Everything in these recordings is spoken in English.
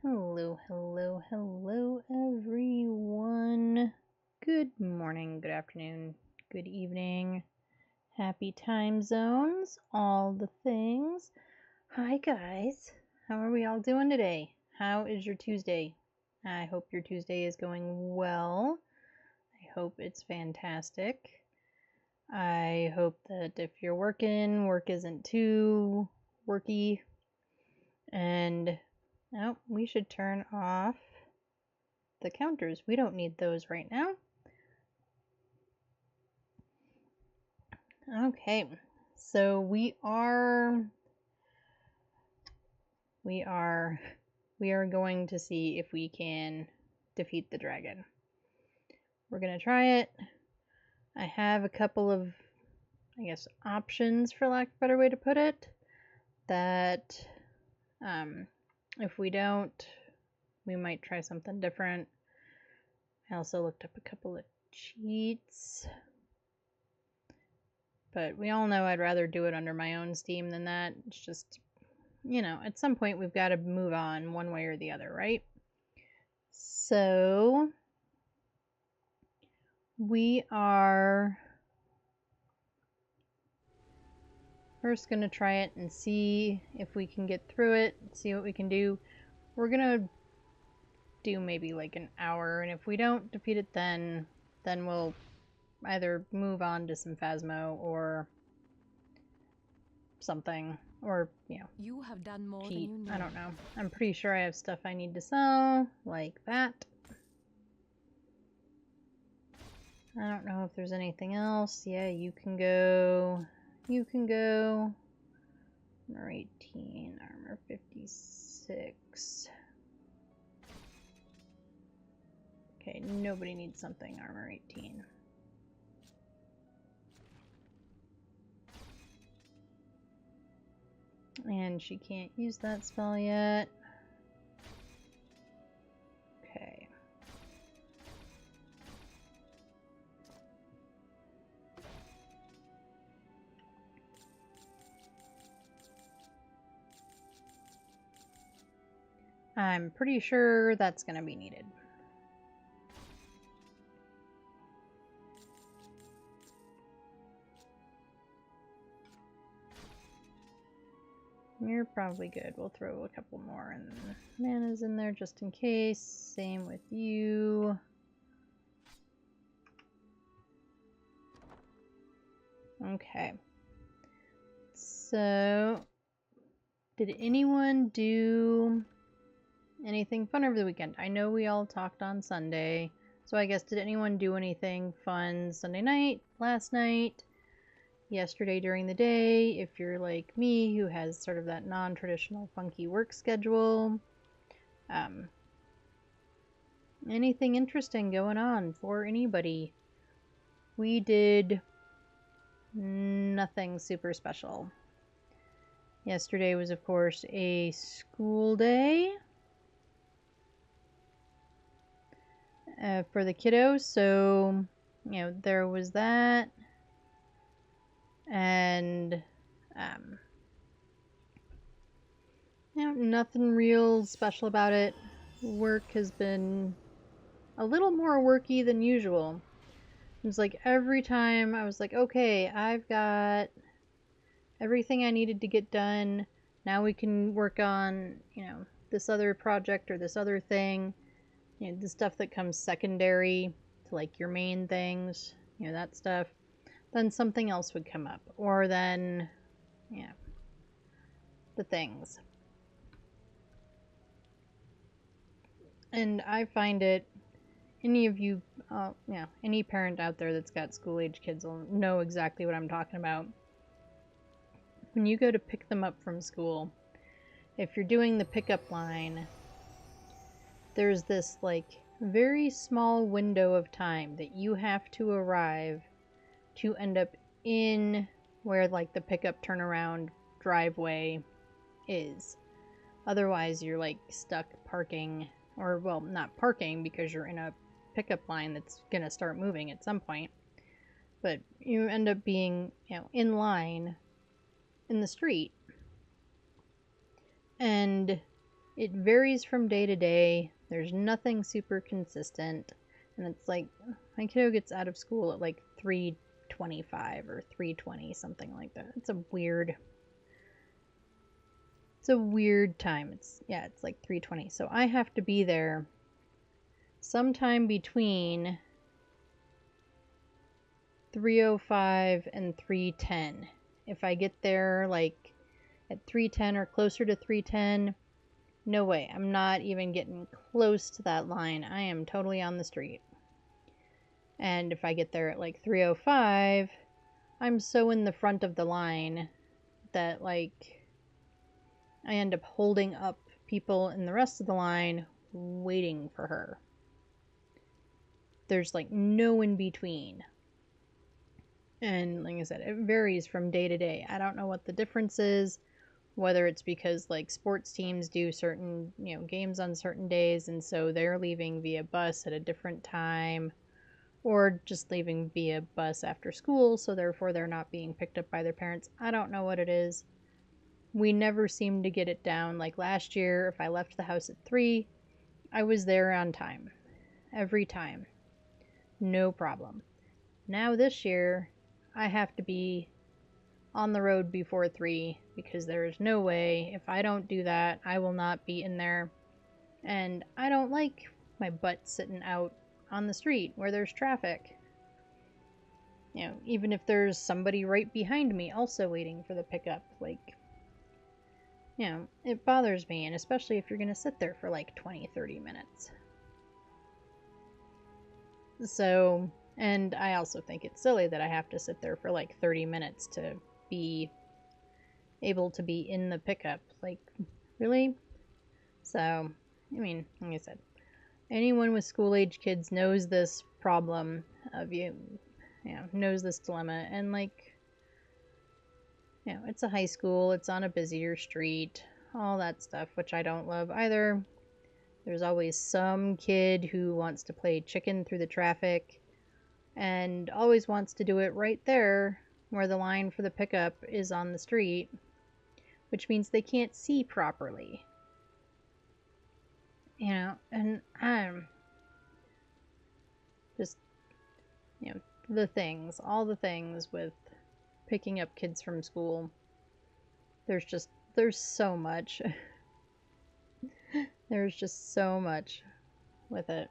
Hello, hello, hello, everyone. Good morning, good afternoon, good evening, happy time zones, all the things. Hi, guys. How are we all doing today? How is your Tuesday? I hope your Tuesday is going well. I hope it's fantastic. I hope that if you're working, work isn't too worky. And oh, we should turn off the counters. We don't need those right now. Okay, so we are going to see if we can defeat the dragon. We're gonna try it. I have a couple of, I guess, options, for lack of a better way to put it, that if we don't, we might try something different. I also looked up a couple of cheats, but we all know I'd rather do it under my own steam than that. It's just, you know, at some point we've got to move on one way or the other, right? So we are first going to try it and see if we can get through it, see what we can do. We're going to do maybe like an hour, and if we don't defeat it then we'll either move on to some Phasmo or something, or, you know, you have done more cheat. than you know. I don't know. I'm pretty sure I have stuff I need to sell, like that. I don't know if there's anything else. Yeah, you can go. Armor 18, armor 56. Okay, nobody needs something armor 18. And she can't use that spell yet. Okay. I'm pretty sure that's going to be needed. You're probably good. We'll throw a couple more and mana's in there just in case. Same with you. Okay. So, did anyone do anything fun over the weekend? I know we all talked on Sunday. So I guess, did anyone do anything fun Sunday night, last night, yesterday during the day? If you're like me, who has sort of that non-traditional funky work schedule. Anything interesting going on for anybody? We did nothing super special. Yesterday was, of course, a school day for the kiddos, so, you know, there was that. And, you know, nothing real special about it. Work has been a little more worky than usual. It's like every time I was like, okay, I've got everything I needed to get done. Now we can work on, you know, this other project or this other thing. You know, the stuff that comes secondary to like your main things, you know, that stuff. Then something else would come up. Or then, yeah, the things. And I find it, any of you, yeah, any parent out there that's got school-age kids will know exactly what I'm talking about. When you go to pick them up from school, if you're doing the pickup line, there's this like very small window of time that you have to arrive to end up in where like the pickup turnaround driveway is. Otherwise you're like stuck parking, or well, not parking because you're in a pickup line that's gonna start moving at some point, but you end up being, you know, in line in the street. And It varies from day to day. There's nothing super consistent. And it's like, my kiddo gets out of school at like 3:25 or 3:20, something like that. It's a weird time. It's like 3:20. So I have to be there sometime between 3:05 and 3:10. If I get there like at 3:10 or closer to 3:10, no way. I'm not even getting close to that line. I am totally on the street. And if I get there at like 3:05, I'm so in the front of the line that like I end up holding up people in the rest of the line waiting for her. There's like no in between. And like I said, it varies from day to day. I don't know what the difference is, whether it's because like sports teams do certain, games on certain days and so they're leaving via bus at a different time, or just leaving via bus after school, so therefore they're not being picked up by their parents. I don't know what it is. We never seem to get it down. Like last year, if I left the house at 3, I was there on time. Every time. No problem. Now this year, I have to be on the road before 3 because there is no way. If I don't do that, I will not be in there. And I don't like my butt sitting out on the street where there's traffic. Even if there's somebody right behind me also waiting for the pickup, like, it bothers me, and especially if you're going to sit there for like 20-30 minutes. So, and I also think it's silly that I have to sit there for like 30 minutes to be able to be in the pickup. Like, really? So, I mean, like I said, anyone with school-age kids knows this problem of knows this dilemma, and like, it's a high school, it's on a busier street, all that stuff, which I don't love either. There's always some kid who wants to play chicken through the traffic and always wants to do it right there where the line for the pickup is on the street, which means they can't see properly. And I'm just, all the things with picking up kids from school. There's so much. There's just so much with it.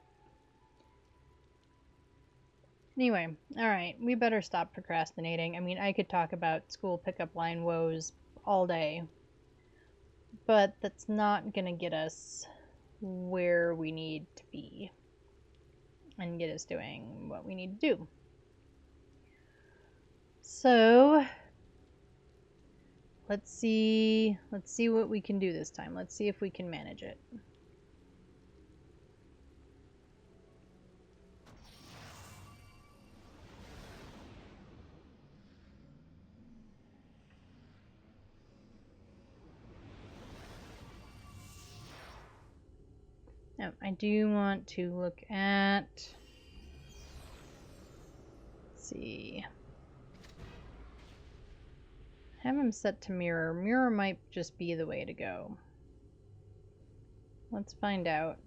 Anyway, alright, we better stop procrastinating. I mean, I could talk about school pickup line woes all day, but that's not gonna get us where we need to be and get us doing what we need to do. So, let's see what we can do this time. Let's see if we can manage it. Now, I do want to look at, let's see, have him set to mirror. Mirror might just be the way to go. Let's find out.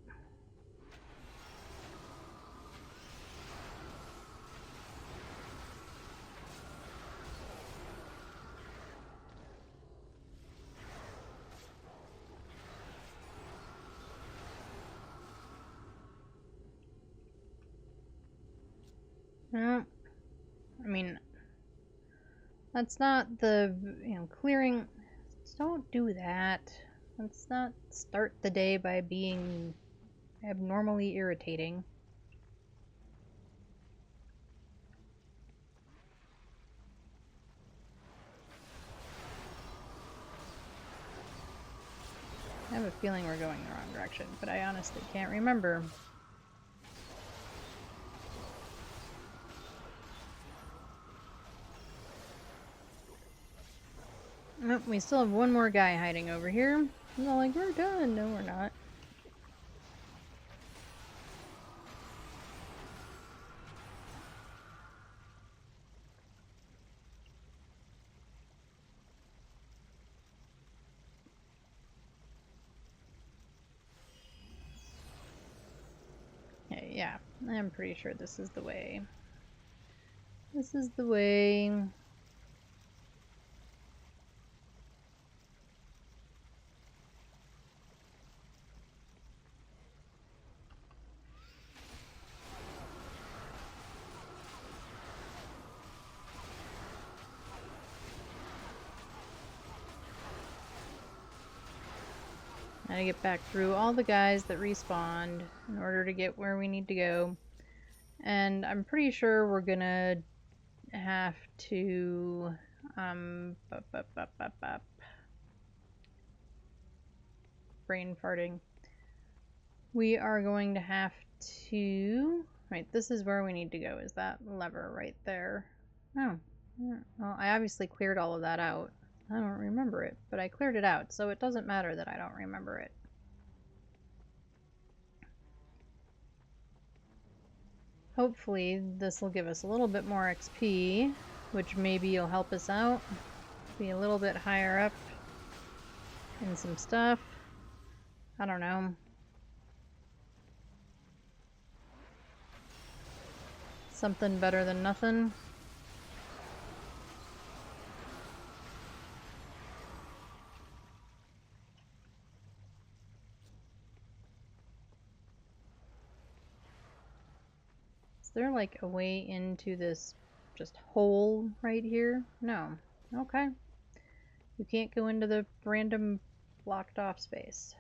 No, I mean, that's not the, clearing. Don't do that. Let's not start the day by being abnormally irritating. I have a feeling we're going the wrong direction, but I honestly can't remember. Oh, we still have one more guy hiding over here. I'm all like, we're done. No, we're not. Yeah, I'm pretty sure this is the way. This is the way. Gotta get back through all the guys that respawned in order to get where we need to go. And I'm pretty sure we're gonna have to brain farting. We are going to have to, right, this is where we need to go, is that lever right there. Oh, well, I obviously cleared all of that out. I don't remember it, but I cleared it out, so it doesn't matter that I don't remember it. Hopefully this will give us a little bit more XP, which maybe will help us out. Be a little bit higher up in some stuff. I don't know. Something better than nothing. Is there like a way into this just hole right here? No. Okay. You can't go into the random blocked off space.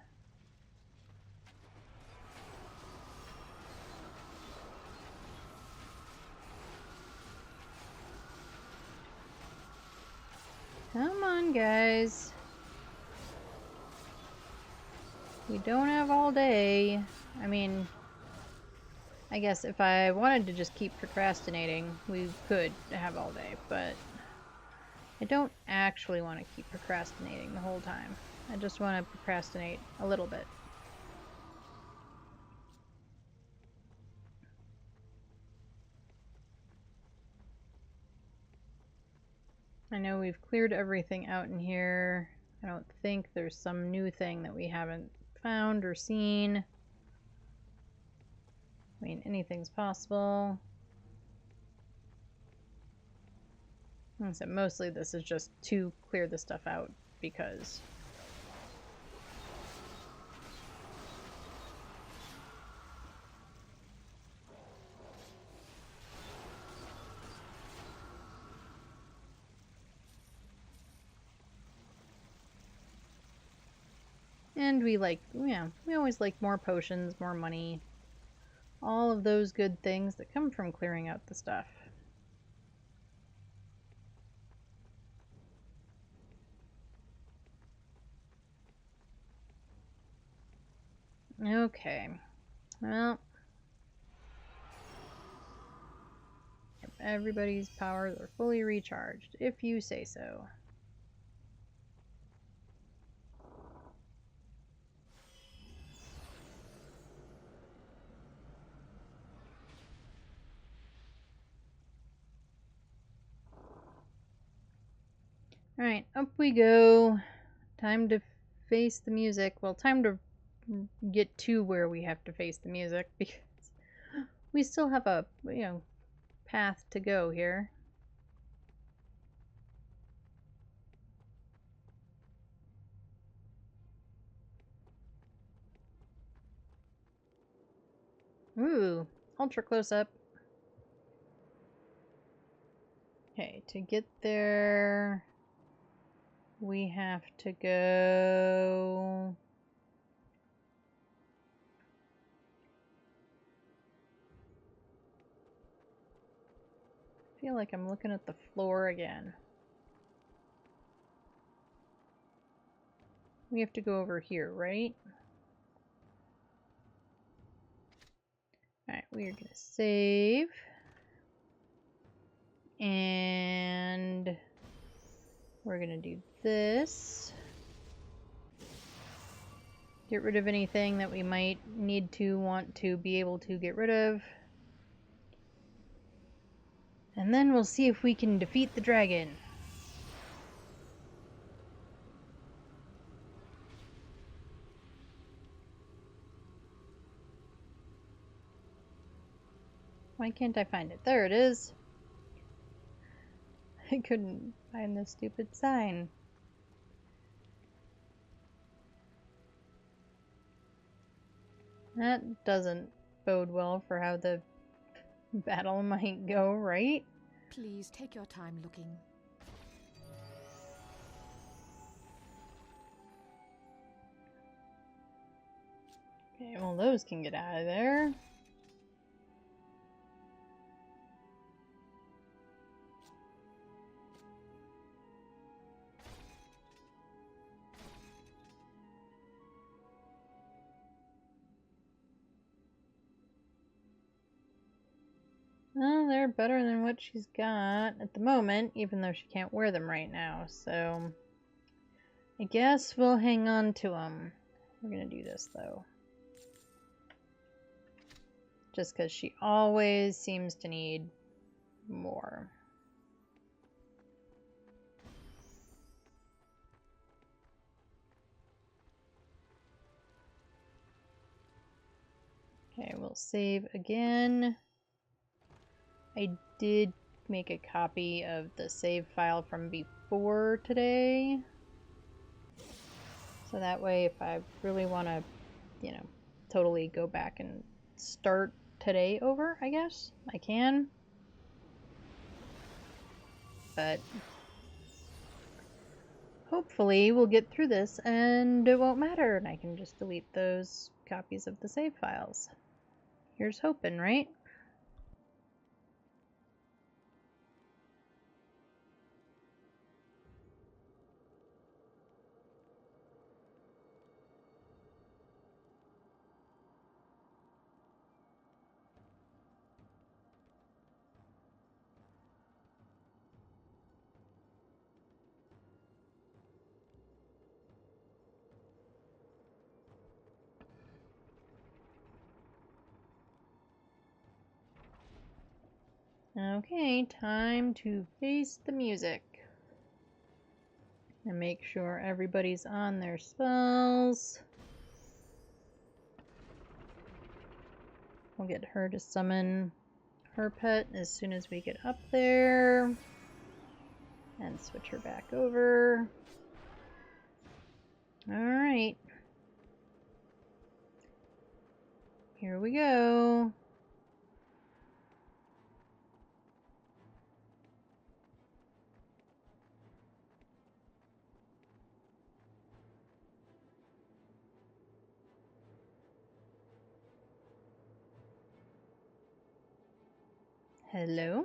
Come on, guys. We don't have all day. I mean, I guess if I wanted to just keep procrastinating, we could have all day, but I don't actually want to keep procrastinating the whole time. I just want to procrastinate a little bit. I know we've cleared everything out in here. I don't think there's some new thing that we haven't found or seen. I mean, anything's possible. Like I said, mostly this is just to clear the stuff out because and we like, yeah, we always like more potions, more money, all of those good things that come from clearing out the stuff. Okay, well, everybody's powers are fully recharged, if you say so. Alright, up we go. Time to face the music. Well, time to get to where we have to face the music because we still have a, path to go here. Ooh, ultra close up. Okay, to get there, we have to go. I feel like I'm looking at the floor again. We have to go over here, right? Alright, we are going to save. And we're going to do this. Get rid of anything that we might need to want to be able to get rid of. And then we'll see if we can defeat the dragon. Why can't I find it? There it is. I couldn't find the stupid sign. That doesn't bode well for how the battle might go, right? Please take your time looking. Okay, well those can get out of there. Well, they're better than what she's got at the moment, even though she can't wear them right now, so I guess we'll hang on to them. We're gonna do this, though. Just because she always seems to need more. Okay, we'll save again. I did make a copy of the save file from before today. So that way, if I really want to, totally go back and start today over, I guess, I can. But hopefully we'll get through this and it won't matter, and I can just delete those copies of the save files. Here's hoping, right? Okay, time to face the music. And make sure everybody's on their spells. We'll get her to summon her pet as soon as we get up there. And switch her back over. Alright. Here we go. Hello?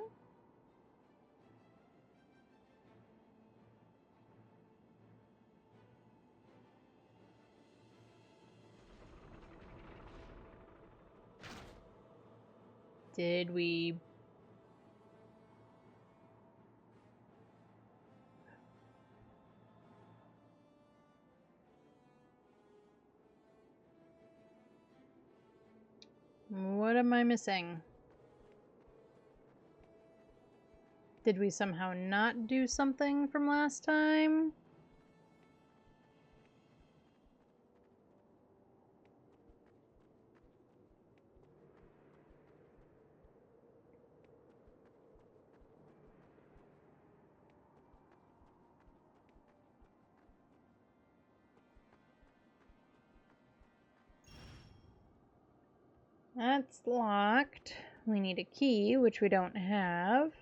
Did we... What am I missing? Did we somehow not do something from last time? That's locked. We need a key, which we don't have.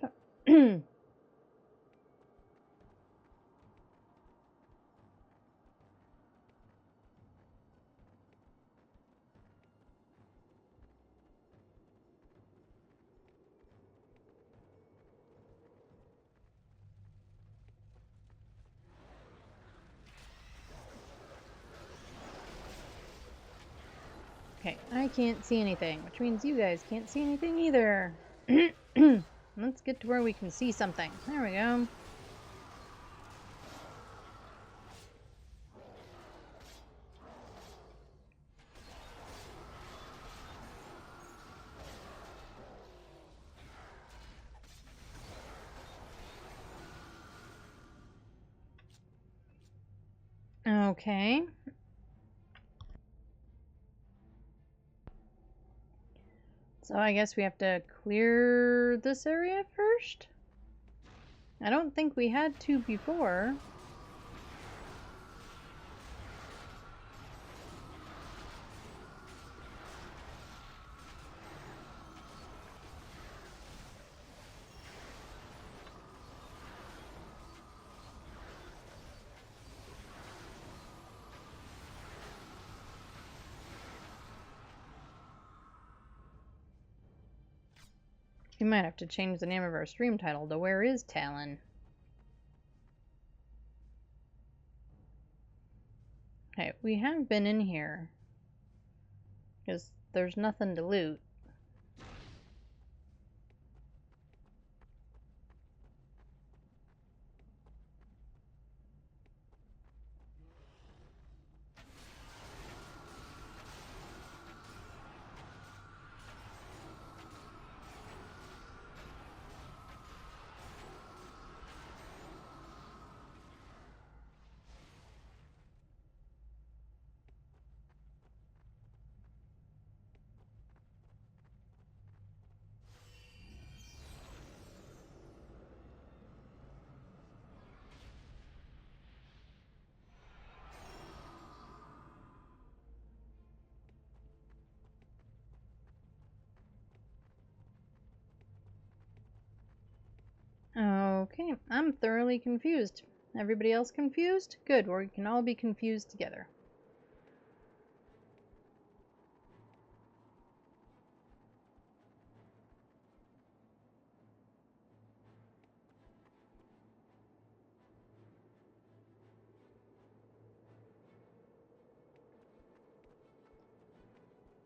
Okay, I can't see anything, which means you guys can't see anything either. Let's get to where we can see something. There we go. Okay. So I guess we have to clear this area first? I don't think we had to before. We might have to change the name of our stream title to Where is Talon? Okay, we have been in here. Because there's nothing to loot. Okay, I'm thoroughly confused. Everybody else confused? Good, we can all be confused together.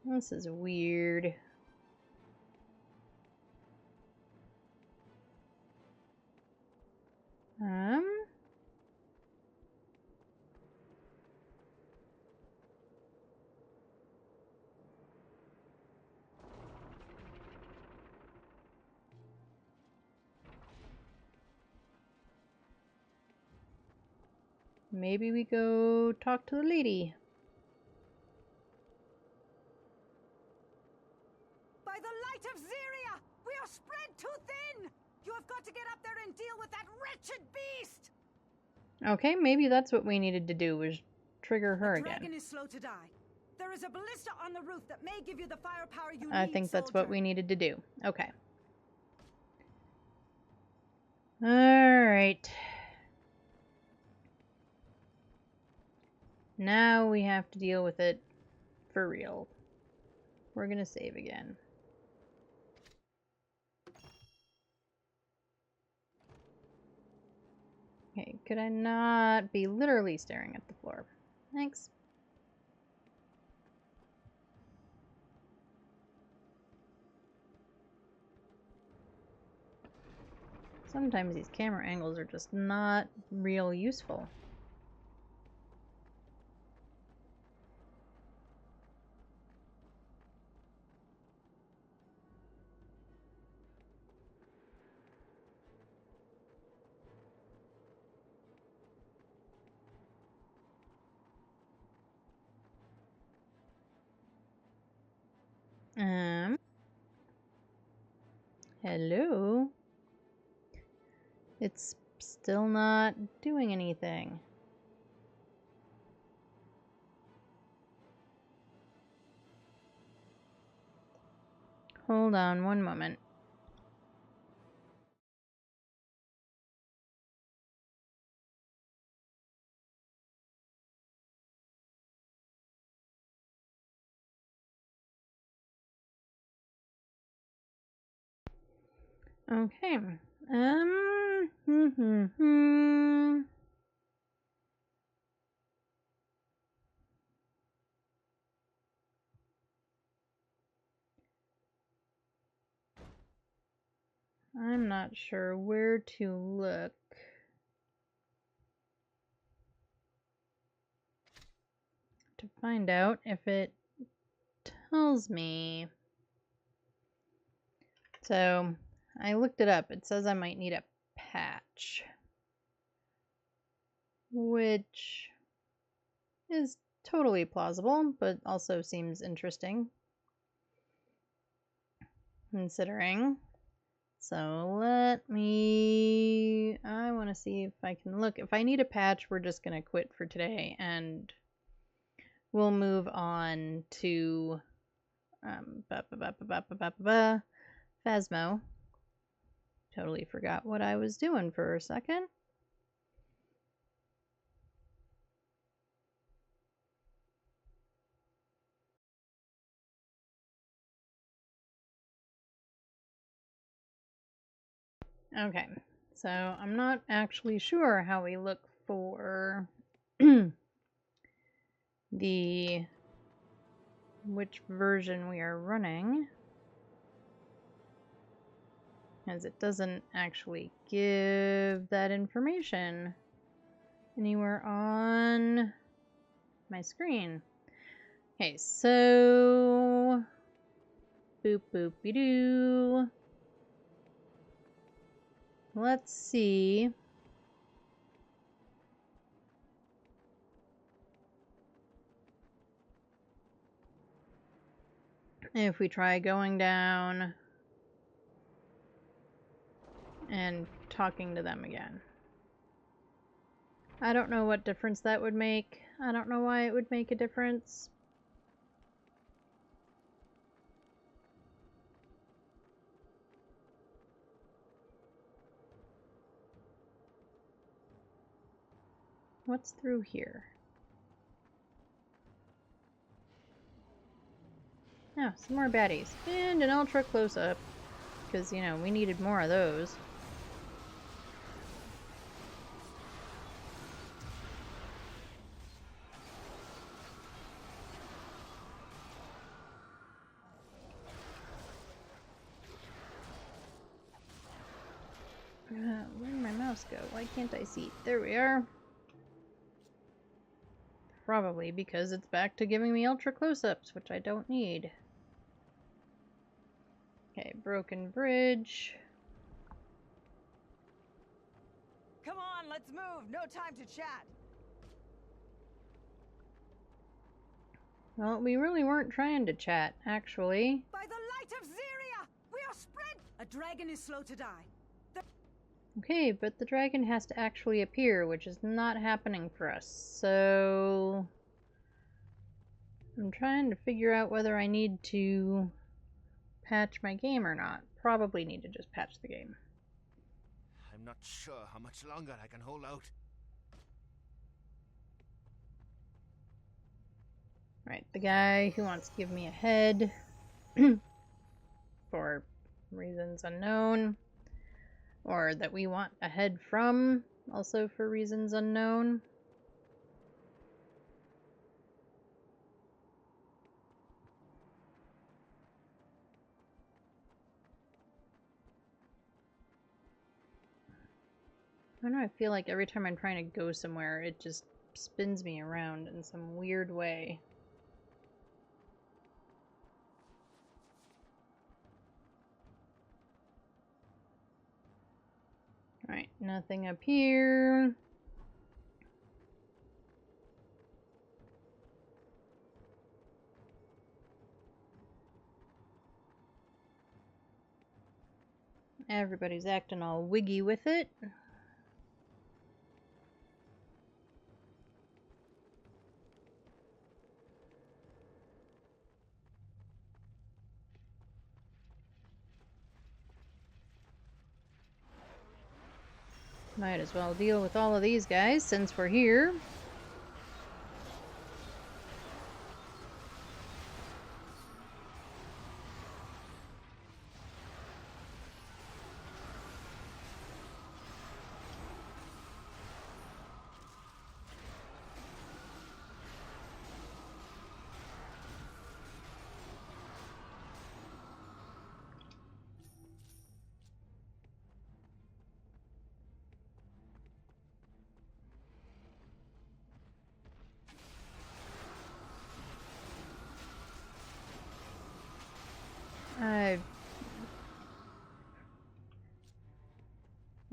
This is weird. Maybe we go talk to the lady. By the light of Zyria, we are spread too thin! You have got to get up there and deal with that wretched beast! Okay, maybe that's what we needed to do, was trigger her The again. dragon is slow to die. There is a ballista on the roof that may give you the firepower you need, I think that's what soldier. we needed to do. Okay. Alright. Now we have to deal with it for real. We're gonna save again. Okay, could I not be literally staring at the floor? Thanks. Sometimes these camera angles are just not real useful. Hello? It's still not doing anything. Hold on one moment. Okay. I'm not sure where to look to find out if it tells me. So I looked it up. It says I might need a patch, which is totally plausible, but also seems interesting. considering. So I want to see if I can look. If I need a patch, we're just going to quit for today and we'll move on to Phasmo. Totally forgot what I was doing for a second. Okay, so I'm not actually sure how we look for which version we are running, as it doesn't actually give that information anywhere on my screen. Okay, so boop boopy doo. Let's see. If we try going down and talking to them again. I don't know what difference that would make. I don't know why it would make a difference. What's through here? Oh, some more baddies. And an ultra close-up. Because, you know, we needed more of those. Where did my mouse go? Why can't I see? There we are. Probably because it's back to giving me ultra close-ups, which I don't need. Okay, broken bridge. Come on, let's move. No time to chat. Well, we really weren't trying to chat, actually. By the light of Ziria, we are spread. A dragon is slow to die. Okay, but the dragon has to actually appear, which is not happening for us, so I'm trying to figure out whether I need to patch my game or not. Probably need to just patch the game. I'm not sure how much longer I can hold out. Right, the guy who wants to give me a head for reasons unknown. Or that we want a head from, also for reasons unknown. I don't know, I feel like every time I'm trying to go somewhere, it just spins me around in some weird way. Alright, nothing up here. Everybody's acting all wiggy with it. Might as well deal with all of these guys since we're here.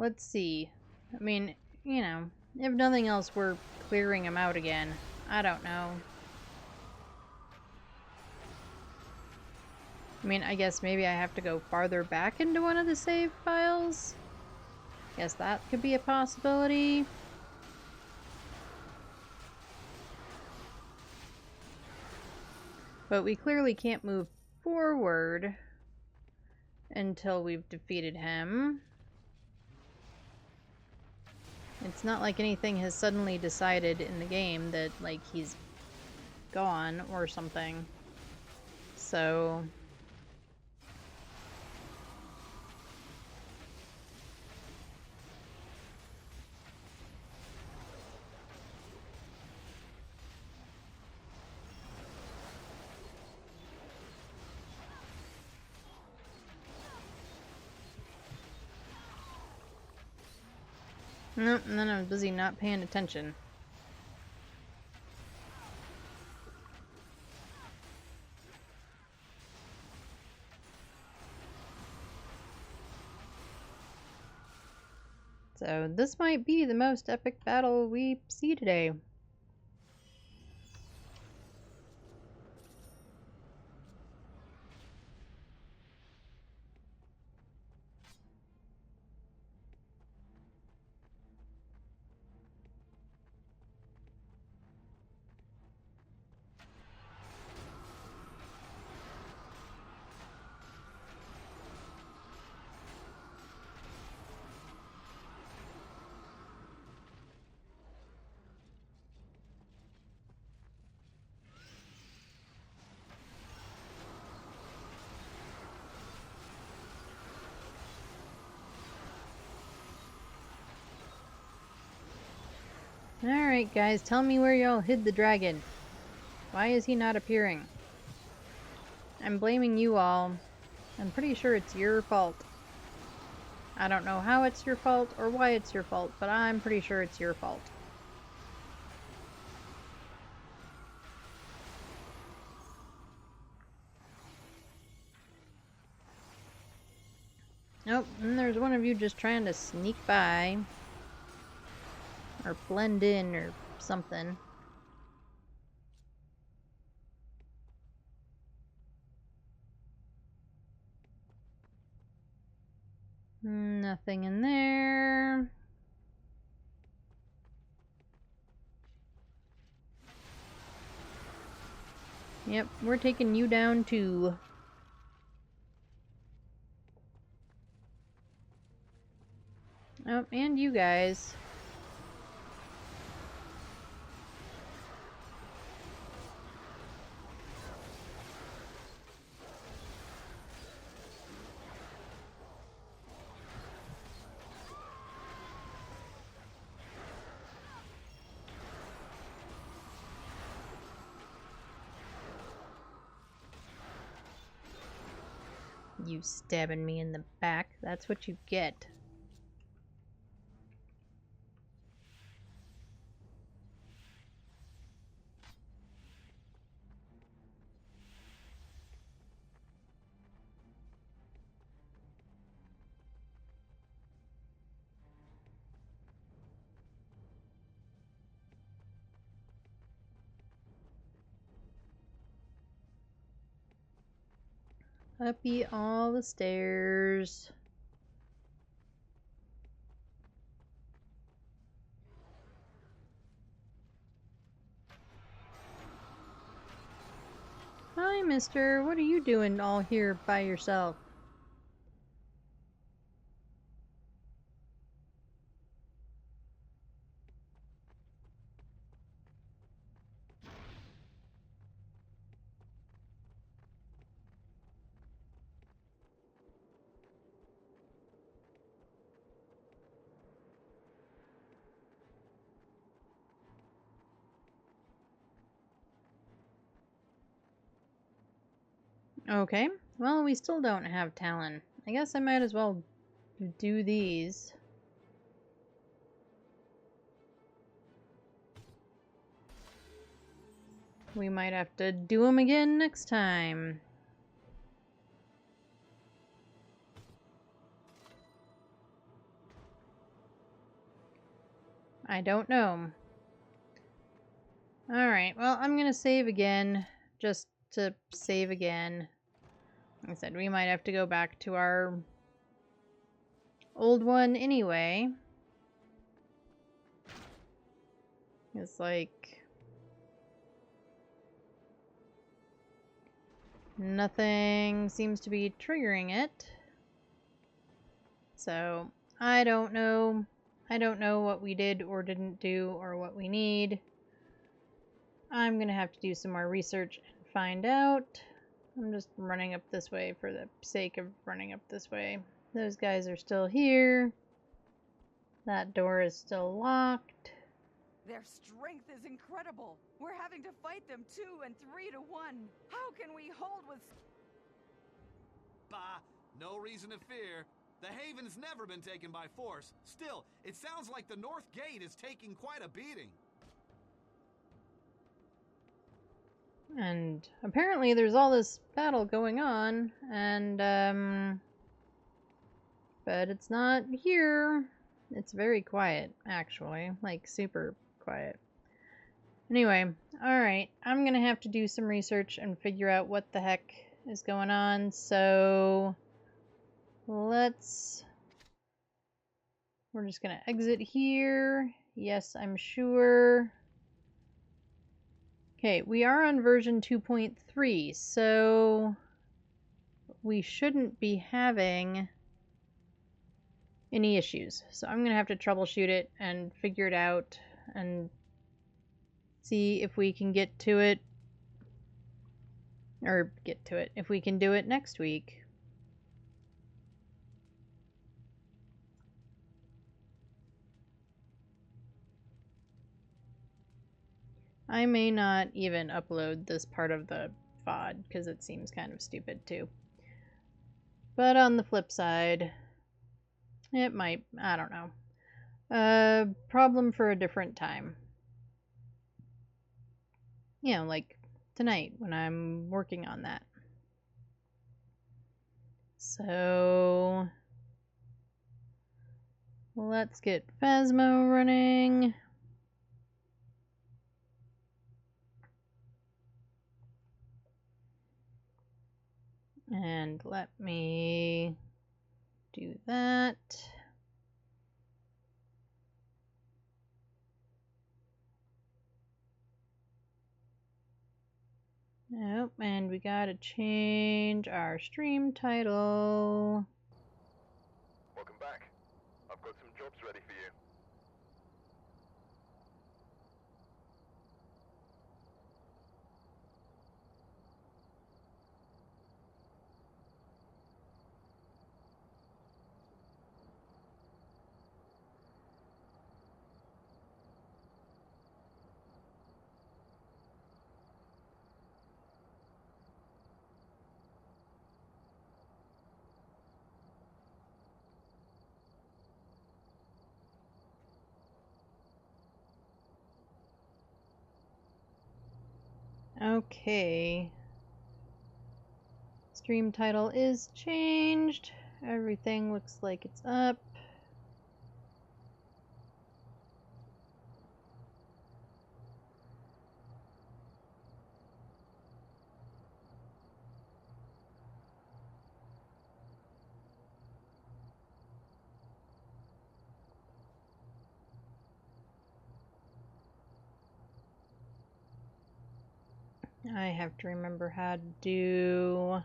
Let's see. I mean, you know, if nothing else, we're clearing them out again. I don't know. I mean, I guess maybe I have to go farther back into one of the save files. Guess that could be a possibility. But we clearly can't move forward until we've defeated him. It's not like anything has suddenly decided in the game that, like, he's gone or something. So... Nope, and then I was busy not paying attention. So this might be the most epic battle we see today. Alright guys, tell me where y'all hid the dragon. Why is he not appearing? I'm blaming you all. I'm pretty sure it's your fault. I don't know how it's your fault or why it's your fault, but I'm pretty sure it's your fault. Nope, and there's one of you just trying to sneak by. Or blend in or something. Nothing in there. Yep, we're taking you down too. Oh, and you guys. You stabbing me in the back, that's what you get. Uppy all the stairs. Hi, mister. What are you doing all here by yourself? Okay, well, we still don't have Talon. I guess I might as well do these. We might have to do them again next time. I don't know. Alright, well, I'm gonna save again, just to save again. I said we might have to go back to our old one anyway. It's like nothing seems to be triggering it. So I don't know. I don't know what we did or didn't do or what we need. I'm gonna have to do some more research and find out. I'm just running up this way for the sake of running up this way. Those guys are still here. That door is still locked. Their strength is incredible. We're having to fight them 2 and 3 to 1. How can we hold with... Bah, no reason to fear. The Haven's never been taken by force. Still, it sounds like the North Gate is taking quite a beating. And apparently there's all this battle going on, and, but it's not here. It's very quiet, actually. Like, super quiet. Anyway, alright, I'm gonna have to do some research and figure out what the heck is going on, so we're just gonna exit here. Yes, I'm sure. Okay, we are on version 2.3, so we shouldn't be having any issues. So I'm gonna have to troubleshoot it and figure it out and see if we can get to it, if we can do it next week. I may not even upload this part of the VoD because it seems kind of stupid too. But on the flip side, it might, I don't know. Problem for a different time. You know, like tonight when I'm working on that. So let's get Phasmo running. And let me do that. Nope, and we gotta change our stream title. Welcome back. I've got some jobs ready for you. Okay. Stream title is changed. Everything looks like it's up. I have to remember how to do...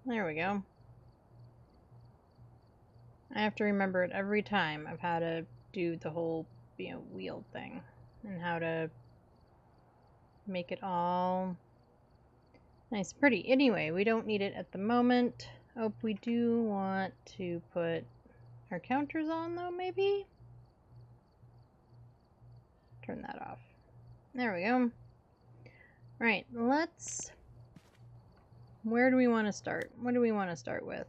There we go. I have to remember it every time of how to do the whole, wheel thing. And how to make it all nice and pretty. Anyway, we don't need it at the moment. Oh, we do want to put our counters on though, maybe? Turn that off. There we go. Right, let's... Where do we want to start? What do we want to start with?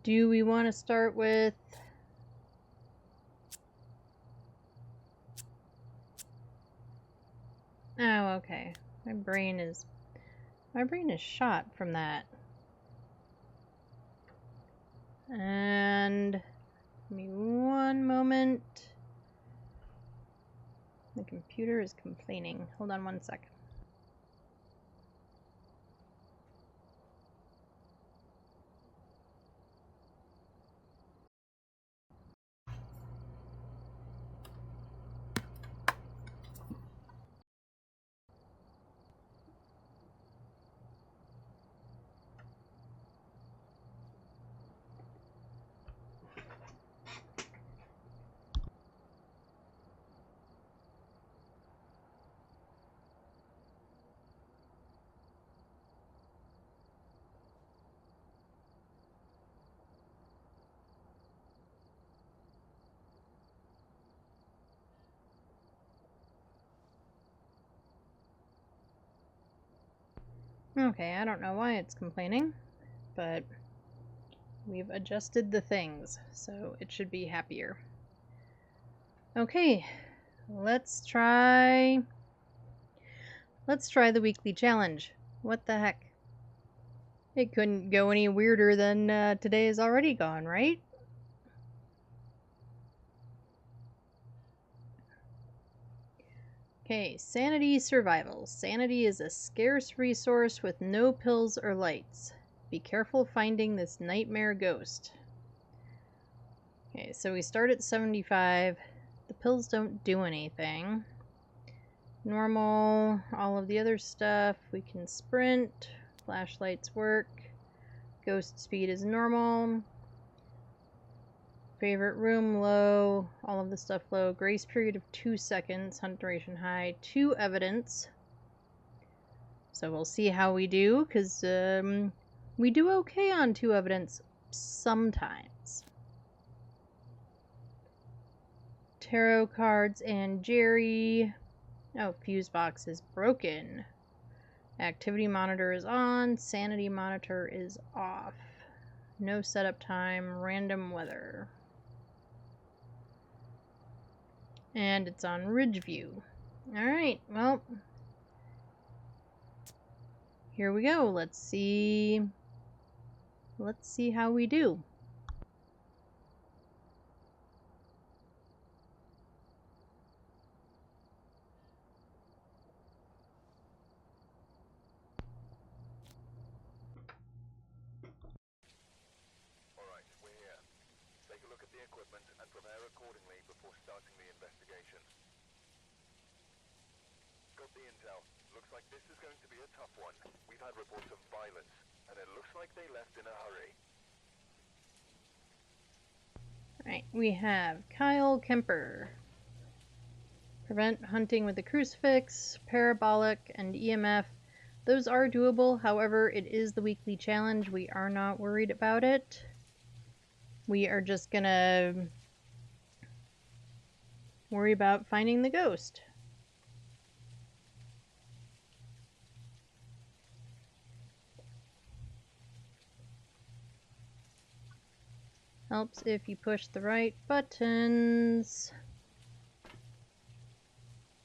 Do we want to start with... Oh, okay. My brain is shot from that. And give me one moment. The computer is complaining. Hold on one sec. Okay, I don't know why it's complaining, but we've adjusted the things, so it should be happier. Okay, let's try the weekly challenge. What the heck? It couldn't go any weirder than today is already gone, right? Okay, Sanity Survival. Sanity is a scarce resource with no pills or lights. Be careful finding this nightmare ghost. Okay, so we start at 75. The pills don't do anything. Normal, all of the other stuff. We can sprint. Flashlights work. Ghost speed is normal. Favorite room low. All of the stuff low. Grace period of 2 seconds. Hunt duration high. 2 evidence. So we'll see how we do, because we do okay on 2 evidence sometimes. Tarot cards and Jerry. Oh, fuse box is broken. Activity monitor is on. Sanity monitor is off. No setup time. Random weather. And it's on Ridge View. Alright, well. Here we go. Let's see how we do. Alright, we're here. Take a look at the equipment and prepare accordingly before starting the investigation. Got the intel. Looks like this is going to be a tough one. We've had reports of violence, and it looks like they left in a hurry. Alright, we have Kyle Kemper. Prevent hunting with the crucifix, parabolic, and EMF. Those are doable, however, it is the weekly challenge. We are not worried about it. We are just gonna worry about finding the ghost. Helps if you push the right buttons.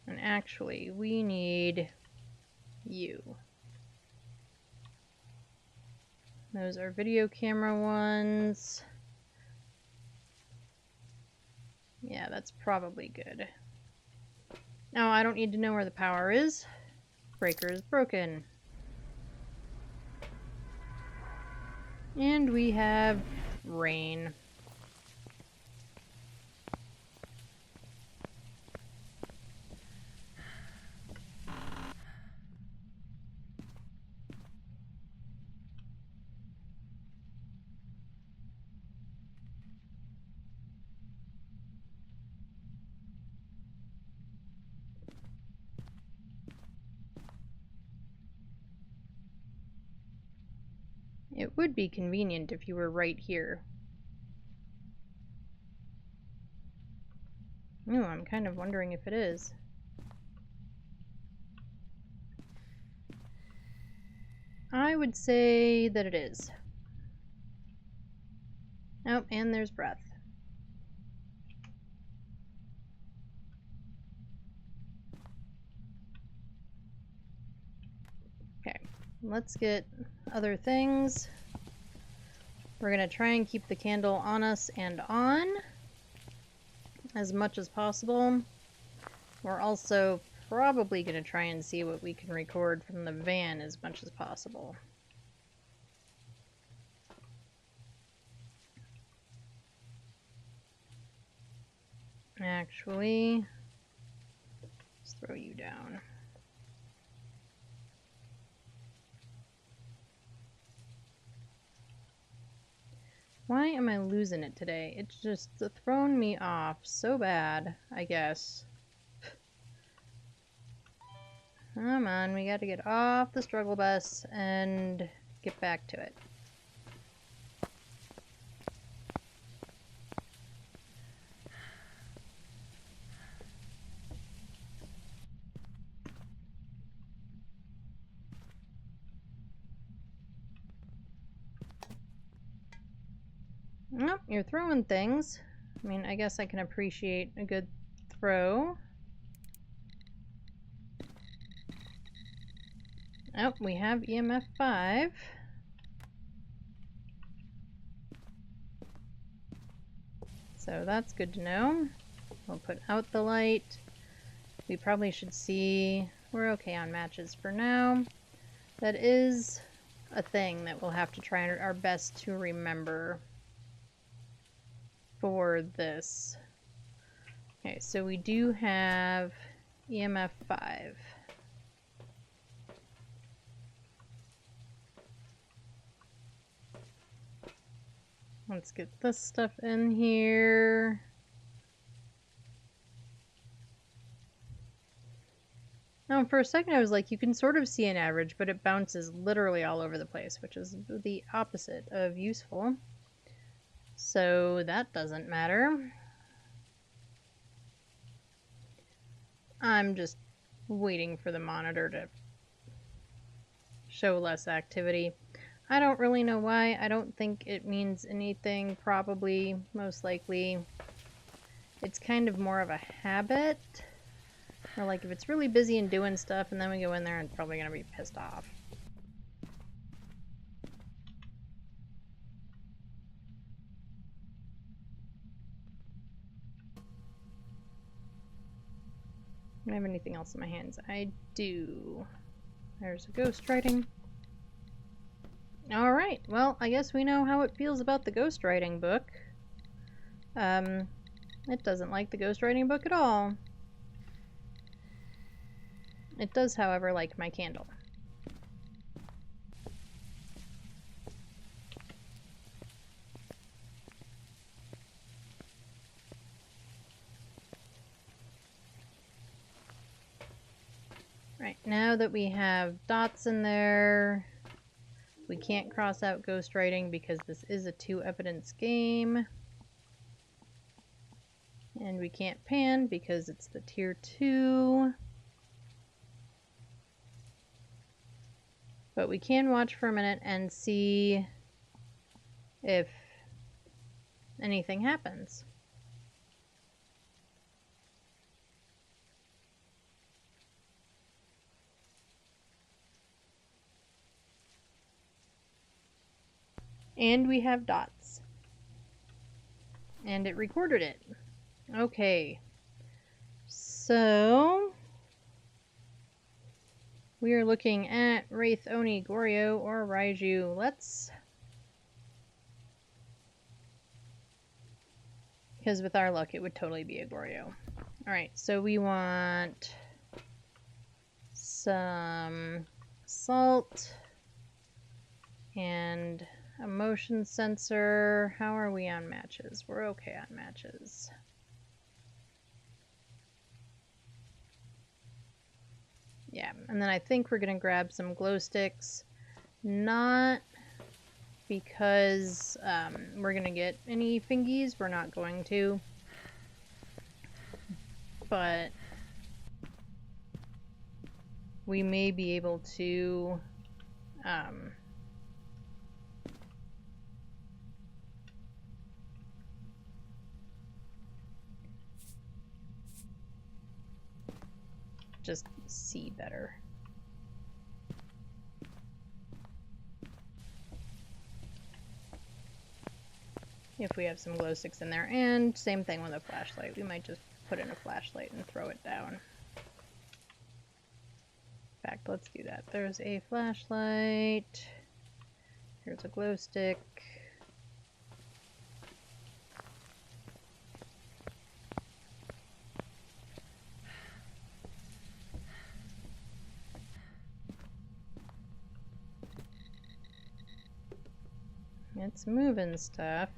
And actually, we need you. Those are video camera ones. Yeah, that's probably good. Now, I don't need to know where the power is. Breaker is broken. And we have rain. It would be convenient if you were right here. Ooh, I'm kind of wondering if it is. I would say that it is. Oh, and there's breath. Okay, let's get other things. We're gonna try and keep the candle on us and on as much as possible. We're also probably going to try and see what we can record from the van as much as possible. Actually, let's throw you down. Why am I losing it today? It's just thrown me off so bad, I guess. Come on, we gotta get off the struggle bus and get back to it. Nope, you're throwing things. I mean, I guess I can appreciate a good throw. Oh, we have EMF 5. So that's good to know. We'll put out the light. We probably should see... We're okay on matches for now. That is a thing that we'll have to try our best to remember for this. Okay, so we do have EMF 5. Let's get this stuff in here. Now, for a second I was like, you can sort of see an average, but it bounces literally all over the place, which is the opposite of useful. So that doesn't matter. I'm just waiting for the monitor to show less activity. I don't really know why. I don't think it means anything, probably, most likely. It's kind of more of a habit. Or like if it's really busy and doing stuff and then we go in there and it's probably going to be pissed off. Do I have anything else in my hands? I do. There's a ghostwriting. Alright, well, I guess we know how it feels about the ghostwriting book. It doesn't like the ghostwriting book at all. It does, however, like my candle. Right, now that we have dots in there, we can't cross out ghostwriting because this is a 2 evidence game. And we can't pan because it's the tier 2. But we can watch for a minute and see if anything happens. And we have dots. And it recorded it. Okay. So we are looking at Wraith, Oni, Goryo, or Raiju. Let's... Because with our luck, it would totally be a Goryo. Alright, so we want some salt and a motion sensor. How are we on matches? We're okay on matches. Yeah, and then I think we're gonna grab some glow sticks. Not because we're gonna get any fingies. We're not going to. But we may be able to just see better. If we have some glow sticks in there, and same thing with a flashlight. We might just put in a flashlight and throw it down. fact, let's do that. There's a flashlight. Here's a glow stick. It's moving stuff.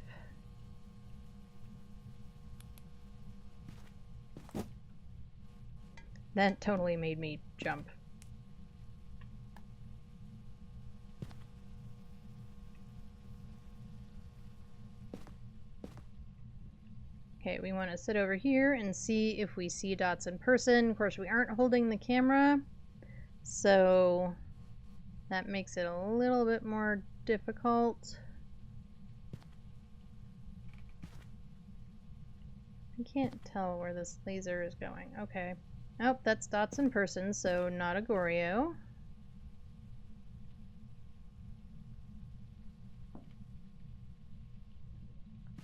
That totally made me jump. Okay, we want to sit over here and see if we see dots in person. Of course, we aren't holding the camera, so that makes it a little bit more difficult. I can't tell where this laser is going. Okay. Oh, that's dots in person, so not a Goryo.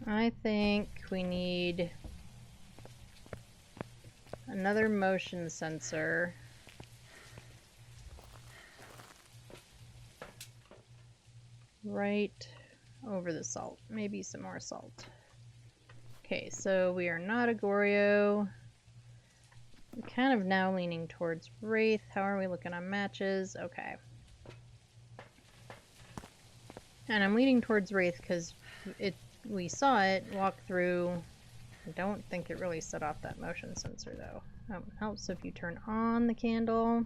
I think we need another motion sensor. Right over the salt. Maybe some more salt. Okay, so we are not a Goryo. I'm kind of now leaning towards Wraith. How are we looking on matches? Okay. And I'm leaning towards Wraith because we saw it walk through. I don't think it really set off that motion sensor though. It helps if you turn on the candle.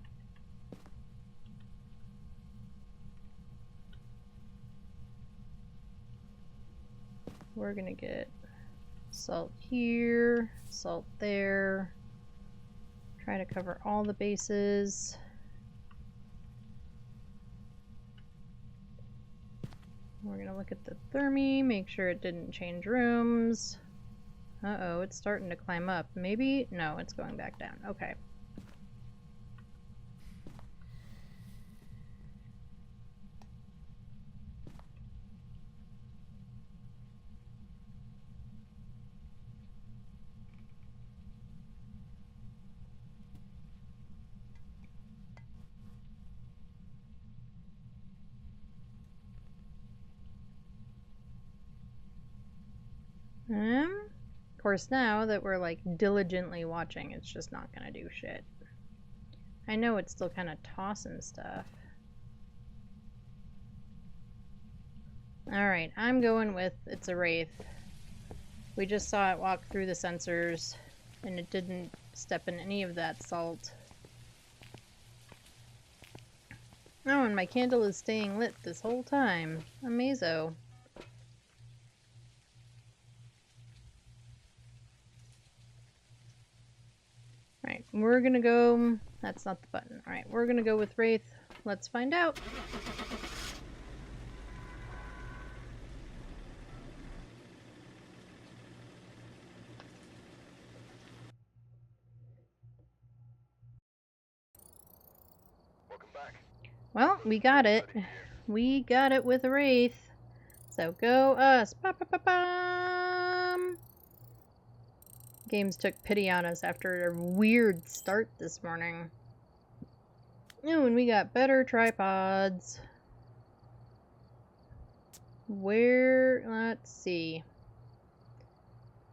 We're gonna get salt here, salt there. Try to cover all the bases. We're gonna look at the thermi, make sure it didn't change rooms. Uh-oh, it's starting to climb up. Maybe? No, it's going back down. Okay. Of course, now that we're like diligently watching, it's just not gonna do shit. I know it's still kind of tossing stuff. Alright, I'm going with it's a Wraith. We just saw it walk through the sensors, and it didn't step in any of that salt. Oh, and my candle is staying lit this whole time. Amazo. Alright, we're gonna go... That's not the button. Alright, we're gonna go with Wraith. Let's find out. Welcome back. Well, we got it. We got it with Wraith. So go us. Ba-ba-ba-bum. Games took pity on us after a weird start this morning. Oh, and we got better tripods. Let's see.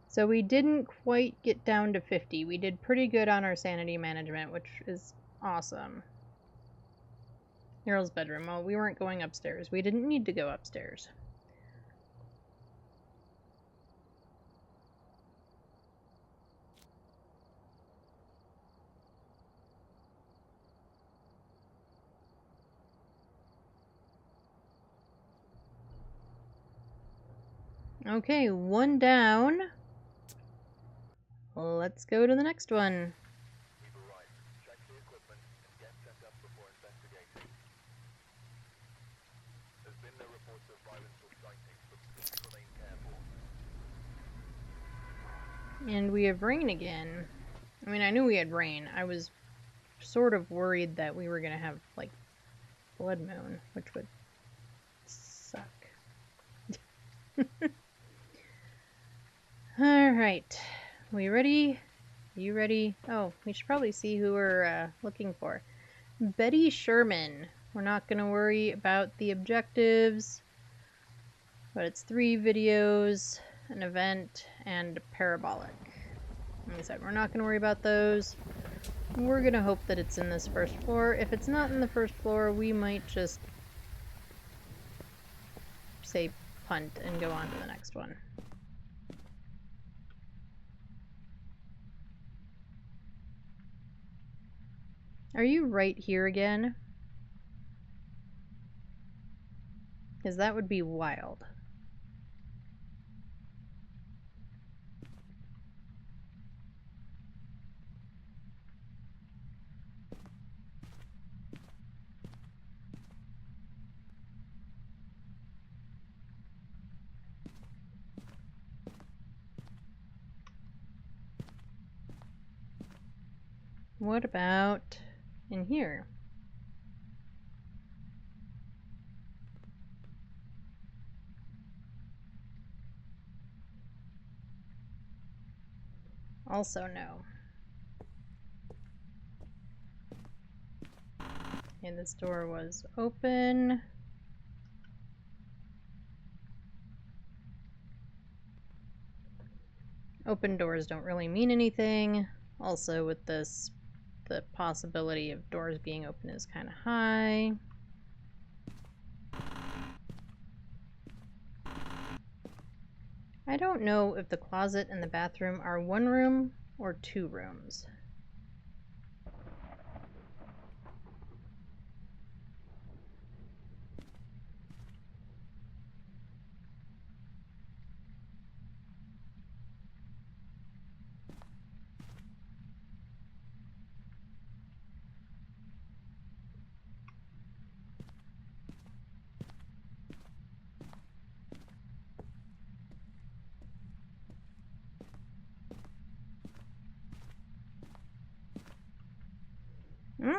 So we didn't quite get down to 50. We did pretty good on our sanity management, which is awesome. Nero's bedroom. Well, we weren't going upstairs. We didn't need to go upstairs. Okay, one down. Let's go to the next one. We've arrived. Check the equipment and get set up before investigating. There's been no reports of violence or sightings, but please remain careful. And we have rain again. I mean, I knew we had rain. I was sort of worried that we were gonna have, like, blood moon, which would suck. Alright. We ready? You ready? Oh, we should probably see who we're looking for. Betty Sherman. We're not going to worry about the objectives, but it's 3 videos, an event, and a parabolic. Like I said, we're not going to worry about those. We're going to hope that it's in this first floor. If it's not in the first floor, we might just say punt and go on to the next one. Are you right here again? Because that would be wild. What about in here? Also no. And this door was open. Open doors don't really mean anything. Also with this, the possibility of doors being open is kind of high. I don't know if the closet and the bathroom are 1 room or 2 rooms.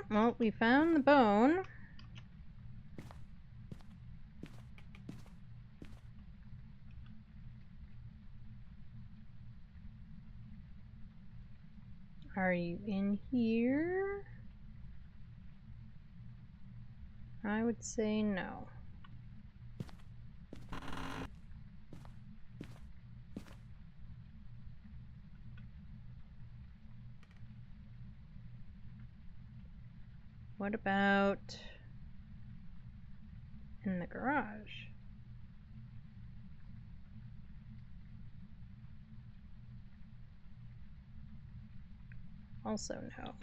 Well, we found the bone. Are you in here? I would say no. What about in the garage? Also no.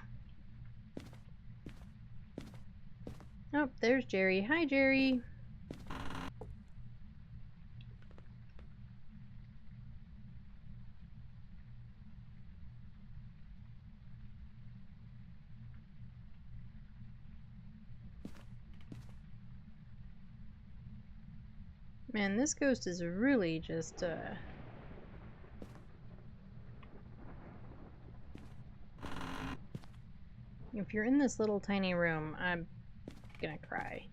Oh, there's Jerry. Hi, Jerry. Man, this ghost is really just, if you're in this little tiny room, I'm gonna cry.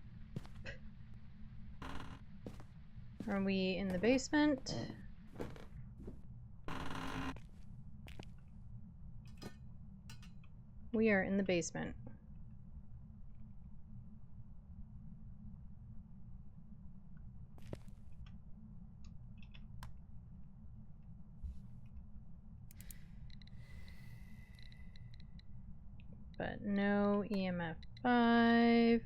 Are we in the basement? We are in the basement. But no EMF 5.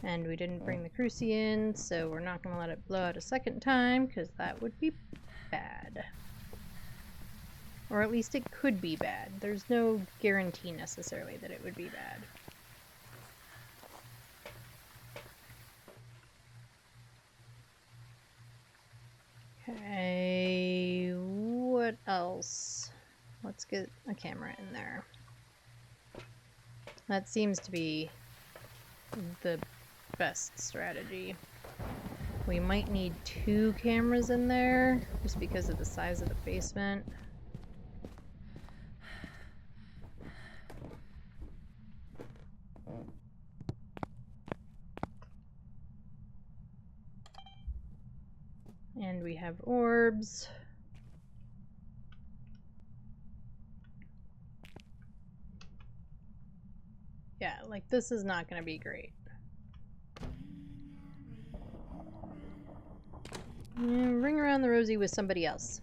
And we didn't bring the cruci in, so we're not going to let it blow out a second time, because that would be bad. Or at least it could be bad. There's no guarantee necessarily that it would be bad. Okay, what else? Let's get a camera in there. That seems to be the best strategy. We might need 2 cameras in there, just because of the size of the basement. And we have orbs. Yeah, like this is not gonna be great. Ring around the rosy with somebody else.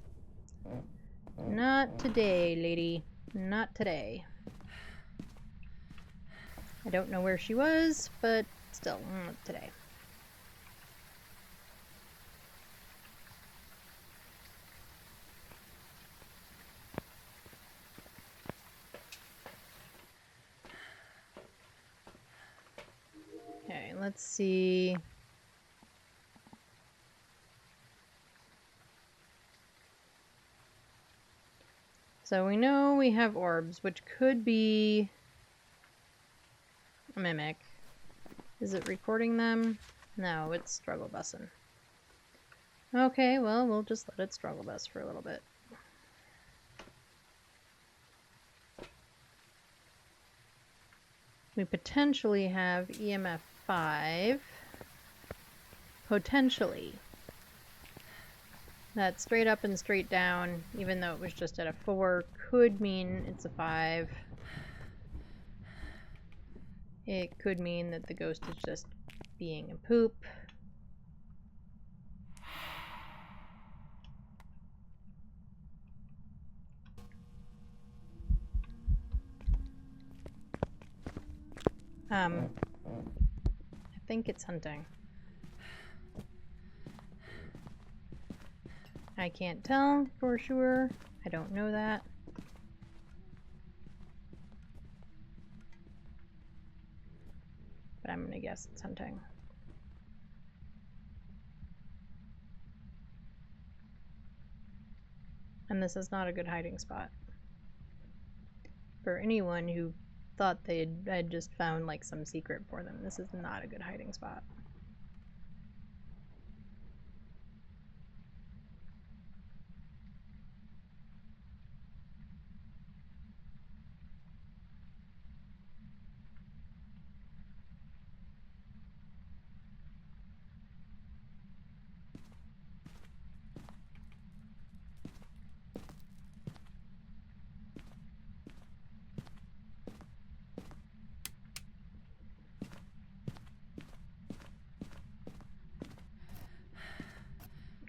Not today, lady. Not today. I don't know where she was, but still, not today. Okay, let's see. So we know we have orbs, which could be a mimic. Is it recording them? No, it's struggle busing. Okay, well, we'll just let it struggle bus for a little bit. We potentially have EMF 5. Potentially. That straight up and straight down, even though it was just at a 4, could mean it's a 5. It could mean that the ghost is just being a poop. I think it's hunting. I can't tell for sure. I don't know that. But I'm gonna guess it's hunting. And this is not a good hiding spot. For anyone who thought I'd just found like some secret for them, this is not a good hiding spot.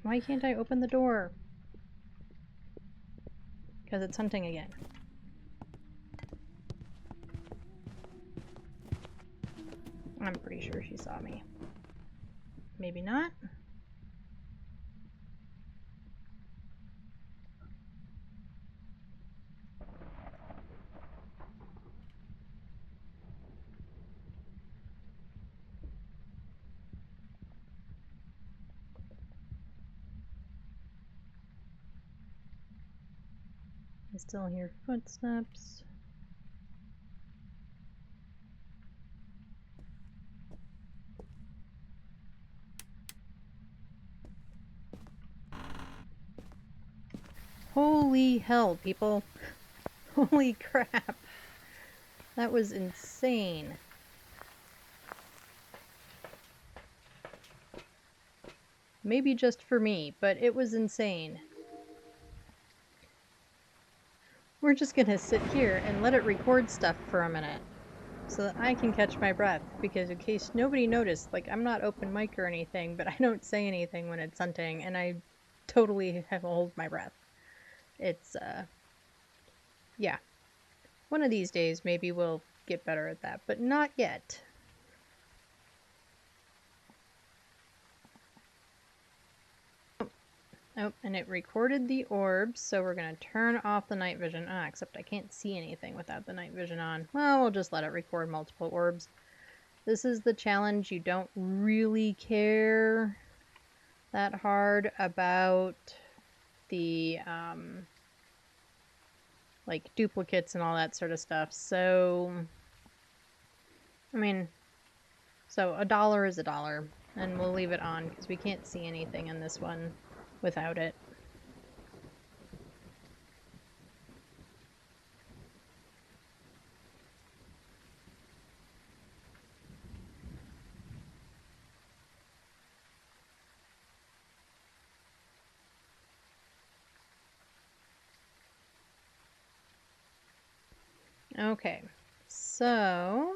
Why can't I open the door? Because it's hunting again. I'm pretty sure she saw me. Maybe not. I still hear footsteps. Holy hell, people. Holy crap. That was insane. Maybe just for me, but it was insane. We're just gonna sit here and let it record stuff for a minute so that I can catch my breath, because in case nobody noticed, like, I'm not open mic or anything, but I don't say anything when it's hunting, and I totally have to hold my breath. It's, yeah. One of these days maybe we'll get better at that, but not yet. Oh, and it recorded the orbs, so we're going to turn off the night vision. Ah, except I can't see anything without the night vision on. Well, we'll just let it record multiple orbs. This is the challenge. You don't really care that hard about the, like, duplicates and all that sort of stuff. So, I mean, so $1 is $1, and we'll leave it on because we can't see anything in this one without it. Okay, so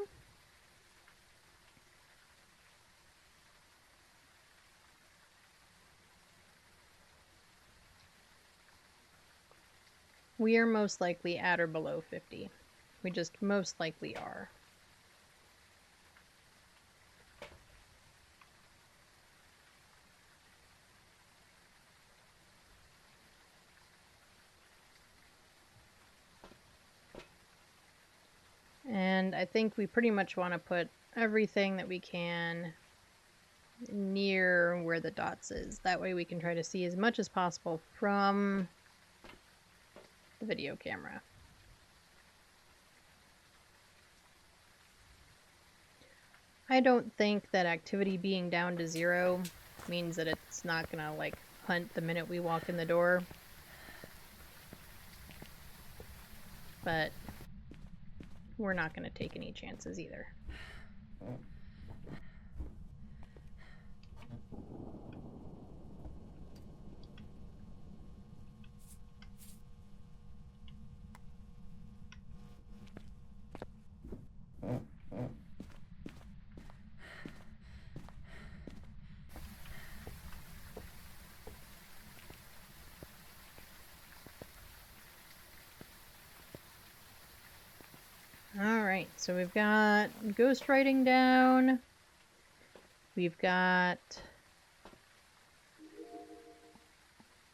We are most likely at or below 50. We just most likely are. And I think we pretty much want to put everything that we can near where the dots is. That way we can try to see as much as possible from the video camera. I don't think that activity being down to 0 means that it's not gonna like hunt the minute we walk in the door. But we're not gonna take any chances either. Alright, so we've got ghostwriting down. We've got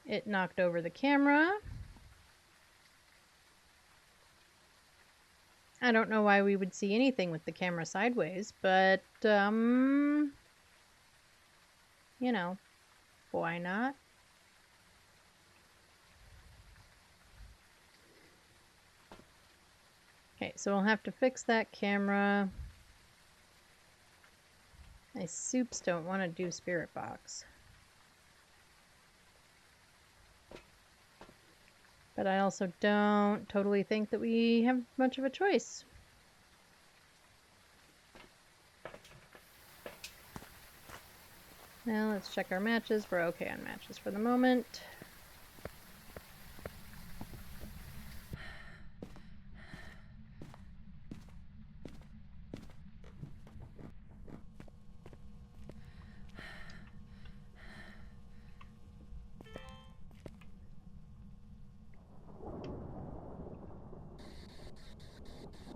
it knocked over the camera. I don't know why we would see anything with the camera sideways, but, you know, why not? Okay, so we'll have to fix that camera. My soups don't want to do Spirit Box. But I also don't totally think that we have much of a choice. Now let's check our matches. We're okay on matches for the moment.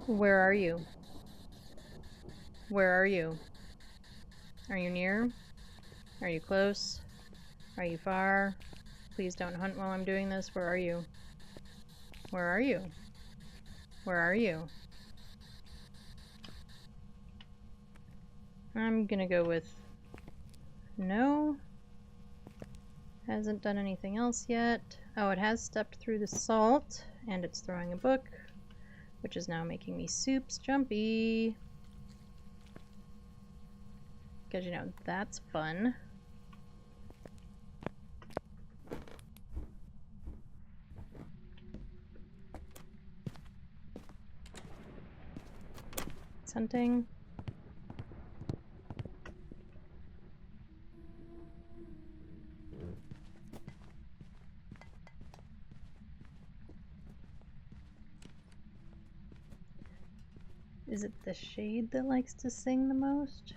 Where are you? Where are you? Are you near? Are you close? Are you far? Please don't hunt while I'm doing this. Where are you? Where are you? Where are you? I'm gonna go with no. Hasn't done anything else yet. Oh, it has stepped through the salt, and it's throwing a book, which is now making me soups jumpy. Because, you know, that's fun. It's hunting. Is it the shade that likes to sing the most?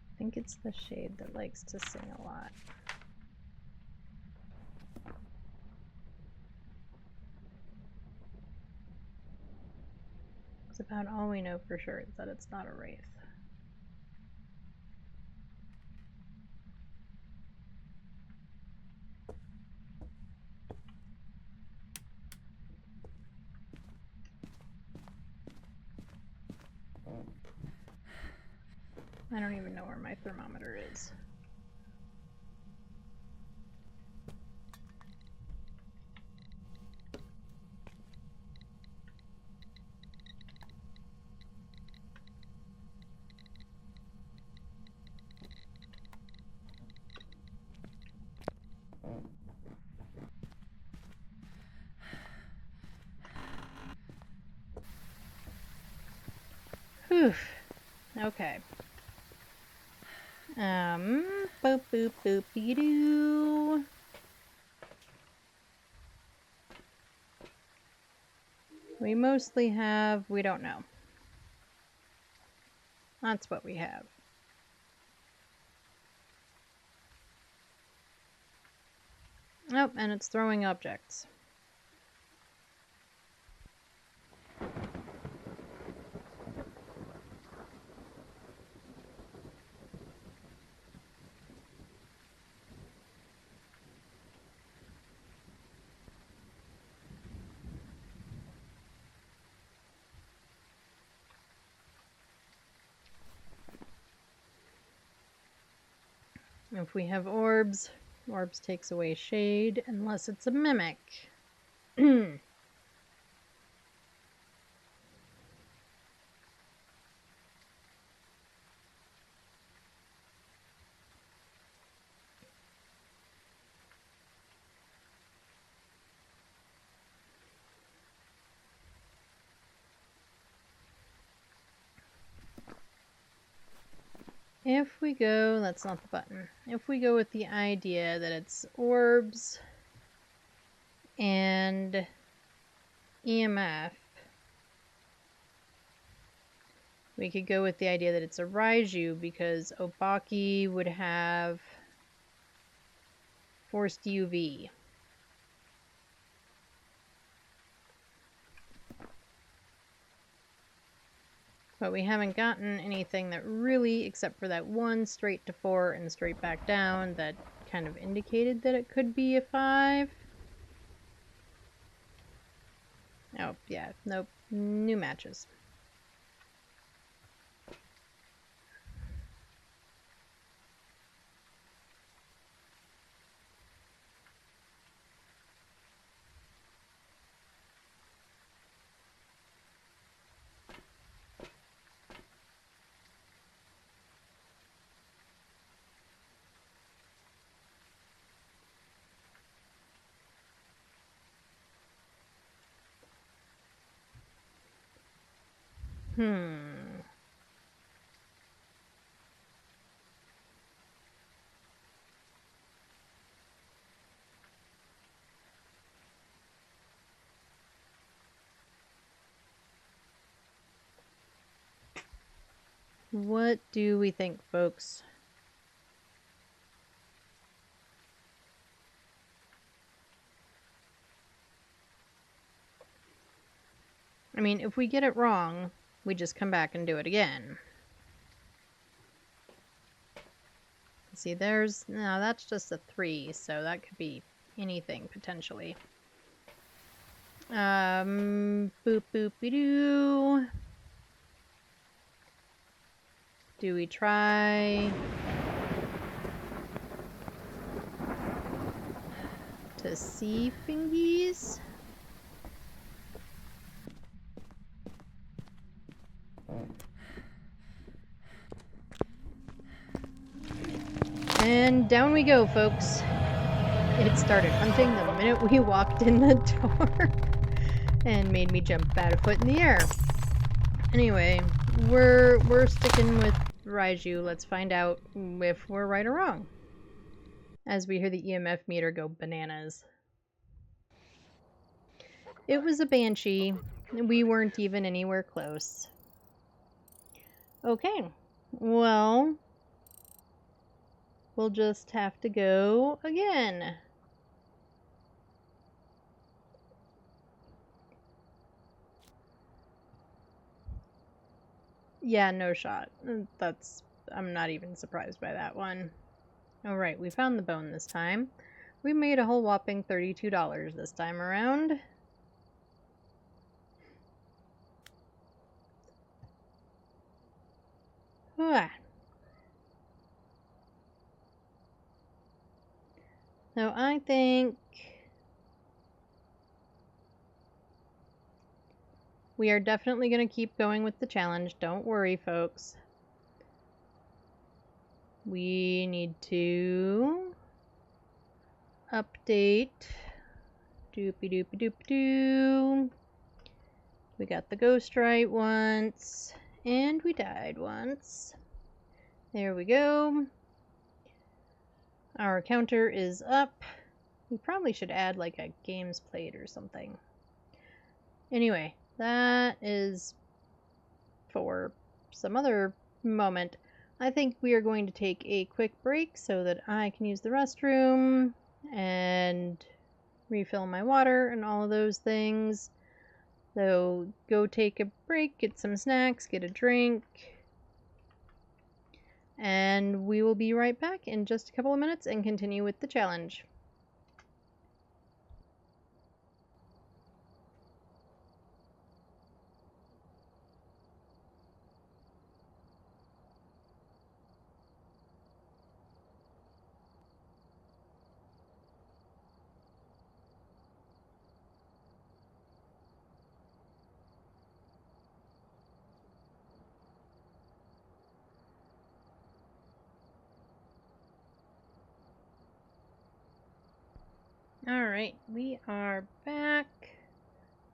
I think it's the shade that likes to sing a lot. It's about all we know for sure is that it's not a wraith. I don't even know where my thermometer is. Whew. Okay. Boop boop boop be doo. We mostly have, we don't know. That's what we have. Oh, and it's throwing objects. If we have orbs, orbs takes away shade unless it's a mimic. If we go, that's not the button. If we go with the idea that it's orbs and EMF, we could go with the idea that it's a Raiju because Obaki would have forced UV. But we haven't gotten anything that really, except for that one straight to 4 and straight back down, that kind of indicated that it could be a 5. Oh, yeah, nope, new matches. What do we think, folks? I mean, if we get it wrong, we just come back and do it again. See, there's... No, that's just a 3, so that could be anything, potentially. Boop boop doo. Do we try to see fingies? And down we go, folks. It started hunting the minute we walked in the door and made me jump about a foot in the air. Anyway, we're sticking with Raiju. Let's find out if we're right or wrong. As we hear the EMF meter go bananas. It was a banshee. We weren't even anywhere close. Okay, well, we'll just have to go again. Yeah, no shot. I'm not even surprised by that one. Alright, we found the bone this time. We made a whole whopping $32 this time around. So I think we are definitely going to keep going with the challenge. Don't worry, folks. We need to update. Doopy doopy doop doo. We got the ghost right once, and we died once. There we go. Our counter is up. We probably should add like a games played or something. Anyway, that is for some other moment, I think we are going to take a quick break so that I can use the restroom and refill my water and all of those things. So go take a break, get some snacks, get a drink, and we will be right back in just a couple of minutes and continue with the challenge. Alright, we are back.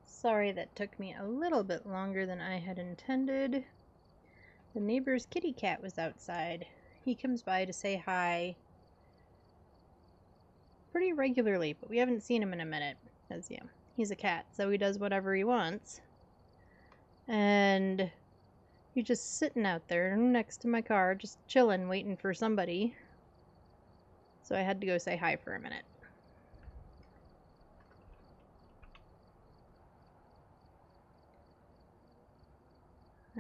Sorry that took me a little bit longer than I had intended. The neighbor's kitty cat was outside. He comes by to say hi pretty regularly, but we haven't seen him in a minute. Because, yeah, he's a cat, so he does whatever he wants. And he's just sitting out there next to my car, just chilling, waiting for somebody. So I had to go say hi for a minute.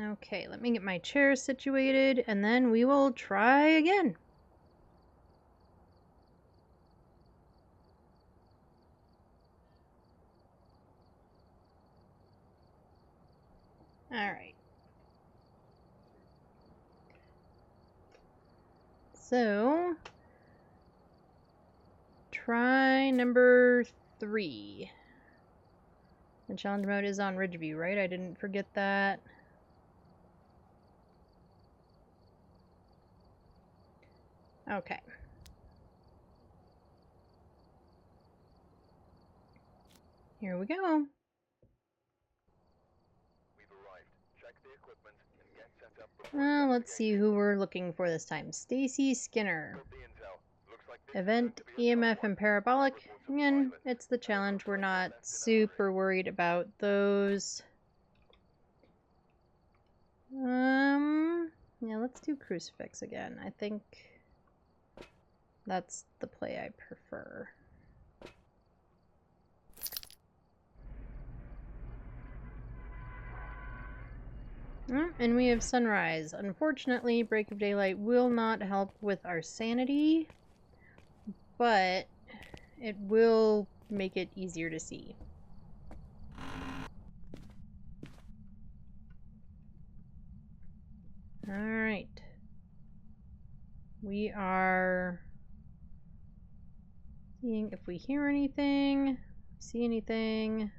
Okay, let me get my chair situated, and then we will try again. Alright. So, try number 3. The challenge mode is on Ridgeview, right? I didn't forget that. Okay. Here we go. We've arrived. Check the equipment and get set up before Let's see who we're looking for this time. Stacy Skinner. got the intel. Looks like this is Event, going to be a tough EMF, one. and parabolic. Reports of Again, violence. it's the challenge. We're not super worried about those. Yeah, let's do crucifix again. I think that's the play I prefer. And we have sunrise. Unfortunately, break of daylight will not help with our sanity, but it will make it easier to see. Alright. We are seeing if we hear anything, see anything.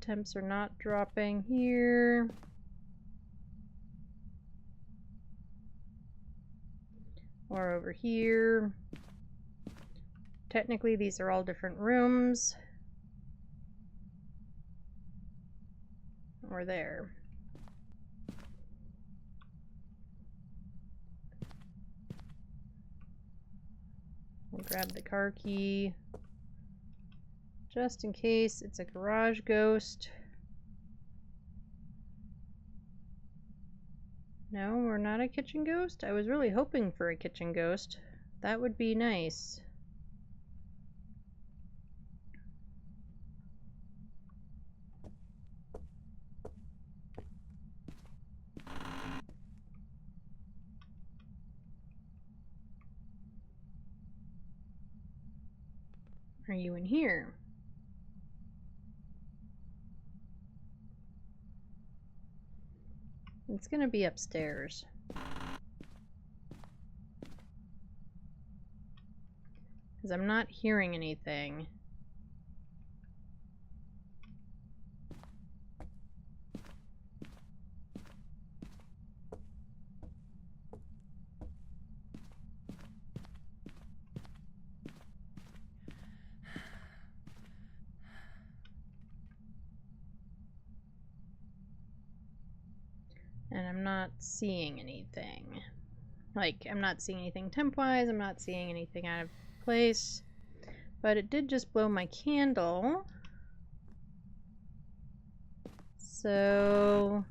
Temps are not dropping here. Or over here. Technically, these are all different rooms. Or there. We'll grab the car key. Just in case it's a garage ghost. No, we're not a kitchen ghost. I was really hoping for a kitchen ghost. That would be nice. Are you in here? It's gonna be upstairs. Because I'm not hearing anything. And I'm not seeing anything. Like, I'm not seeing anything temp-wise, I'm not seeing anything out of place. But it did just blow my candle. So,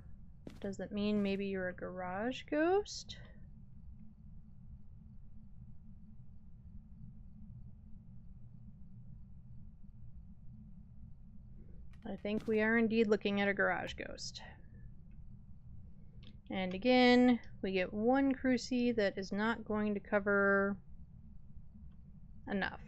does that mean maybe you're a garage ghost? I think we are indeed looking at a garage ghost. And again, we get one cruci that is not going to cover enough.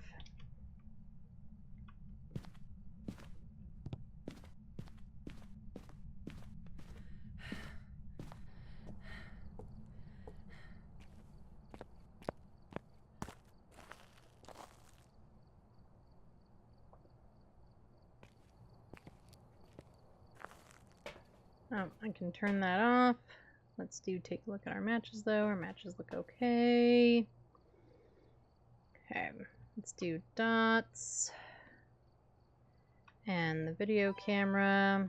Oh, I can turn that off. Let's take a look at our matches though. Our matches look okay. Okay, let's do dots. And the video camera.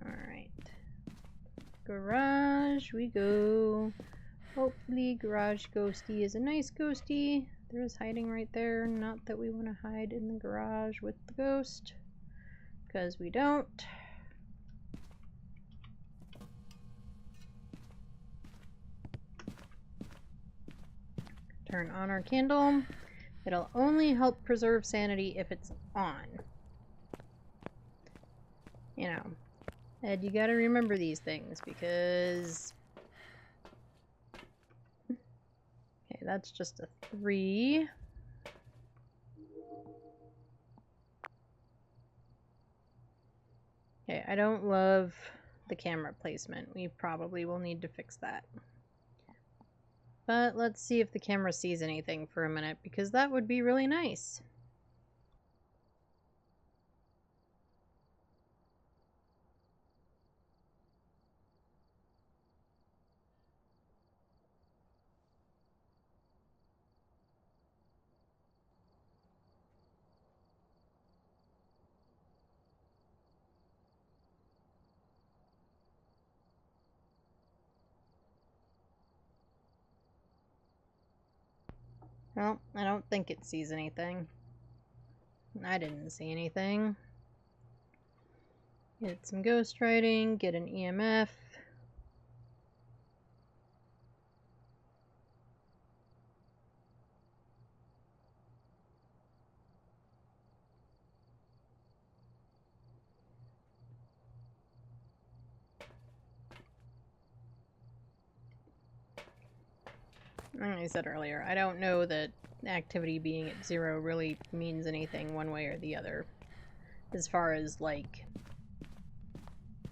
Alright. Garage we go. Hopefully garage ghosty is a nice ghosty. There is hiding right there. Not that we want to hide in the garage with the ghost, because we don't. Turn on our candle. It'll only help preserve sanity if it's on. You know, Ed, you gotta remember these things because... Okay, that's just a 3. Okay, I don't love the camera placement. We probably will need to fix that. But let's see if the camera sees anything for a minute, because that would be really nice. Well, I don't think it sees anything. I didn't see anything. Get some ghost writing, get an EMF. Like I said earlier, I don't know that activity being at 0 really means anything one way or the other. As far as, like,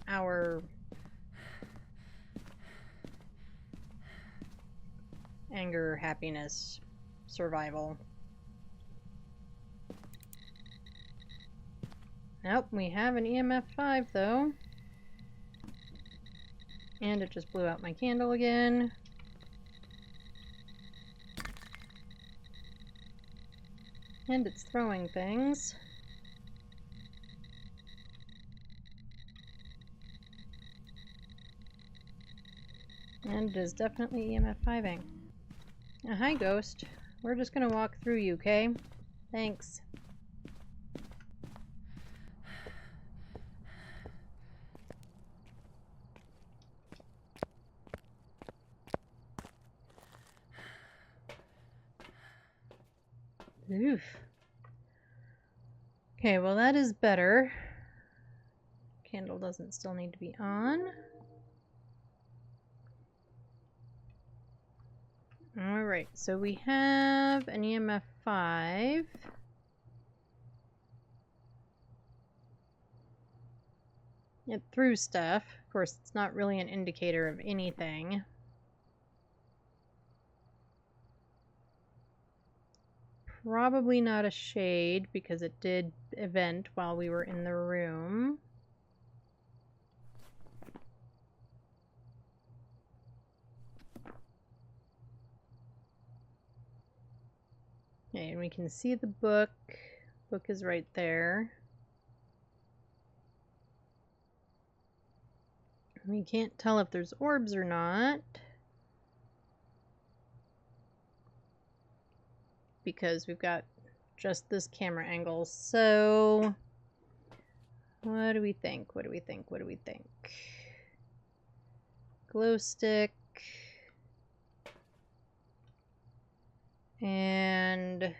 our anger, happiness, survival. Nope, we have an EMF 5 though. And it just blew out my candle again. And it's throwing things. And it is definitely EMF 5ing. Hi, Ghost. We're just gonna walk through you, okay? Thanks. Oof. Okay, well that is better. Candle doesn't still need to be on. Alright, so we have an EMF 5. It threw stuff. Of course, it's not really an indicator of anything. Probably not a shade because it did event while we were in the room. Okay, and we can see the book. Book is right there. We can't tell if there's orbs or not, because we've got just this camera angle. So what do we think? What do we think? What do we think? Glow stick and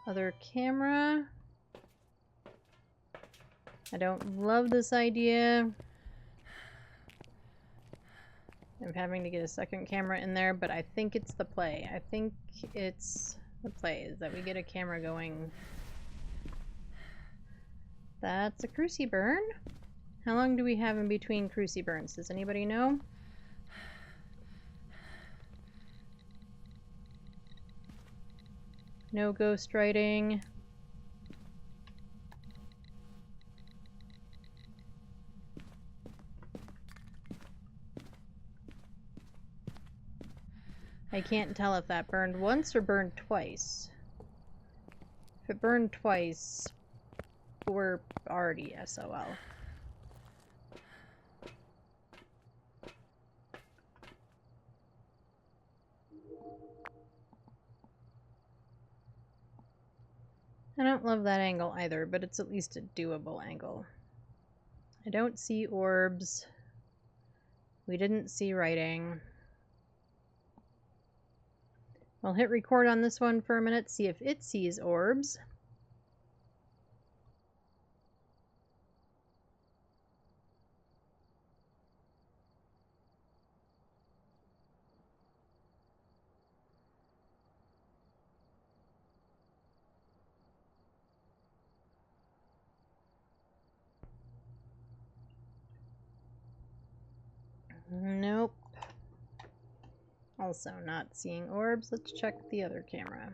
other camera. I don't love this idea of having to get a second camera in there, but I think it's the play. I think it's the play is that we get a camera going. That's a cruci burn. How long do we have in between cruci burns? Does anybody know? No ghost writing. I can't tell if that burned once or burned twice. If it burned twice, we're already SOL. I don't love that angle either, but it's at least a doable angle. I don't see orbs. We didn't see writing. I'll hit record on this one for a minute, see if it sees orbs. Nope. Also not seeing orbs. Let's check the other camera.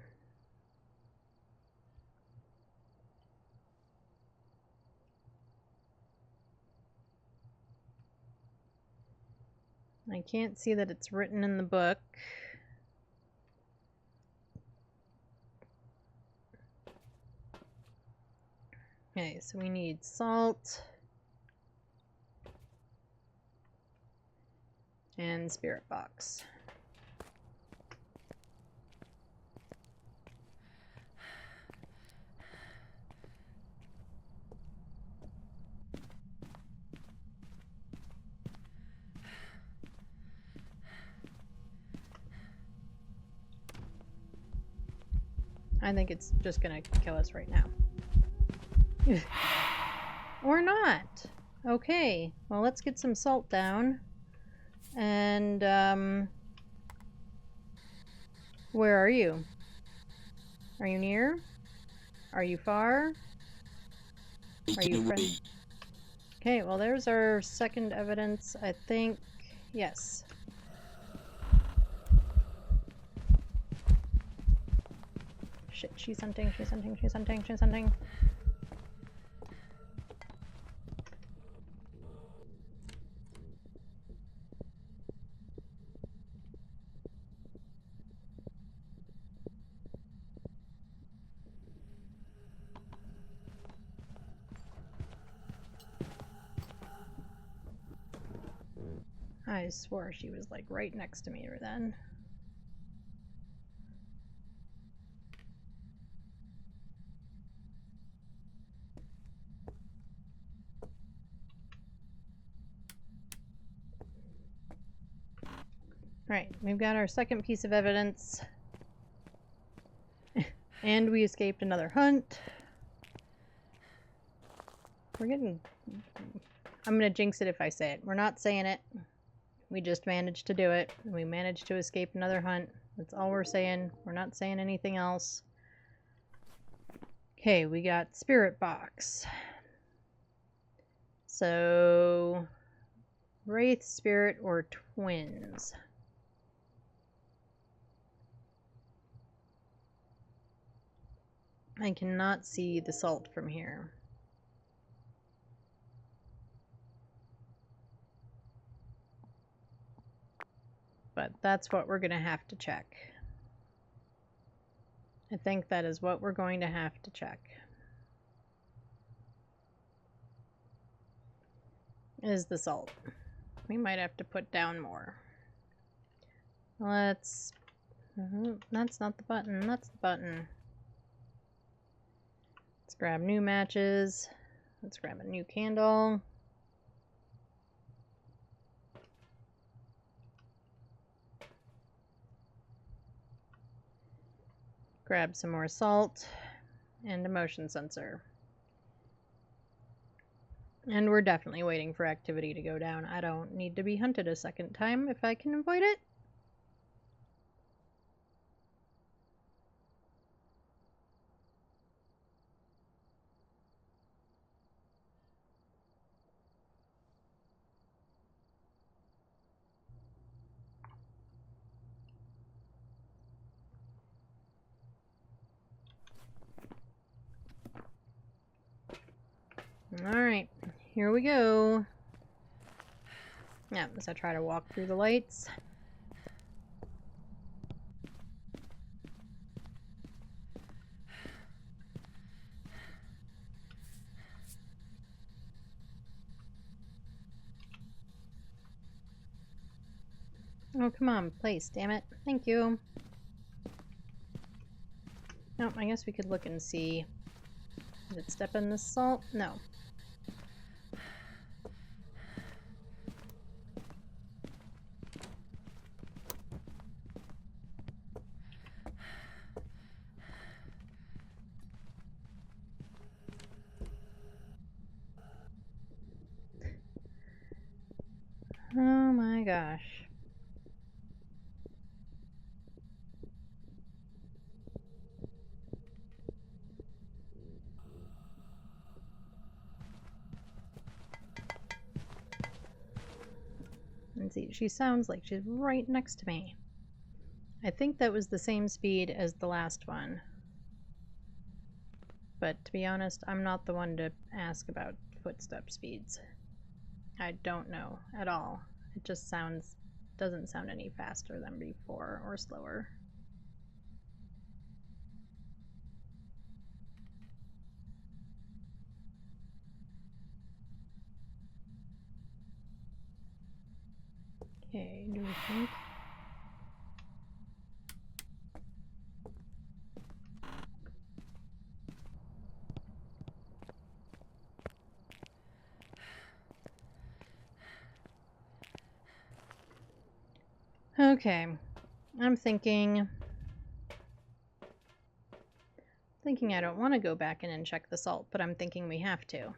I can't see that it's written in the book. Okay, so we need salt and spirit box. I think it's just gonna kill us right now. Or not. Okay, well, let's get some salt down. And, where are you? Are you near? Are you far? Are you friend? Okay, well, there's our second evidence, I think. Yes. Shit, she's hunting, she's hunting, she's hunting, she's hunting. I swore she was like right next to me then. Right, we've got our second piece of evidence. And we escaped another hunt. We're getting... I'm gonna jinx it if I say it. We're not saying it. We just managed to do it. We managed to escape another hunt. That's all we're saying. We're not saying anything else. Okay, we got spirit box. So... Wraith, spirit, or twins? I cannot see the salt from here. But that's what we're gonna have to check. I think that is what we're going to have to check. Is the salt. We might have to put down more. Let's... that's not the button, that's the button. Let's grab new matches. Let's grab a new candle. Grab some more salt and a motion sensor. And we're definitely waiting for activity to go down. I don't need to be hunted a second time if I can avoid it. Alright, here we go. Yeah, as I try to walk through the lights. Oh, come on, place, damn it. Thank you. Oh, I guess we could look and see. Did it step in the salt? No. Oh my gosh. Let's see, she sounds like she's right next to me. I think that was the same speed as the last one. But to be honest, I'm not the one to ask about footstep speeds. I don't know at all. It just doesn't sound any faster than before or slower. Okay, do we think? Okay, I'm thinking I don't want to go back in and check the salt, but I'm thinking we have to.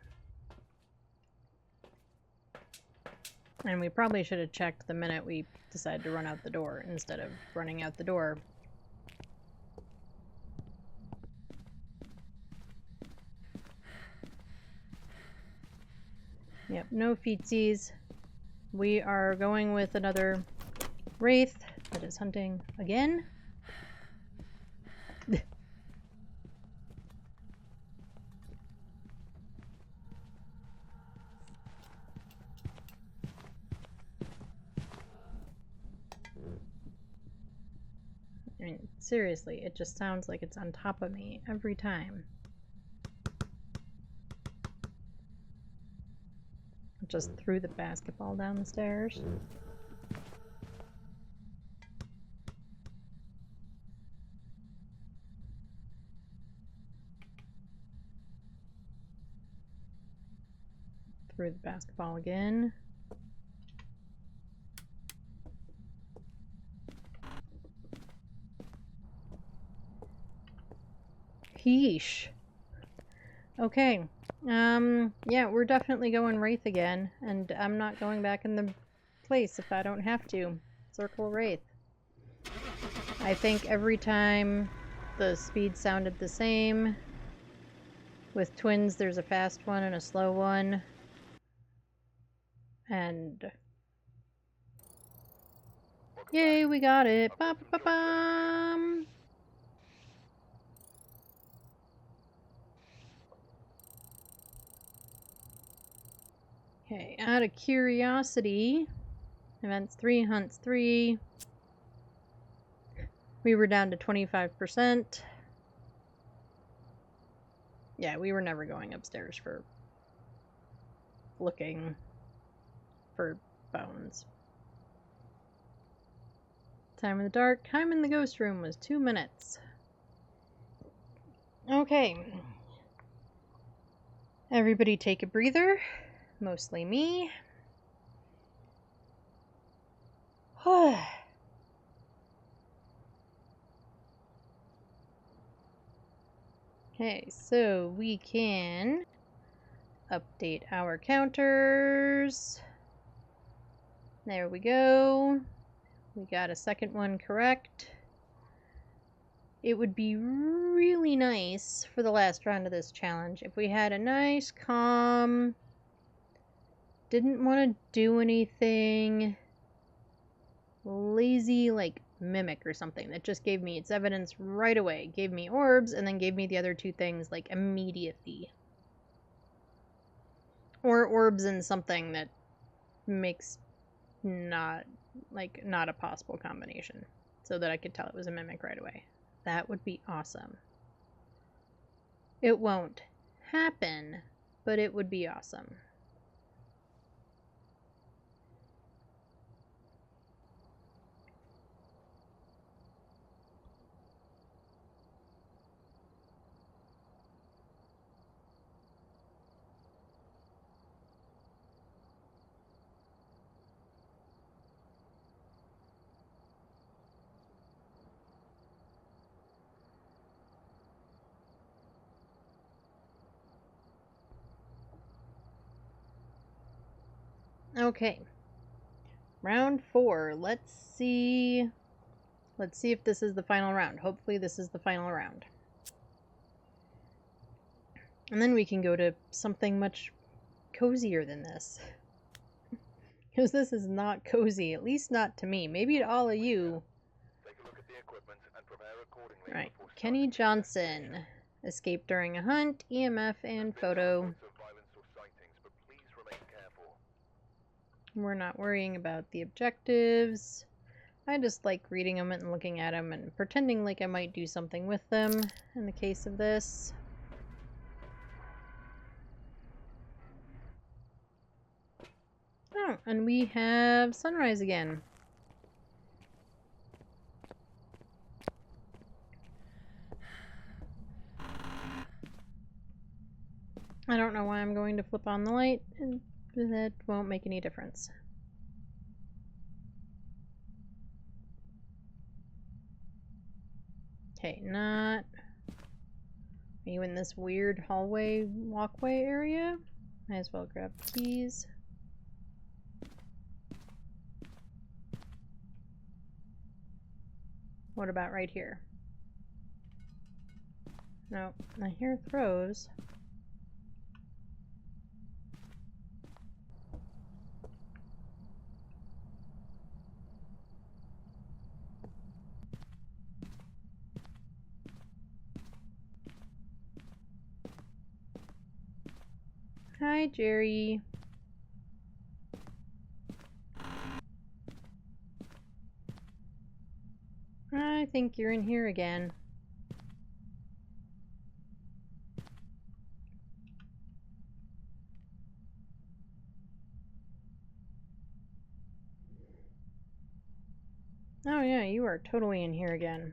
And we probably should have checked the minute we decided to run out the door instead of running out the door. Yep, no feetsies. We are going with another wraith that is hunting again. I mean, seriously, it just sounds like it's on top of me every time. Just threw the basketball down the stairs. Threw the basketball again. Yeesh. Okay. Yeah, we're definitely going Wraith again, and I'm not going back in the place if I don't have to. Circle Wraith. I think every time the speed sounded the same. With twins, there's a fast one and a slow one. And... yay, we got it! Ba-ba-ba-bum! Okay, out of curiosity, events 3, hunts 3. We were down to 25%. Yeah, we were never going upstairs for looking for bones. Time in the dark. Time in the ghost room was 2 minutes. Okay. Everybody take a breather. Mostly me. Okay, so we can update our counters. There we go. We got a second one correct. It would be really nice for the last round of this challenge if we had a nice, calm, didn't want to do anything, lazy, like, mimic or something that just gave me its evidence right away. Gave me orbs and then gave me the other two things, like, immediately. Or orbs and something that makes not a possible combination. So that I could tell it was a mimic right away. That would be awesome. It won't happen, but it would be awesome. Okay. Round 4. Let's see if this is the final round. Hopefully this is the final round. And then we can go to something much cozier than this. Because this is not cozy, at least not to me. Maybe to all of you. Take a look at the equipment and prepare accordingly. Right. Kenny Johnson. Escaped during a hunt, EMF, and photo. Of violence or sightings, but please remain careful. We're not worrying about the objectives. I just like reading them and looking at them and pretending like I might do something with them in the case of this. Oh, and we have sunrise again. I don't know why I'm going to flip on the light, and that won't make any difference. Okay, not... Are you in this weird hallway, walkway area? Might as well grab the keys. What about right here? No, I hear throws. Hi, Jerry. I think you're in here again. Oh yeah, you are totally in here again.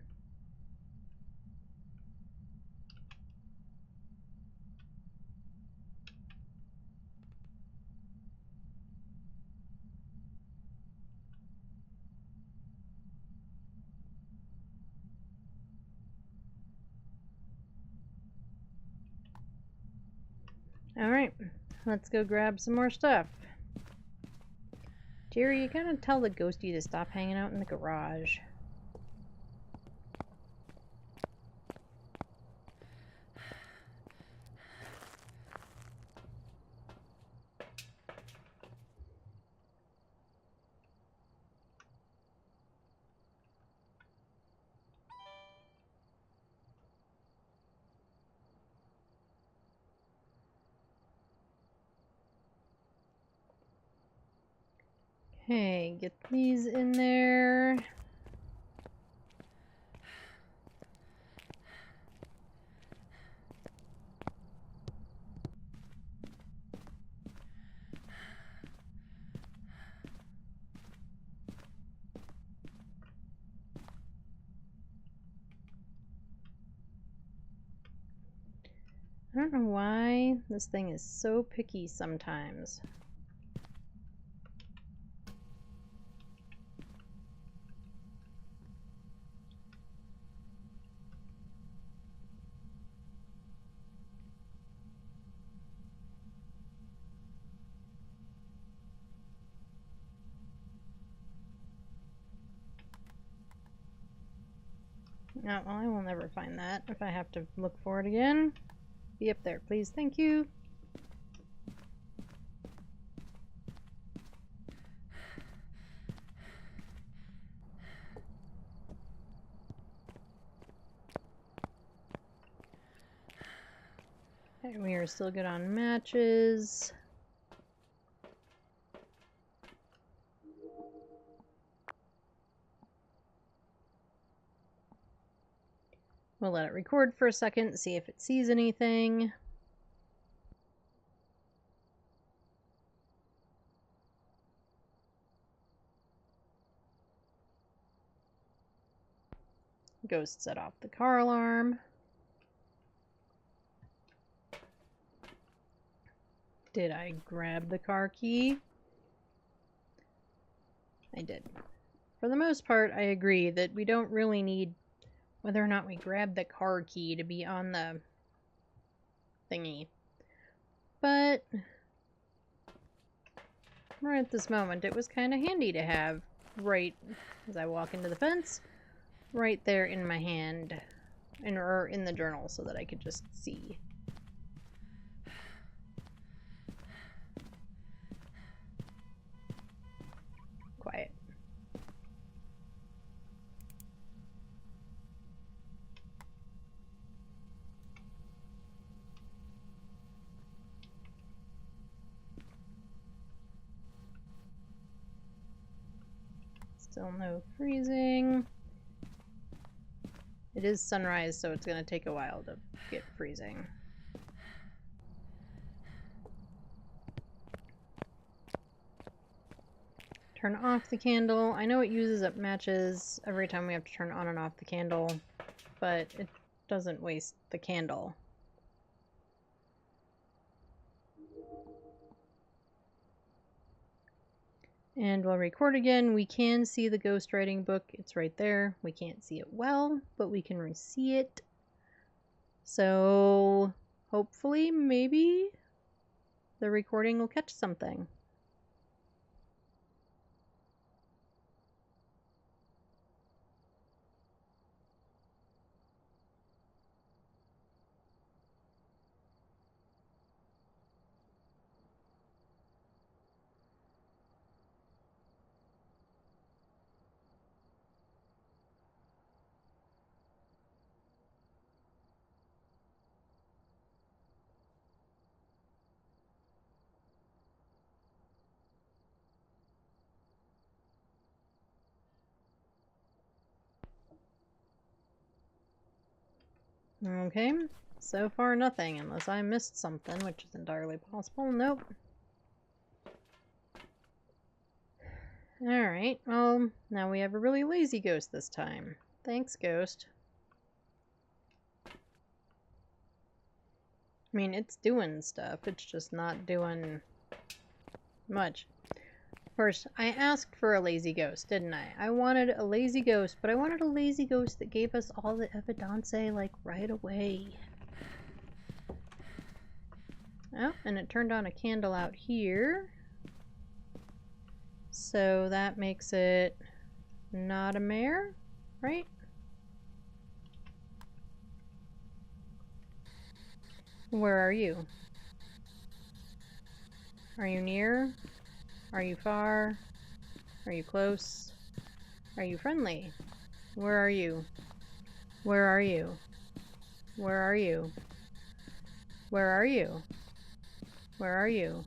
Alright, let's go grab some more stuff. Jerry, you gotta tell the ghostie to stop hanging out in the garage. Okay, get these in there. I don't know why this thing is so picky sometimes. No, well, I will never find that. If I have to look for it again, be up there, please. Thank you. Okay, we are still good on matches. We'll let it record for a second, see if it sees anything. Ghost set off the car alarm. Did I grab the car key? I did. For the most part, I agree that we don't really need whether or not we grab the car key to be on the thingy. But right at this moment, it was kind of handy to have right as I walk into the fence, right there in my hand, or in the journal, so that I could just see. Quiet. Still no freezing. It is sunrise, so it's going to take a while to get freezing. Turn off the candle. I know it uses up matches every time we have to turn on and off the candle, but it doesn't waste the candle. And we'll record again. We can see the ghostwriting book. It's right there. We can't see it well, but we can see it. So hopefully, maybe the recording will catch something. Okay, so far nothing, unless I missed something, which is entirely possible. Nope. Alright, well, now we have a really lazy ghost this time. Thanks, ghost. I mean, it's doing stuff, it's just not doing much. Of course, I asked for a lazy ghost, didn't I? I wanted a lazy ghost, but I wanted a lazy ghost that gave us all the evidence, like, right away. Oh, and it turned on a candle out here. So that makes it not a mare, right? Where are you? Are you near? Are you far? Are you close? Are you friendly? Where are you? Where are you? Where are you? Where are you? Where are you?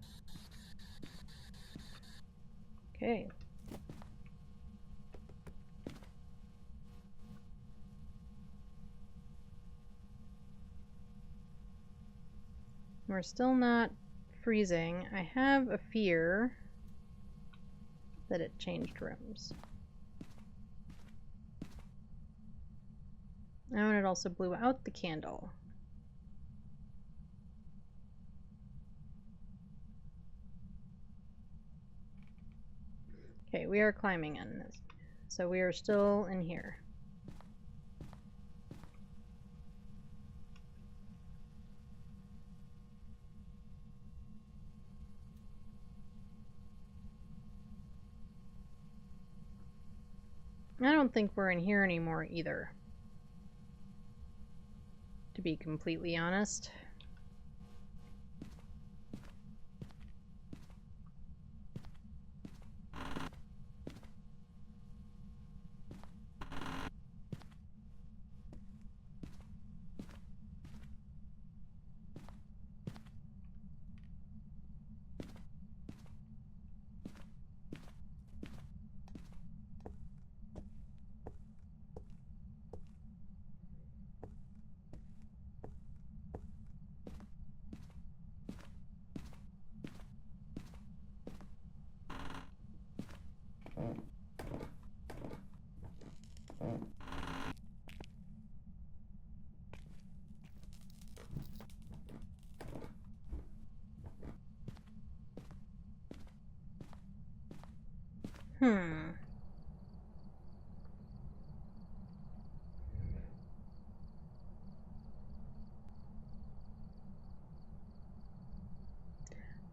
Okay. We're still not freezing. I have a fear that it changed rooms. Oh, and it also blew out the candle. Okay, we are climbing in this. So we are still in here. I don't think we're in here anymore either, to be completely honest.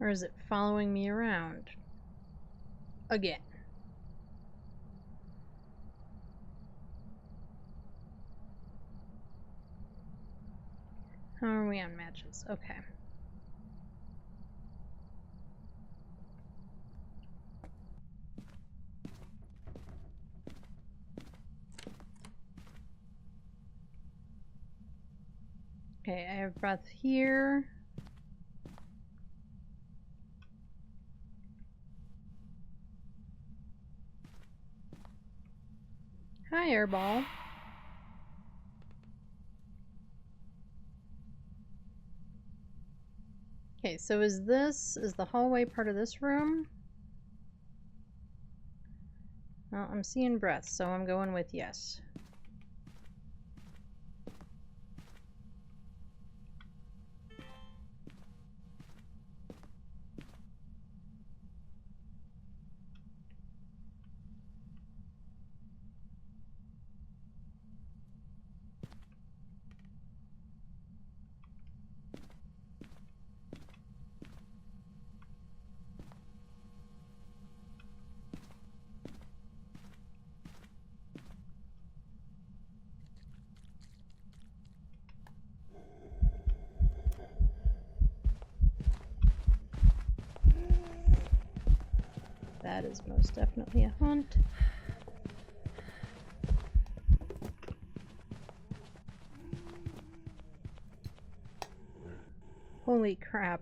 Or is it following me around? Again. How are we on matches? Okay. Okay, I have breath here. Hi, airball. Okay, so is the hallway part of this room? Well, I'm seeing breath, so I'm going with yes. That is most definitely a hunt. Holy crap.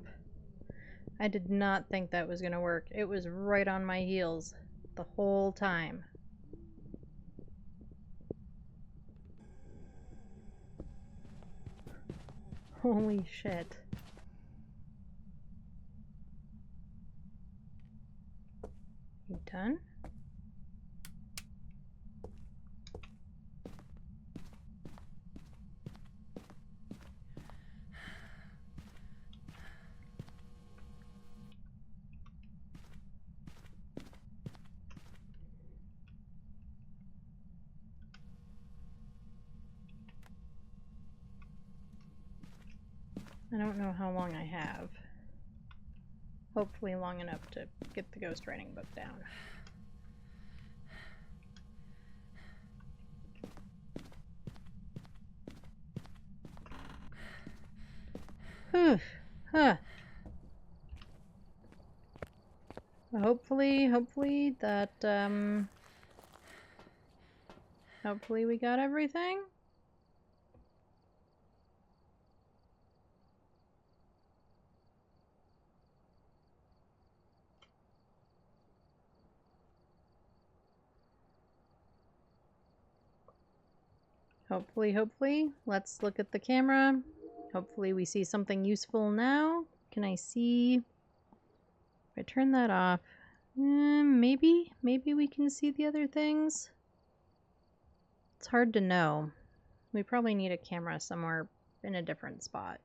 I did not think that was gonna work. It was right on my heels the whole time. Holy shit. You done? I don't know how long I have. Hopefully long enough to get the ghostwriting book down. Whew. Huh. Hopefully that, hopefully we got everything. Hopefully. Let's look at the camera. Hopefully we see something useful now. Can I see? If I turn that off, maybe we can see the other things. It's hard to know. We probably need a camera somewhere in a different spot.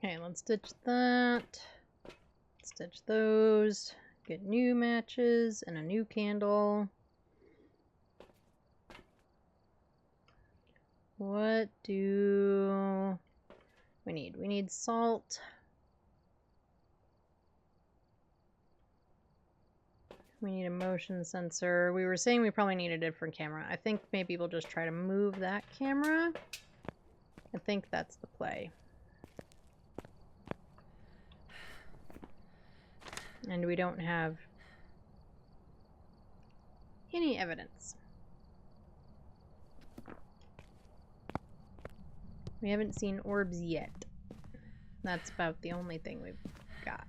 Okay, let's stitch that. Stitch those. Get new matches and a new candle. What do we need? We need salt. We need a motion sensor. We were saying we probably need a different camera. I think maybe we'll just try to move that camera. I think that's the play. And we don't have any evidence. We haven't seen orbs yet. That's about the only thing we've got.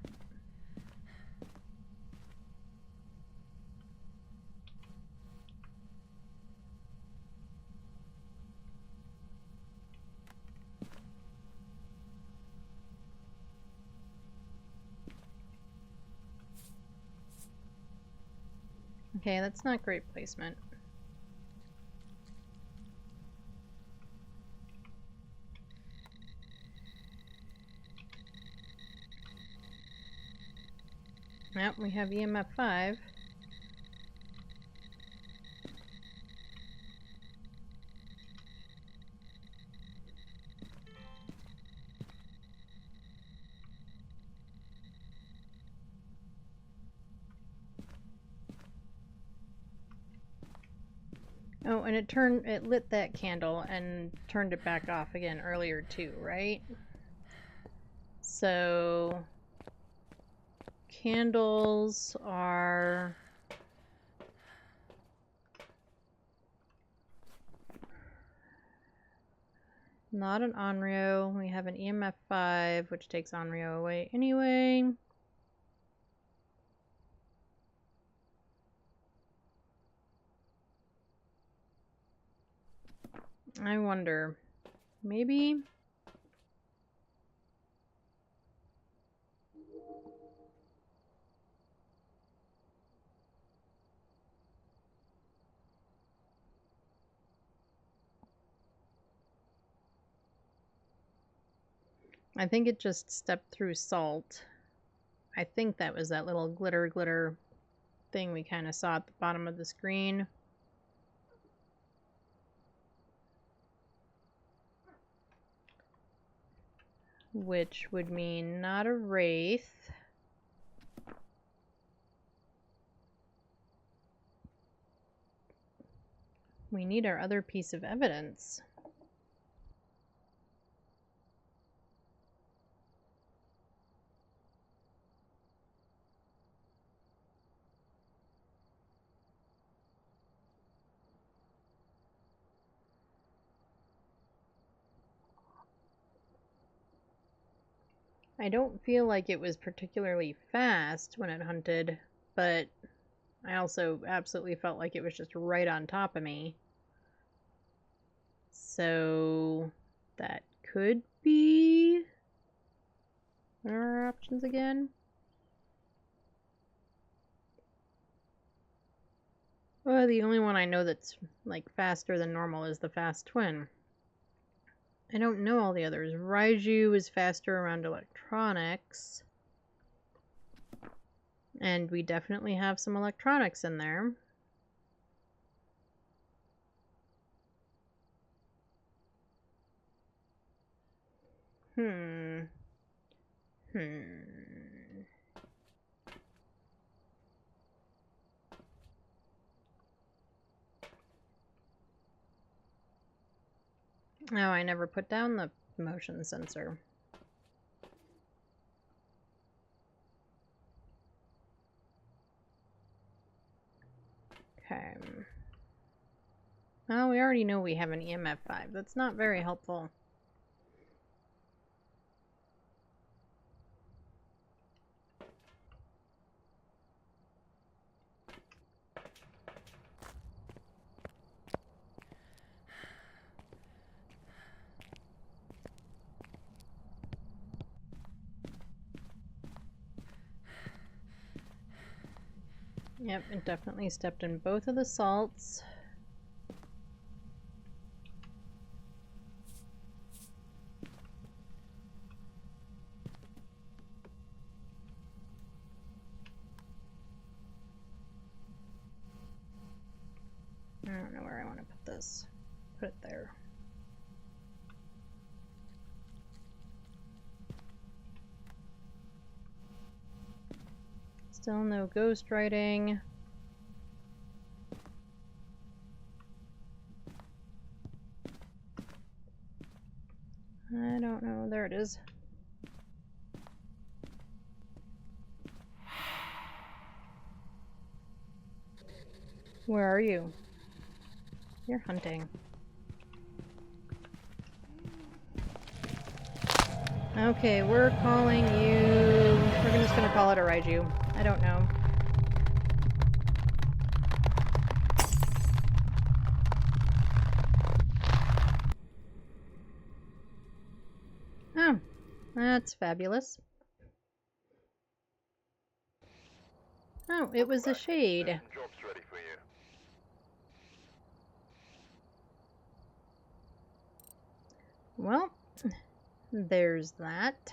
Okay, that's not great placement. Yep, we have EMF 5. Oh, and it lit that candle and turned it back off again earlier too, right? So candles are not an Onryo. We have an EMF 5, which takes Onryo away anyway. I wonder, maybe? I think it just stepped through salt. I think that was that little glitter thing we kind of saw at the bottom of the screen. Which would mean not a wraith. We need our other piece of evidence. I don't feel like it was particularly fast when it hunted, but I also absolutely felt like it was just right on top of me. So that could be... What are our options again? Well, the only one I know that's like faster than normal is the fast twin. I don't know all the others. Raiju is faster around electronics. And we definitely have some electronics in there. Oh, I never put down the motion sensor. Okay. Oh, we already know we have an EMF 5. That's not very helpful. Yep, it definitely stepped in both of the salts. I don't know where I want to put this. Put it there. Still no ghostwriting. I don't know. There it is. Where are you? You're hunting. Okay, we're calling you... We're just gonna call it a Raiju. I don't know. Oh, that's fabulous. Oh, it was a shade. There's some jobs ready for you. Well, there's that.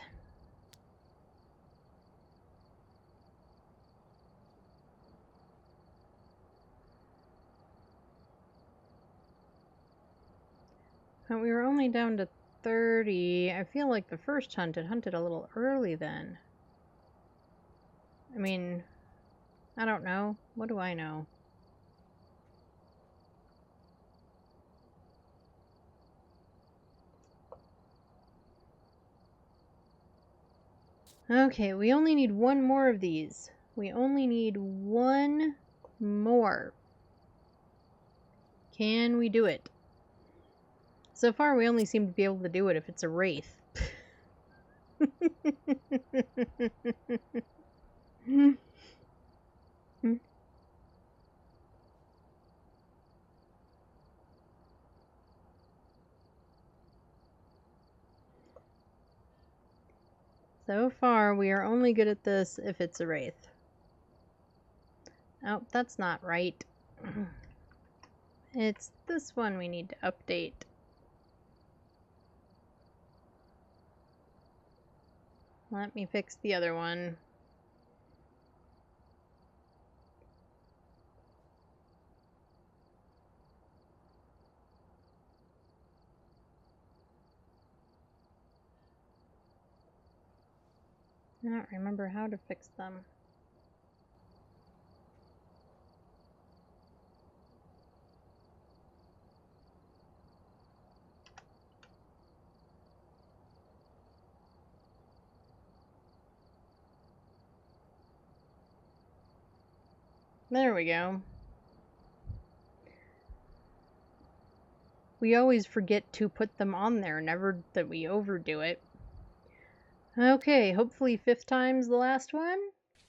But we were only down to 30. I feel like the first hunt had hunted a little early then. I mean, I don't know. What do I know? Okay, we only need one more of these. We only need one more. Can we do it? So far, we only seem to be able to do it if it's a wraith. So far, we are only good at this if it's a wraith. Oh, that's not right. It's this one we need to update. Let me fix the other one. I don't remember how to fix them. There we go. We always forget to put them on there, never that we overdo it. Okay, hopefully 5th time's the last one.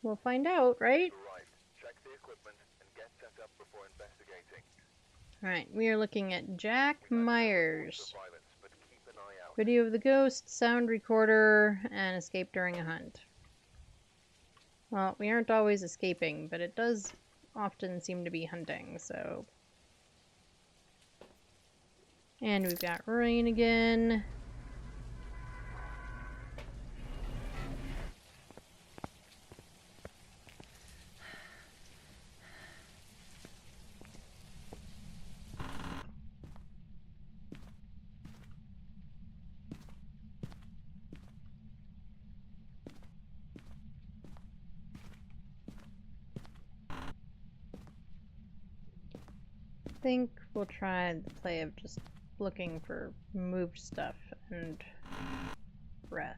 We'll find out, right? Right. Check the equipment and get set up before investigating. Alright, we are looking at Jack Myers. Violence, but keep an eye out. Video of the ghost, sound recorder, and escape during a hunt. Well, we aren't always escaping, but it does often seem to be hunting, so... And we've got rain again. I think we'll try the play of just looking for moved stuff and breath.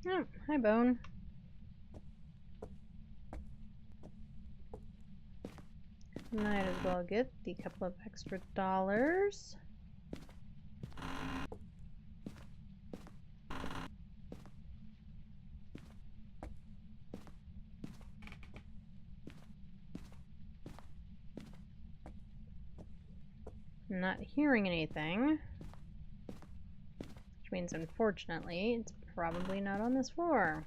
Oh, hi Bone. Might as well get the couple of extra dollars. I'm not hearing anything, which means unfortunately it's probably not on this floor.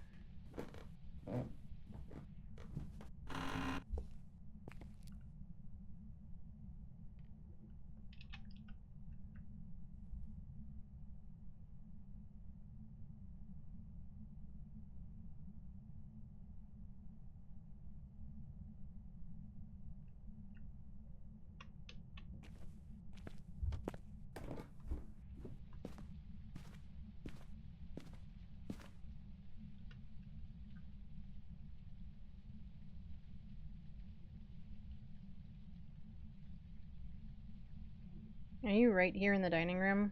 Are you right here in the dining room?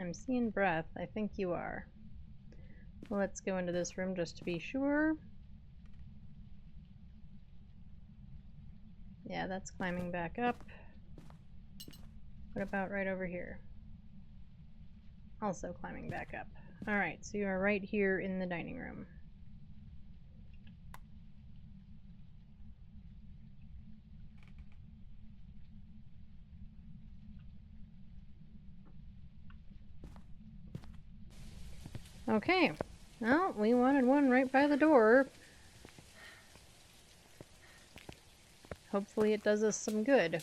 I'm seeing breath. I think you are. Well, let's go into this room just to be sure. Yeah, that's climbing back up. What about right over here? Also climbing back up. Alright, so you are right here in the dining room. Okay. Well, we wanted one right by the door. Hopefully it does us some good.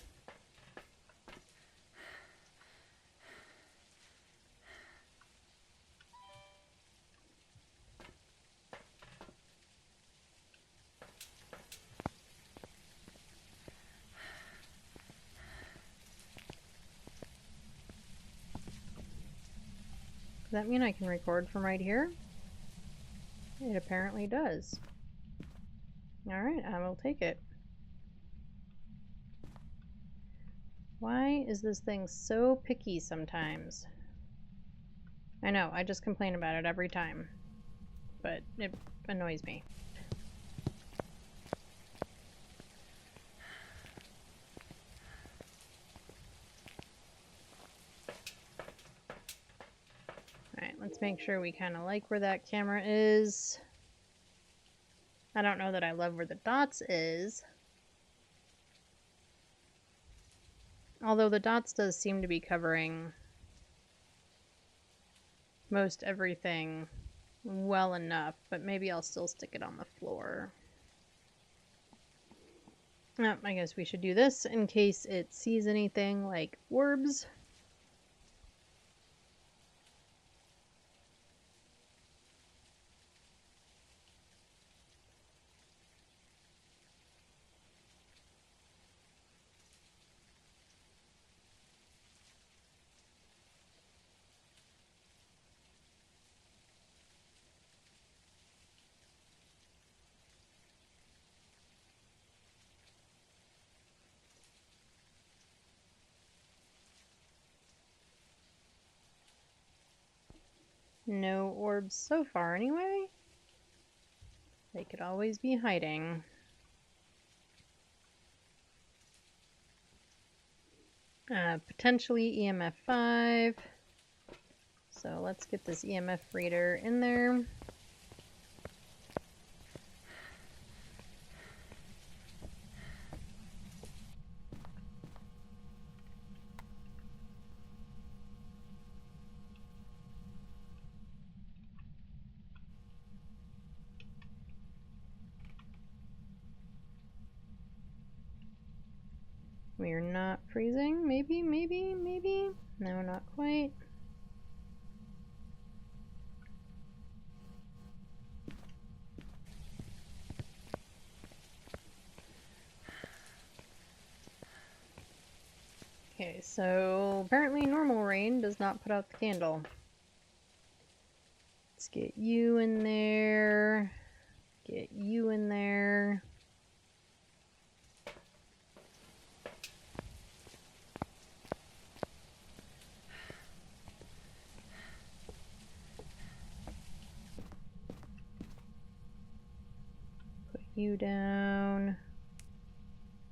Does that mean I can record from right here? It apparently does. Alright, I will take it. Why is this thing so picky sometimes? I know, I just complain about it every time. But it annoys me. Alright, let's make sure we kind of like where that camera is. I don't know that I love where the dots is. Although the dots does seem to be covering most everything well enough, but maybe I'll still stick it on the floor. Oh, I guess we should do this in case it sees anything like orbs. No orbs so far anyway. They could always be hiding. Potentially EMF 5. So let's get this EMF reader in there. We're not freezing. Maybe, maybe, maybe. No, not quite. Okay, so apparently normal rain does not put out the candle. Let's get you in there. Get you in there. Put you down.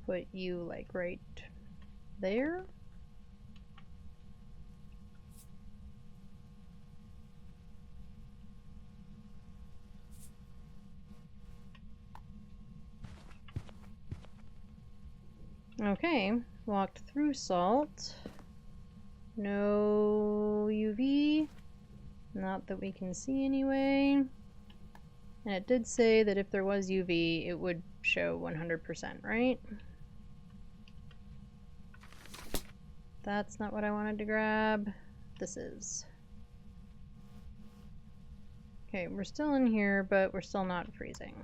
Put you like right there. Okay, walked through salt. No UV. Not that we can see anyway. And it did say that if there was UV, it would show 100%, right? That's not what I wanted to grab. This is. Okay, we're still in here, but we're still not freezing.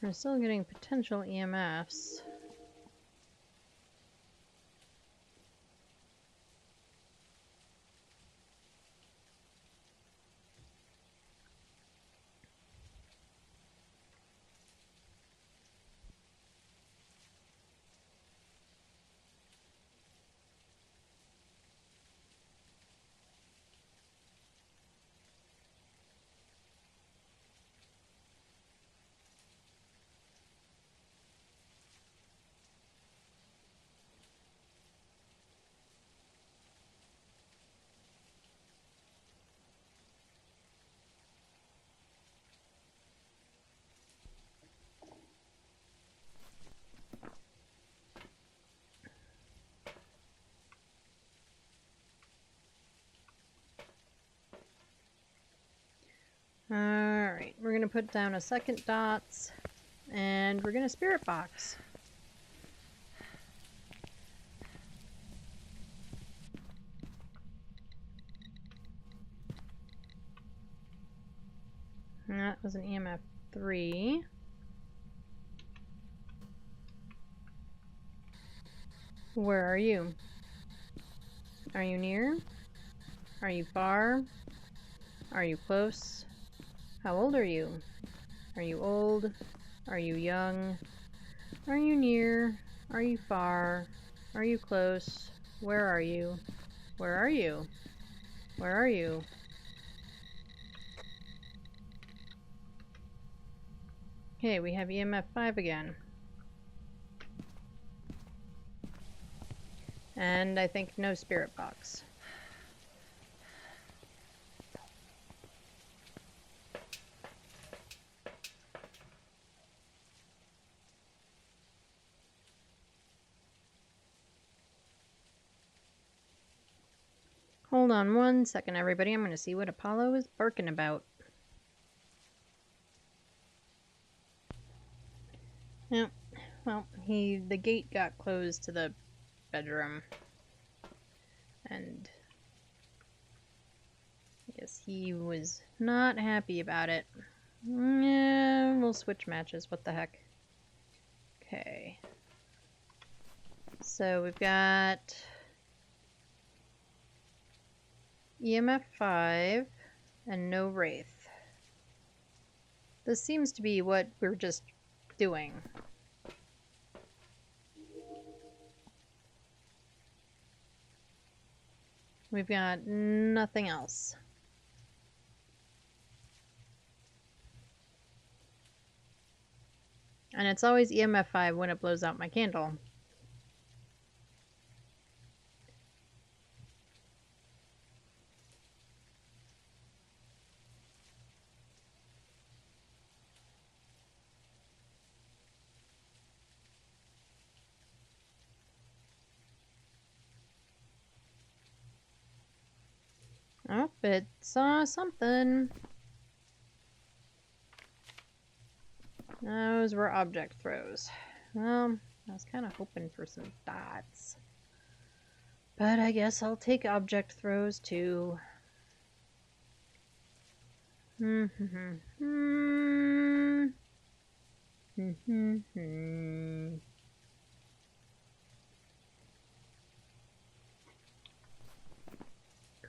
We're still getting potential EMFs. put down a second dots, and we're gonna spirit box. And that was an EMF 3. Where are you? Are you near? Are you far? Are you close? How old are you? Are you old? Are you young? Are you near? Are you far? Are you close? Where are you? Where are you? Where are you? Okay, we have EMF 5 again. And I think no spirit box. Hold on 1 second, everybody. I'm going to see what Apollo is barking about. Yeah, well, the gate got closed to the bedroom. And I guess he was not happy about it. Yeah, we'll switch matches. What the heck? Okay. So we've got EMF 5 and no Wraith. This seems to be what we're just doing. We've got nothing else. And it's always EMF 5 when it blows out my candle. Oh, it saw something. Those were object throws. Well, I was kind of hoping for some dots. But I guess I'll take object throws too.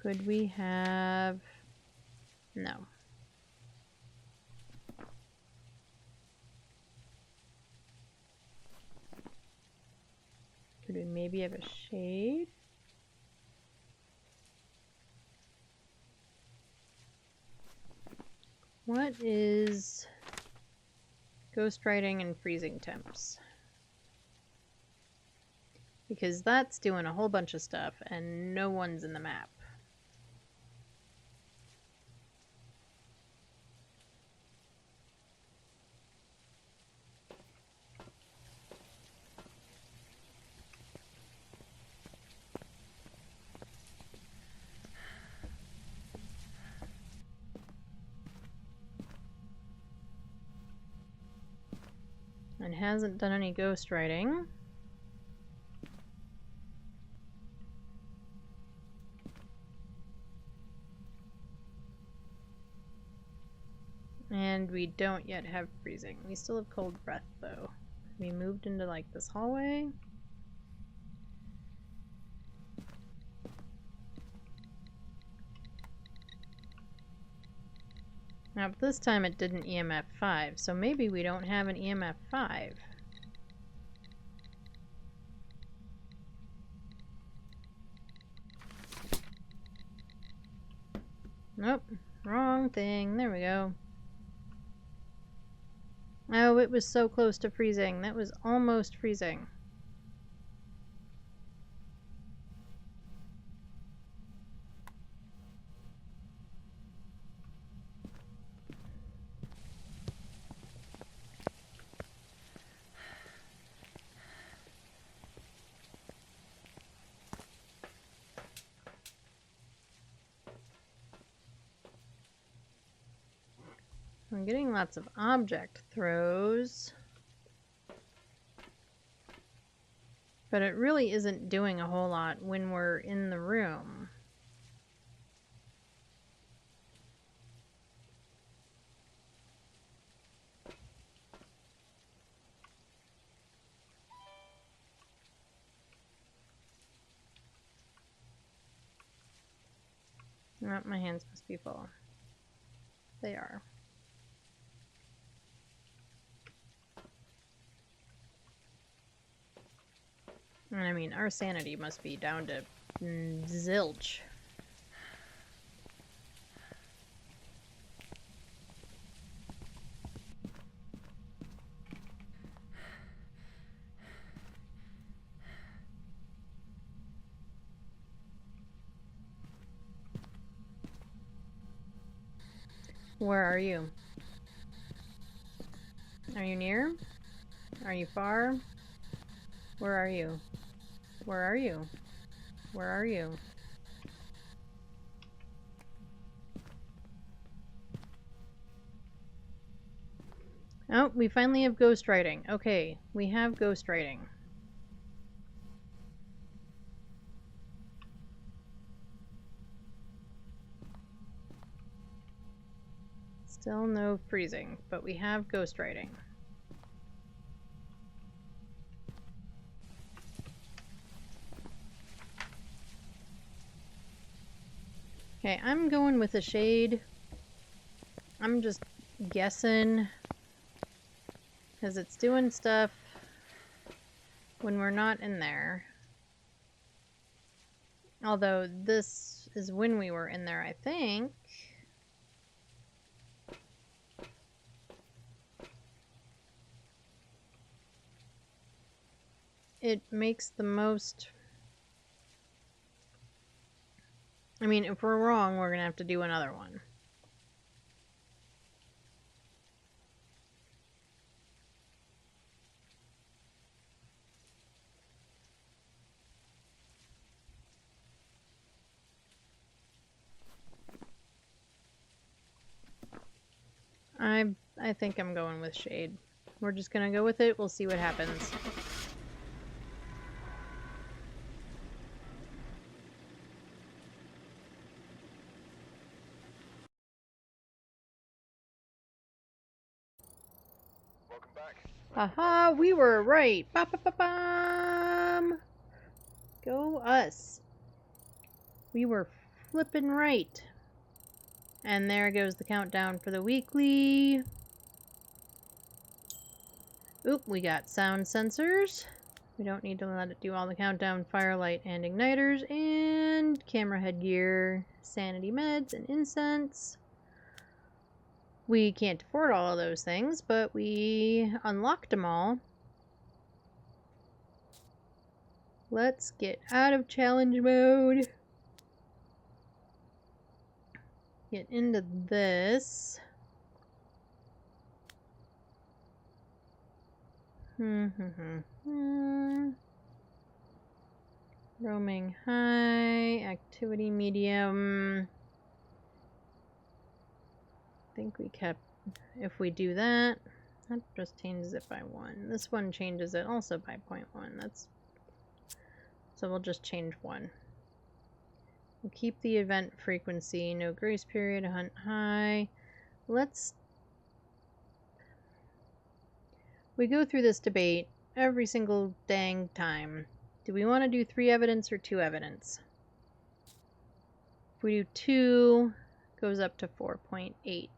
Could we have... No. Could we maybe have a shade? What is ghostwriting and freezing temps? Because that's doing a whole bunch of stuff and no one's in the map. And hasn't done any ghostwriting. And we don't yet have freezing. We still have cold breath though. We moved into like this hallway. Now this time it didn't EMF 5, so maybe we don't have an EMF 5. Nope, wrong thing. There we go. Oh, it was so close to freezing. That was almost freezing. I'm getting lots of object throws. But it really isn't doing a whole lot when we're in the room. Oh, my hands must be full. They are. I mean, our sanity must be down to zilch. Where are you? Are you near? Are you far? Where are you? Where are you? Where are you? Oh, we finally have ghostwriting. Okay, we have ghostwriting. Still no freezing, but we have ghostwriting. Okay, I'm going with a shade. I'm just guessing because it's doing stuff when we're not in there. Although this is when we were in there, I think. It makes the most... I mean, if we're wrong, we're gonna have to do another one. I think I'm going with shade. We're just gonna go with it. We'll see what happens. Welcome back. Haha, we were right. Ba-ba-ba-bum! Go us. We were flippin' right. And there goes the countdown for the weekly. Oop, we got sound sensors. We don't need to let it do all the countdown, firelight, and igniters, and camera headgear, sanity meds, and incense. We can't afford all of those things, but we unlocked them all. Let's get out of challenge mode. Get into this. Roaming high, activity medium. I think we kept, if we do that, that just changes it by 1. This one changes it also by 0.1. That's, so we'll just change 1. We'll keep the event frequency, no grace period, hunt high. We go through this debate every single dang time. Do we want to do 3 evidence or 2 evidence? If we do 2, it goes up to 4.8.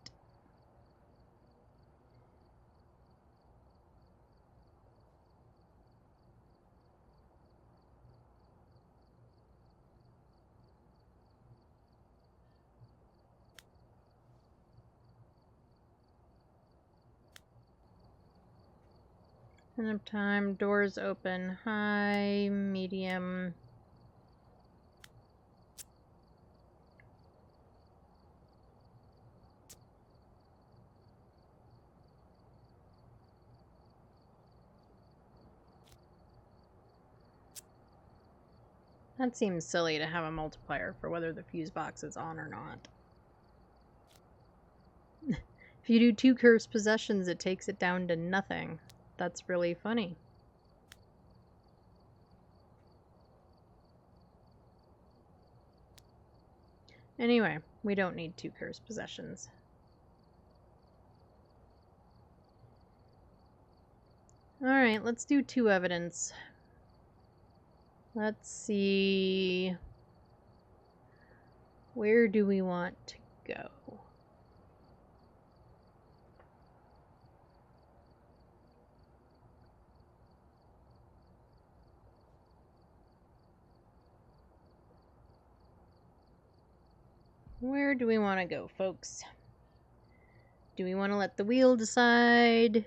Enough time, doors open, high, medium. That seems silly to have a multiplier for whether the fuse box is on or not. If you do 2 cursed possessions, it takes it down to nothing. That's really funny. Anyway, we don't need 2 cursed possessions. Alright, let's do 2 evidence. Let's see... Where do we want to go? Where do we want to go, folks? Do we want to let the wheel decide?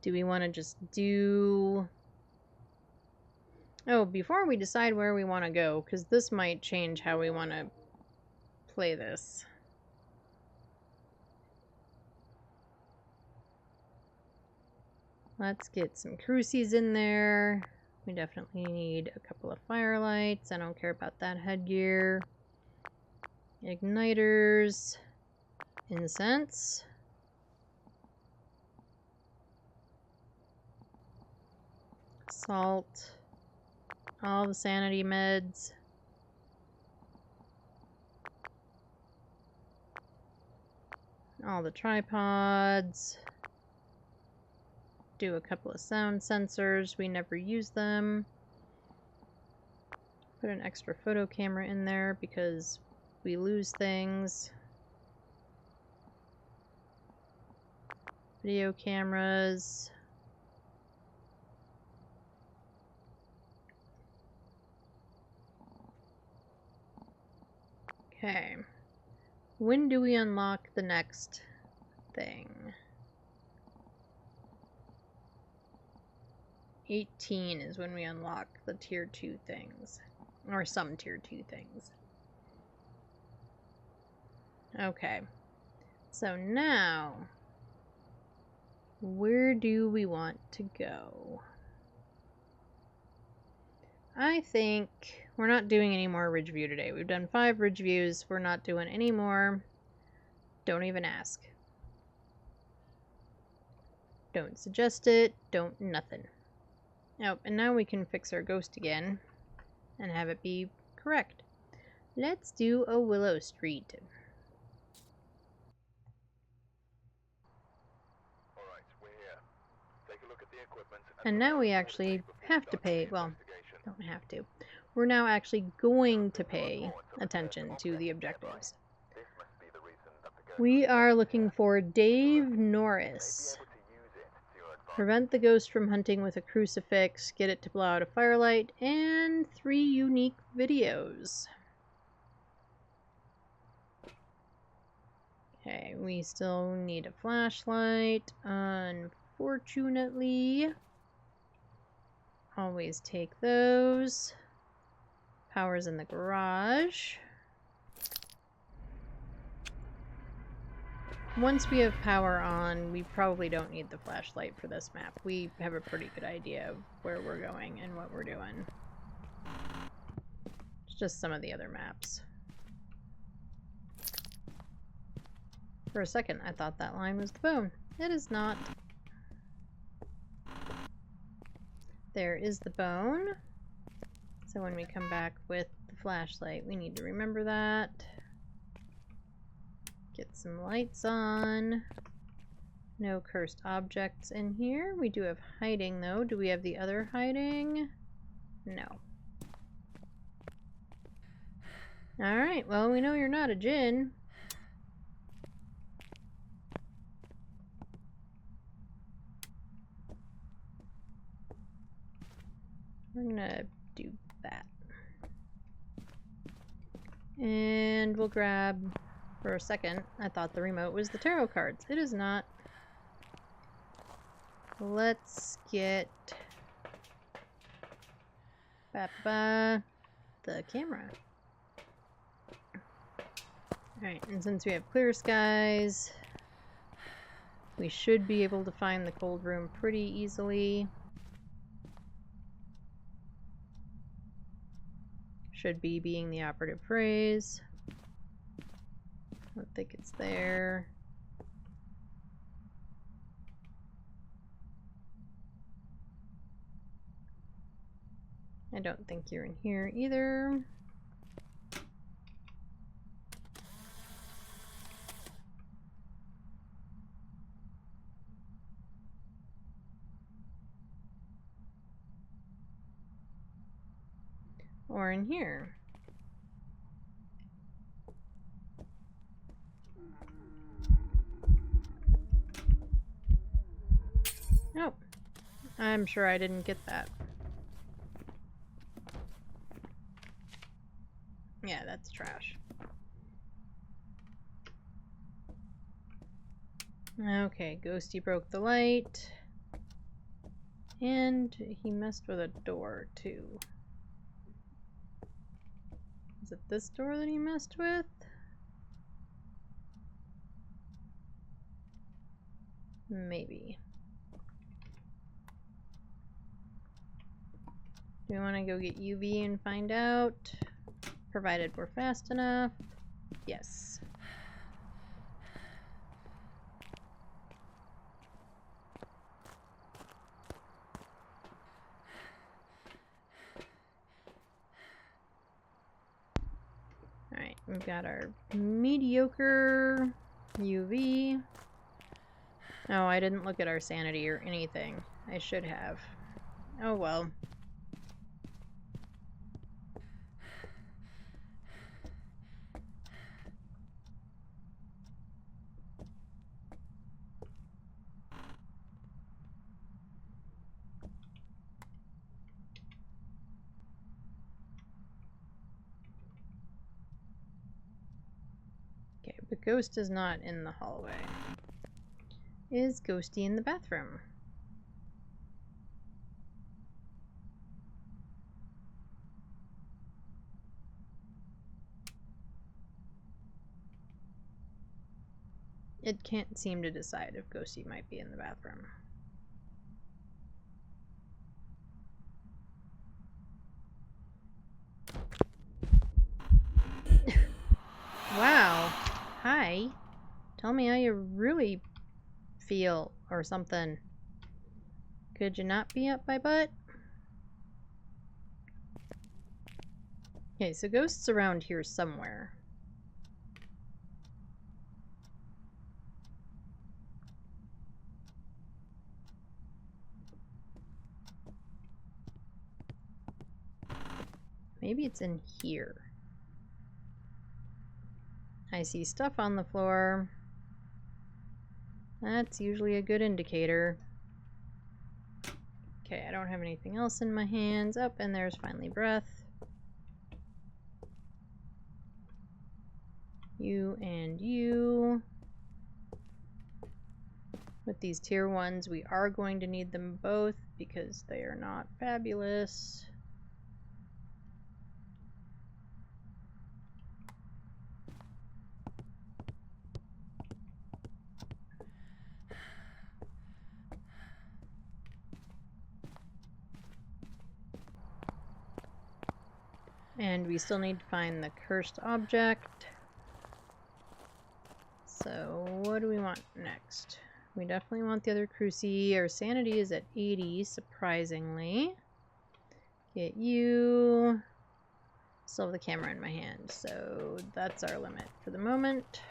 Do we want to just do... Oh, before we decide where we want to go, because this might change how we want to play this. Let's get some crucies in there. We definitely need a couple of firelights. I don't care about that headgear. Igniters. Incense. Salt. All the sanity meds. All the tripods. Do a couple of sound sensors. We never use them. Put an extra photo camera in there because we lose things. Video cameras. Okay. When do we unlock the next thing? 18 is when we unlock the tier 2 things. Or some tier 2 things. Okay. So now, where do we want to go? I think we're not doing any more ridge view today. We've done 5 ridge views. We're not doing any more. Don't even ask. Don't suggest it. Don't nothing. Oh, and now we can fix our ghost again and have it be correct. Let's do a Willow Street. Alright, we're here. Take a look at the equipment And now we actually have to pay, well, don't have to. We're now actually going to pay attention to the objectives. This must be the reason that the We are looking for Dave Norris. able to use it to your advantage. Prevent the ghost from hunting with a crucifix, get it to blow out a firelight, and 3 unique videos. Okay, we still need a flashlight, unfortunately. Always take those. Power's in the garage. Once we have power on, we probably don't need the flashlight for this map. We have a pretty good idea of where we're going and what we're doing. It's just some of the other maps. For a second, I thought that line was the bone. It is not. There is the bone. So when we come back with the flashlight, we need to remember that. Get some lights on. No cursed objects in here. We do have hiding though. Do we have the other hiding? No. Alright, well we know you're not a djinn. We're gonna do that. And we'll grab, for a second, I thought the remote was the tarot cards. It is not. Let's get the camera. Alright, and since we have clear skies, we should be able to find the cold room pretty easily. Should be being the operative phrase. I don't think it's there. I don't think you're in here either. Or in here. Nope. I'm sure I didn't get that. Yeah, that's trash. Okay, Ghosty broke the light. And he messed with a door, too. Is it this door that he messed with? Maybe. Do we want to go get UV and find out? Provided we're fast enough. Yes. Alright, we've got our mediocre UV. Oh, I didn't look at our sanity or anything. I should have. Oh well. Okay, but Ghost is not in the hallway. Is Ghosty in the bathroom? It can't seem to decide if Ghosty might be in the bathroom. Wow. Hi. Tell me how you really feel or something. Could you not be up my butt? Okay, so Ghost's around here somewhere. Maybe it's in here. I see stuff on the floor. That's usually a good indicator. Okay, I don't have anything else in my hands. Up, and there's finally breath. You and you. With these tier 1s, we are going to need them both because they are not fabulous. And we still need to find the cursed object. So what do we want next? We definitely want the other cruci. Our sanity is at 80, surprisingly. Get you. Still have the camera in my hand, so that's our limit for the moment.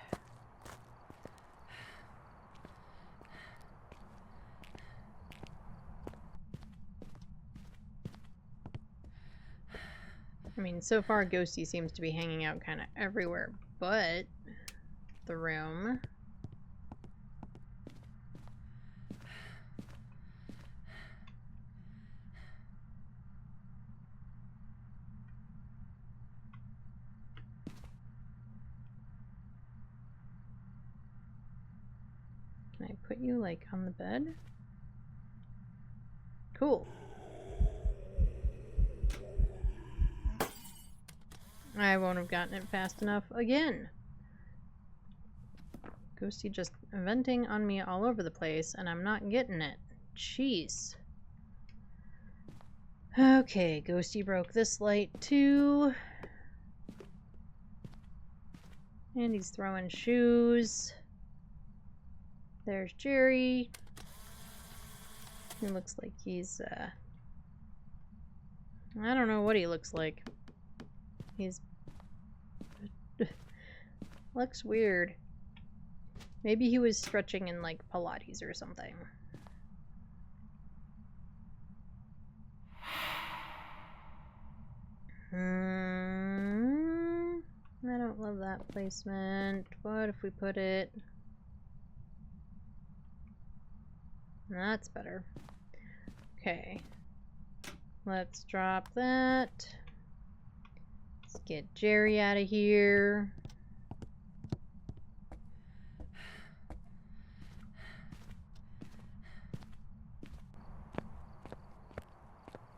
I mean, so far Ghosty seems to be hanging out kind of everywhere but the room. Can I put you, like, on the bed? Cool. I won't have gotten it fast enough again. Ghosty just venting on me all over the place, and I'm not getting it. Jeez. Okay, Ghosty broke this light too. And he's throwing shoes. There's Jerry. He looks like he's I don't know what he looks like. He's... looks weird. Maybe he was stretching in, like, Pilates or something. I don't love that placement. What if we put it... That's better. Okay. Let's drop that. Let's get Jerry out of here.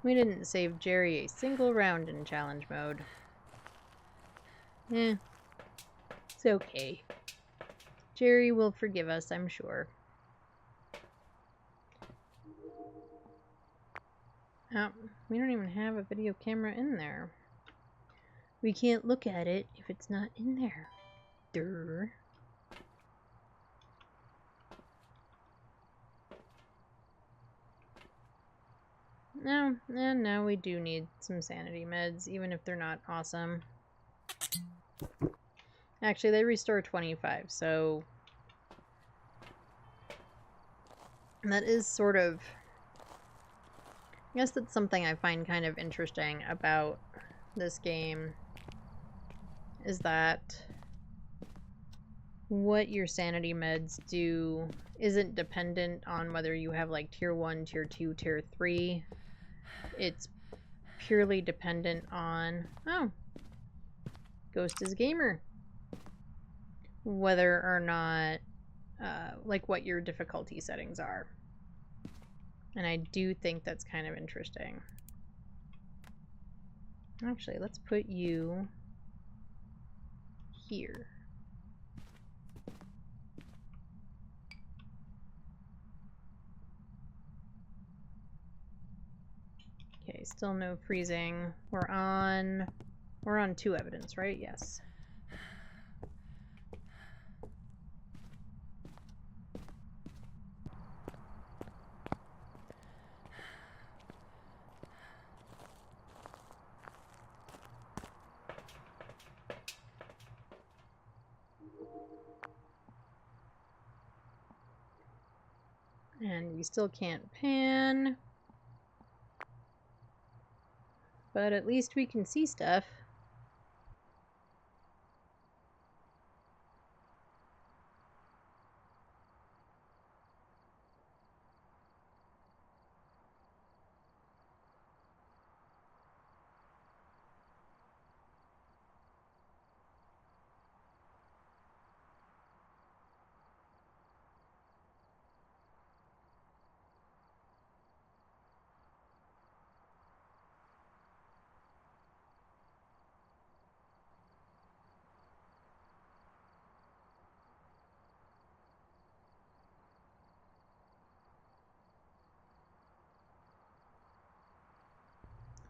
We didn't save Jerry a single round in challenge mode. Eh. It's okay. Jerry will forgive us, I'm sure. Oh, we don't even have a video camera in there. We can't look at it if it's not in there. Durr. No, and now we do need some sanity meds, even if they're not awesome. Actually, they restore 25, so... that is sort of... I guess that's something I find kind of interesting about this game, is that what your sanity meds do isn't dependent on whether you have like tier 1, tier 2, tier 3. It's purely dependent on, oh, Ghost is gamer. Whether or not, like what your difficulty settings are. And I do think that's kind of interesting. Actually, let's put you here. Okay, still no freezing. We're on 2 evidence, right? Yes. And we still can't pan. But at least we can see stuff.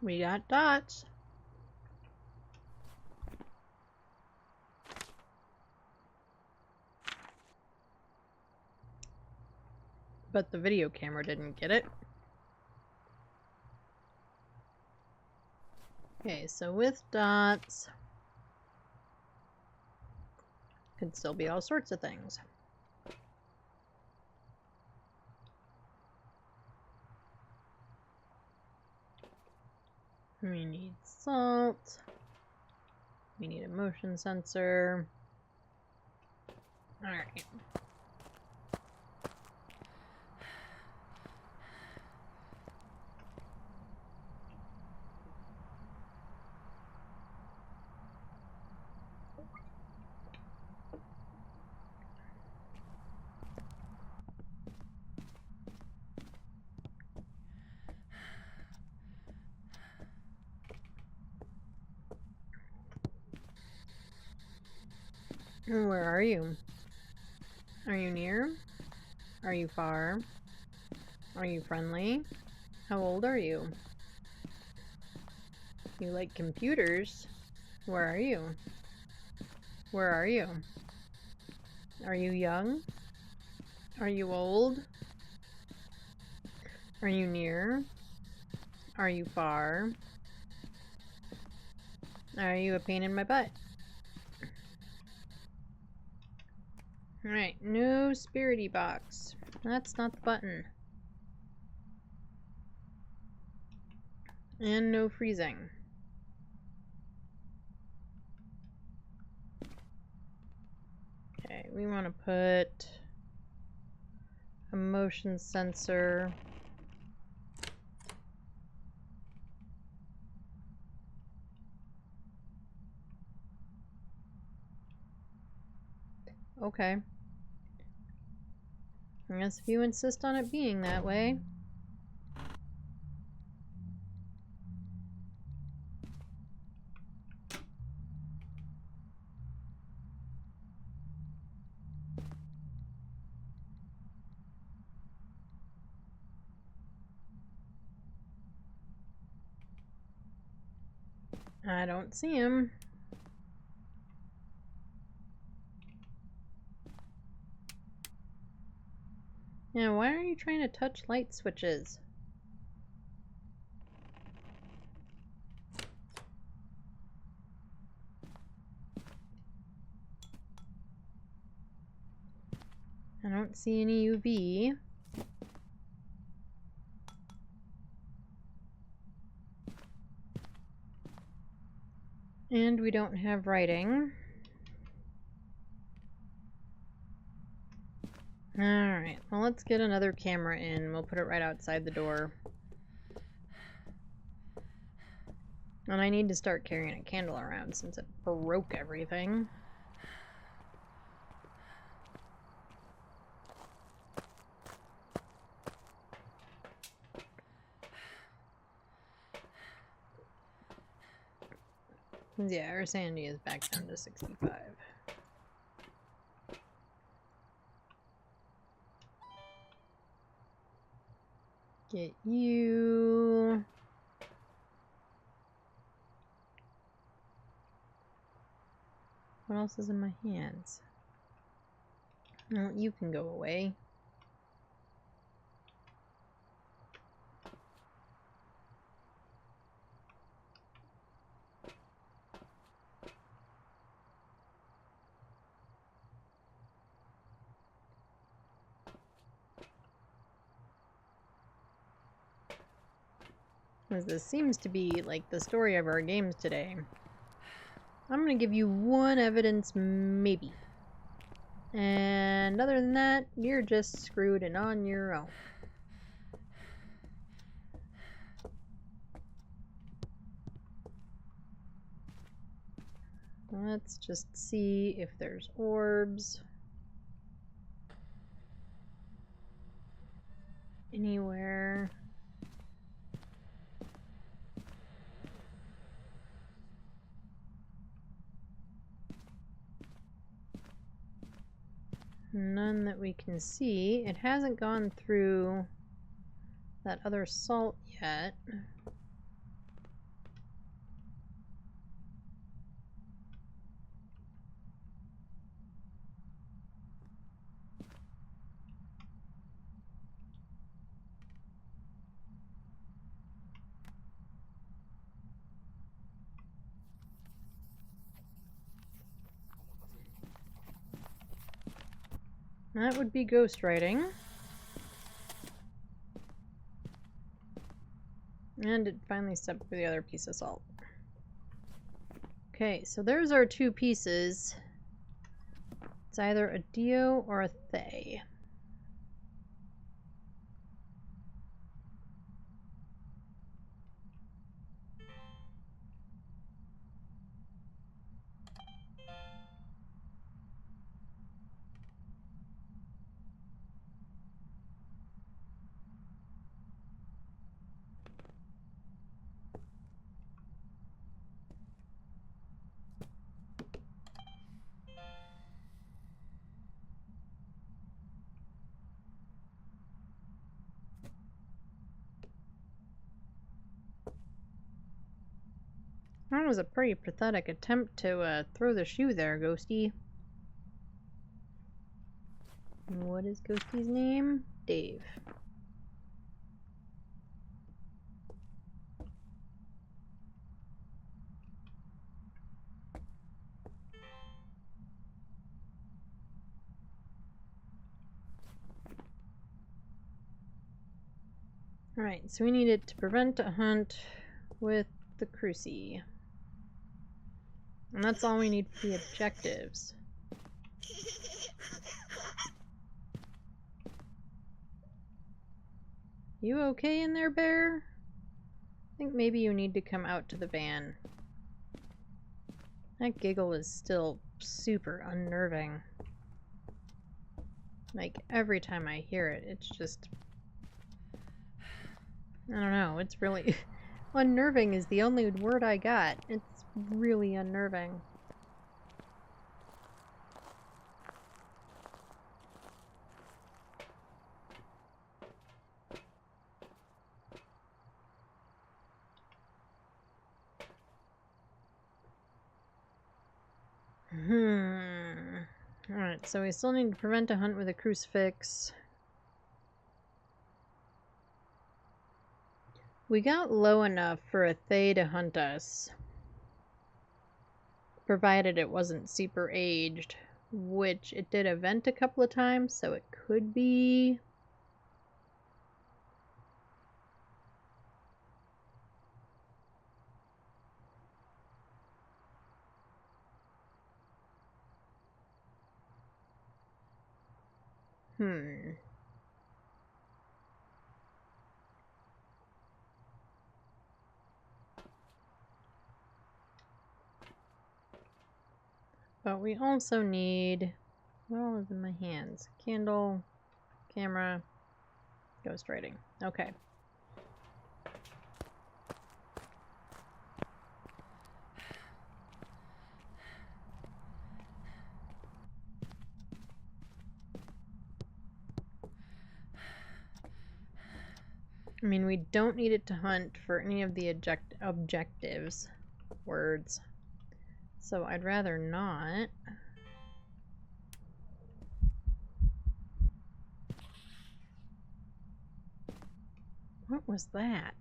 We got dots. But the video camera didn't get it. Okay, so with dots, could still be all sorts of things. We need salt. We need a motion sensor. Alright. Where are you? Are you near? Are you far? Are you friendly? How old are you? You like computers? Where are you? Where are you? Are you young? Are you old? Are you near? Are you far? Are you a pain in my butt? Alright, no spirity box. That's not the button. And no freezing. Okay, we want to put a motion sensor. Okay. I guess if you insist on it being that way. I don't see him. Yeah, why are you trying to touch light switches? I don't see any UV. And we don't have writing. Alright, well let's get another camera in. We'll put it right outside the door. And I need to start carrying a candle around since it broke everything. Yeah, our sanity is back down to 65. Get you. What else is in my hands? Well, you can go away. As this seems to be like the story of our games today, I'm gonna give you one evidence, maybe. And other than that, you're just screwed and on your own. Let's just see if there's orbs anywhere. None that we can see. It hasn't gone through that other salt yet. That would be ghostwriting. And it finally stepped through the other piece of salt. Okay, so there's our two pieces. It's either a Dio or a Thay. That was a pretty pathetic attempt to throw the shoe there, Ghosty. What is Ghosty's name? Dave. Alright, so we needed to prevent a hunt with the Cruci. And that's all we need for the objectives. You okay in there, bear? I think maybe you need to come out to the van. That giggle is still super unnerving. Like, every time I hear it, it's just... I don't know, it's really... unnerving is the only word I got. It's really unnerving. Alright, so we still need to prevent a hunt with a crucifix. We got low enough for a Thay to hunt us. Provided it wasn't super aged. Which it did event a couple of times, so it could be... But we also need... what all is in my hands? Candle, camera, ghostwriting. Okay. I mean, we don't need it to hunt for any of the objectives. Words. So I'd rather not. What was that?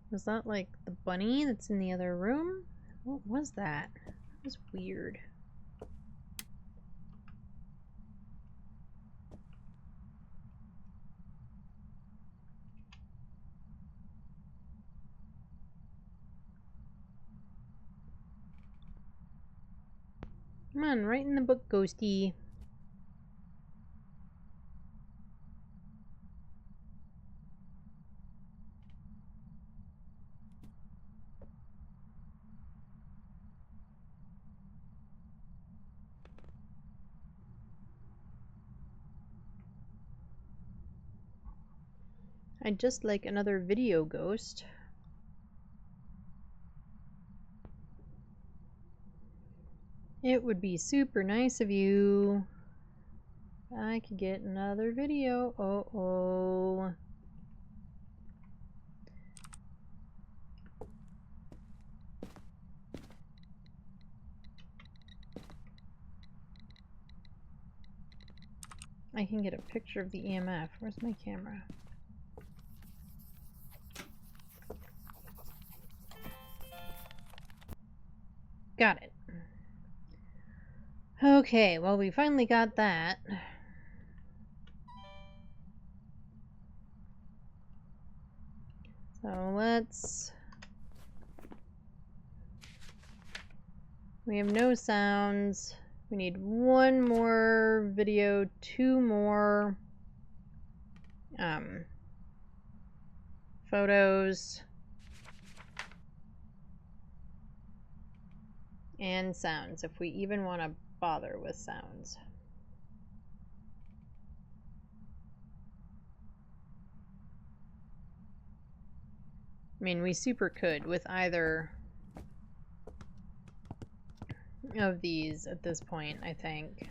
Was that like the bunny that's in the other room? What was that? That was weird. Come on, write in the book, Ghosty. I'd just like another video ghost. It would be super nice of you. I could get another video. Uh-oh. I can get a picture of the EMF. Where's my camera? Got it. Okay, well, we finally got that. So let's... we have no sounds. We need one more video, two more photos, and sounds, if we even want to bother with sounds. I mean, we super could with either of these at this point, I think.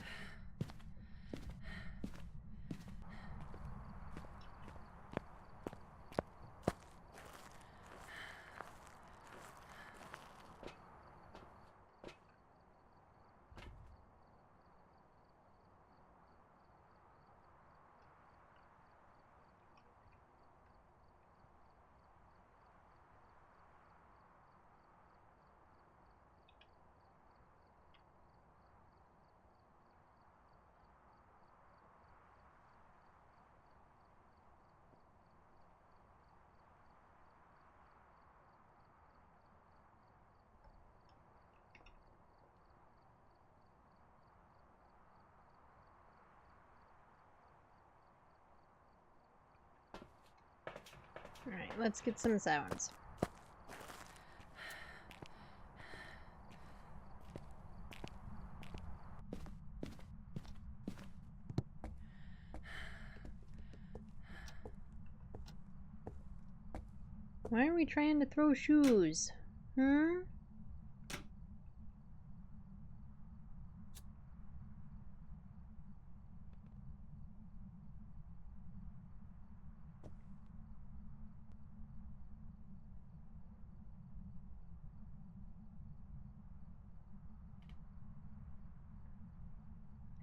Alright, let's get some sounds. Why are we trying to throw shoes? Hmm?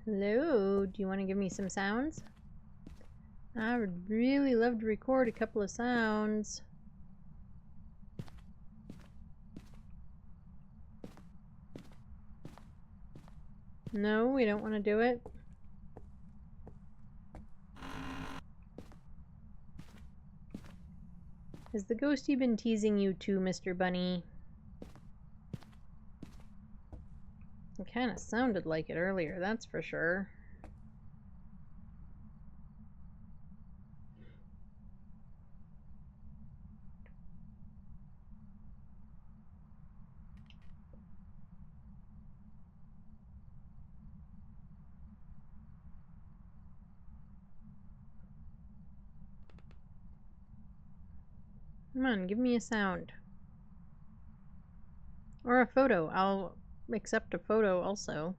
Hello, do you want to give me some sounds? I would really love to record a couple of sounds. No, we don't want to do it. Has the ghosty been teasing you too, Mr. Bunny? It kind of sounded like it earlier, that's for sure. Come on, give me a sound. Or a photo. I'll accept a photo also.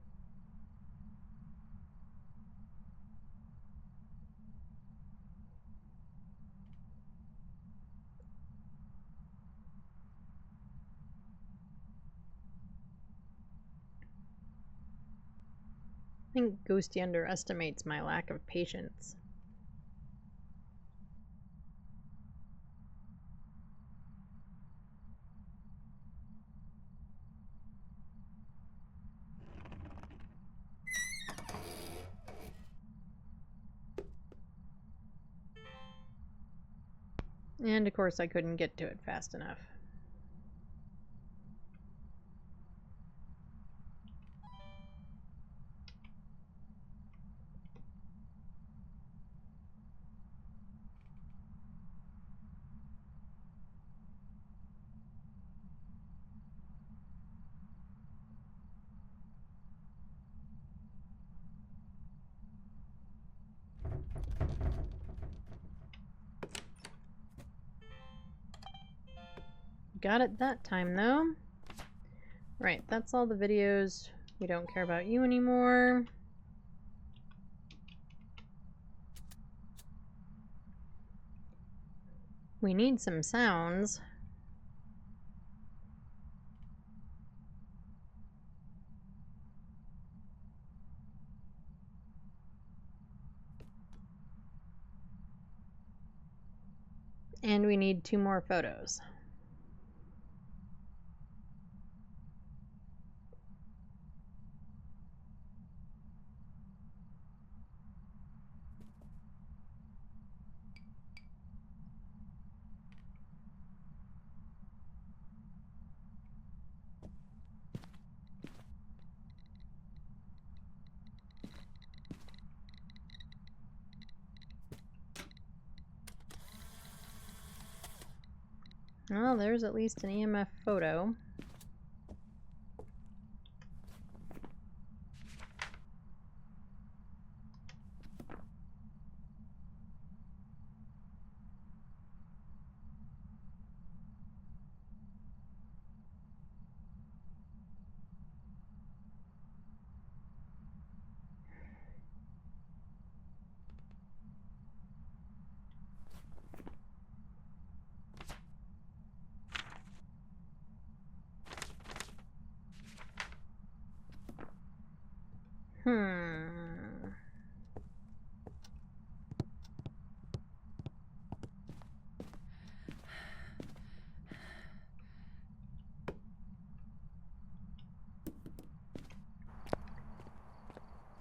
I think Ghosty underestimates my lack of patience. And of course I couldn't get to it fast enough. Got it that time though. Right, that's all the videos. We don't care about you anymore. We need some sounds. And we need 2 more photos. Well, there's at least an EMF photo.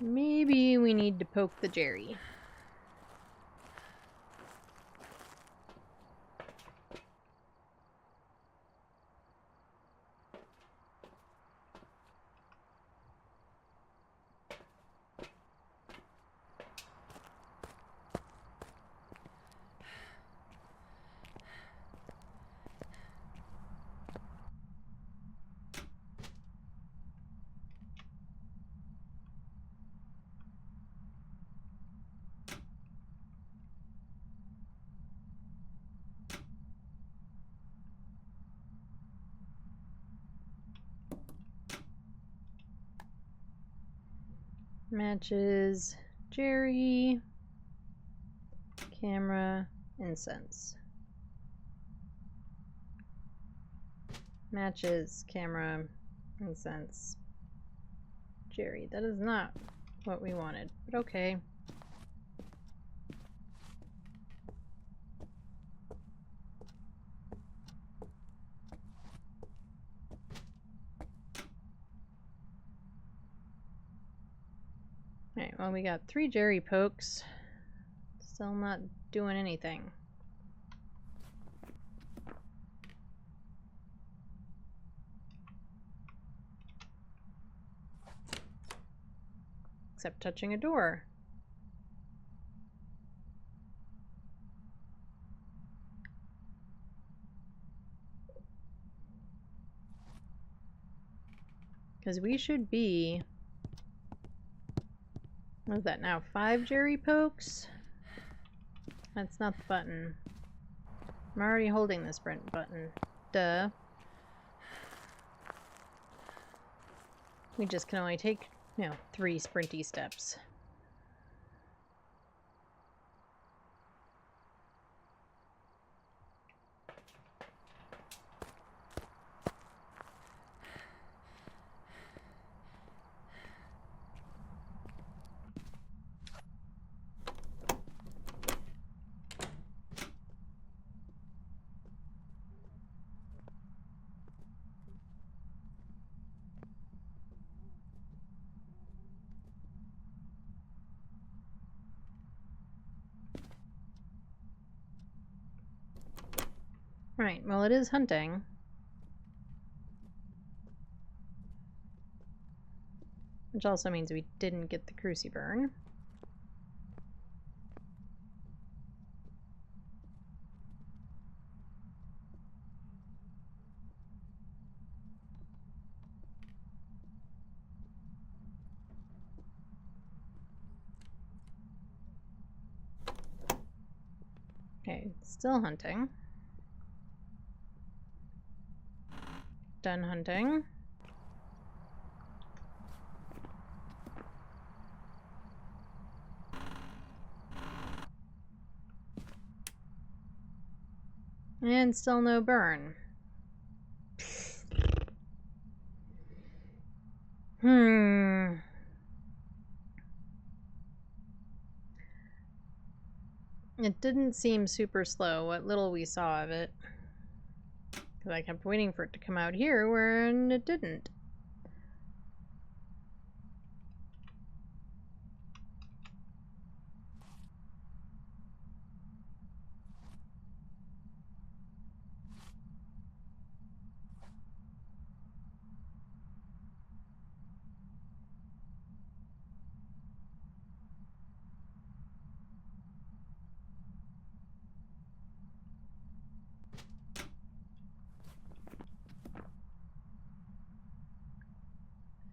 Maybe we need to poke the Jerry. Matches Jerry, camera, incense. Matches, camera, incense, Jerry. That is not what we wanted, but okay. Alright, well, we got 3 Jerry pokes. Still not doing anything. Except touching a door. Because we should be... What is that now? 5 Jerry pokes? That's not the button. I'm already holding the sprint button. Duh. We just can only take, 3 sprinty steps. Right, well, it is hunting. Which also means we didn't get the cruciburn. Okay, still hunting. Done hunting. And still no burn. It didn't seem super slow, what little we saw of it. Because I kept waiting for it to come out here, when it didn't.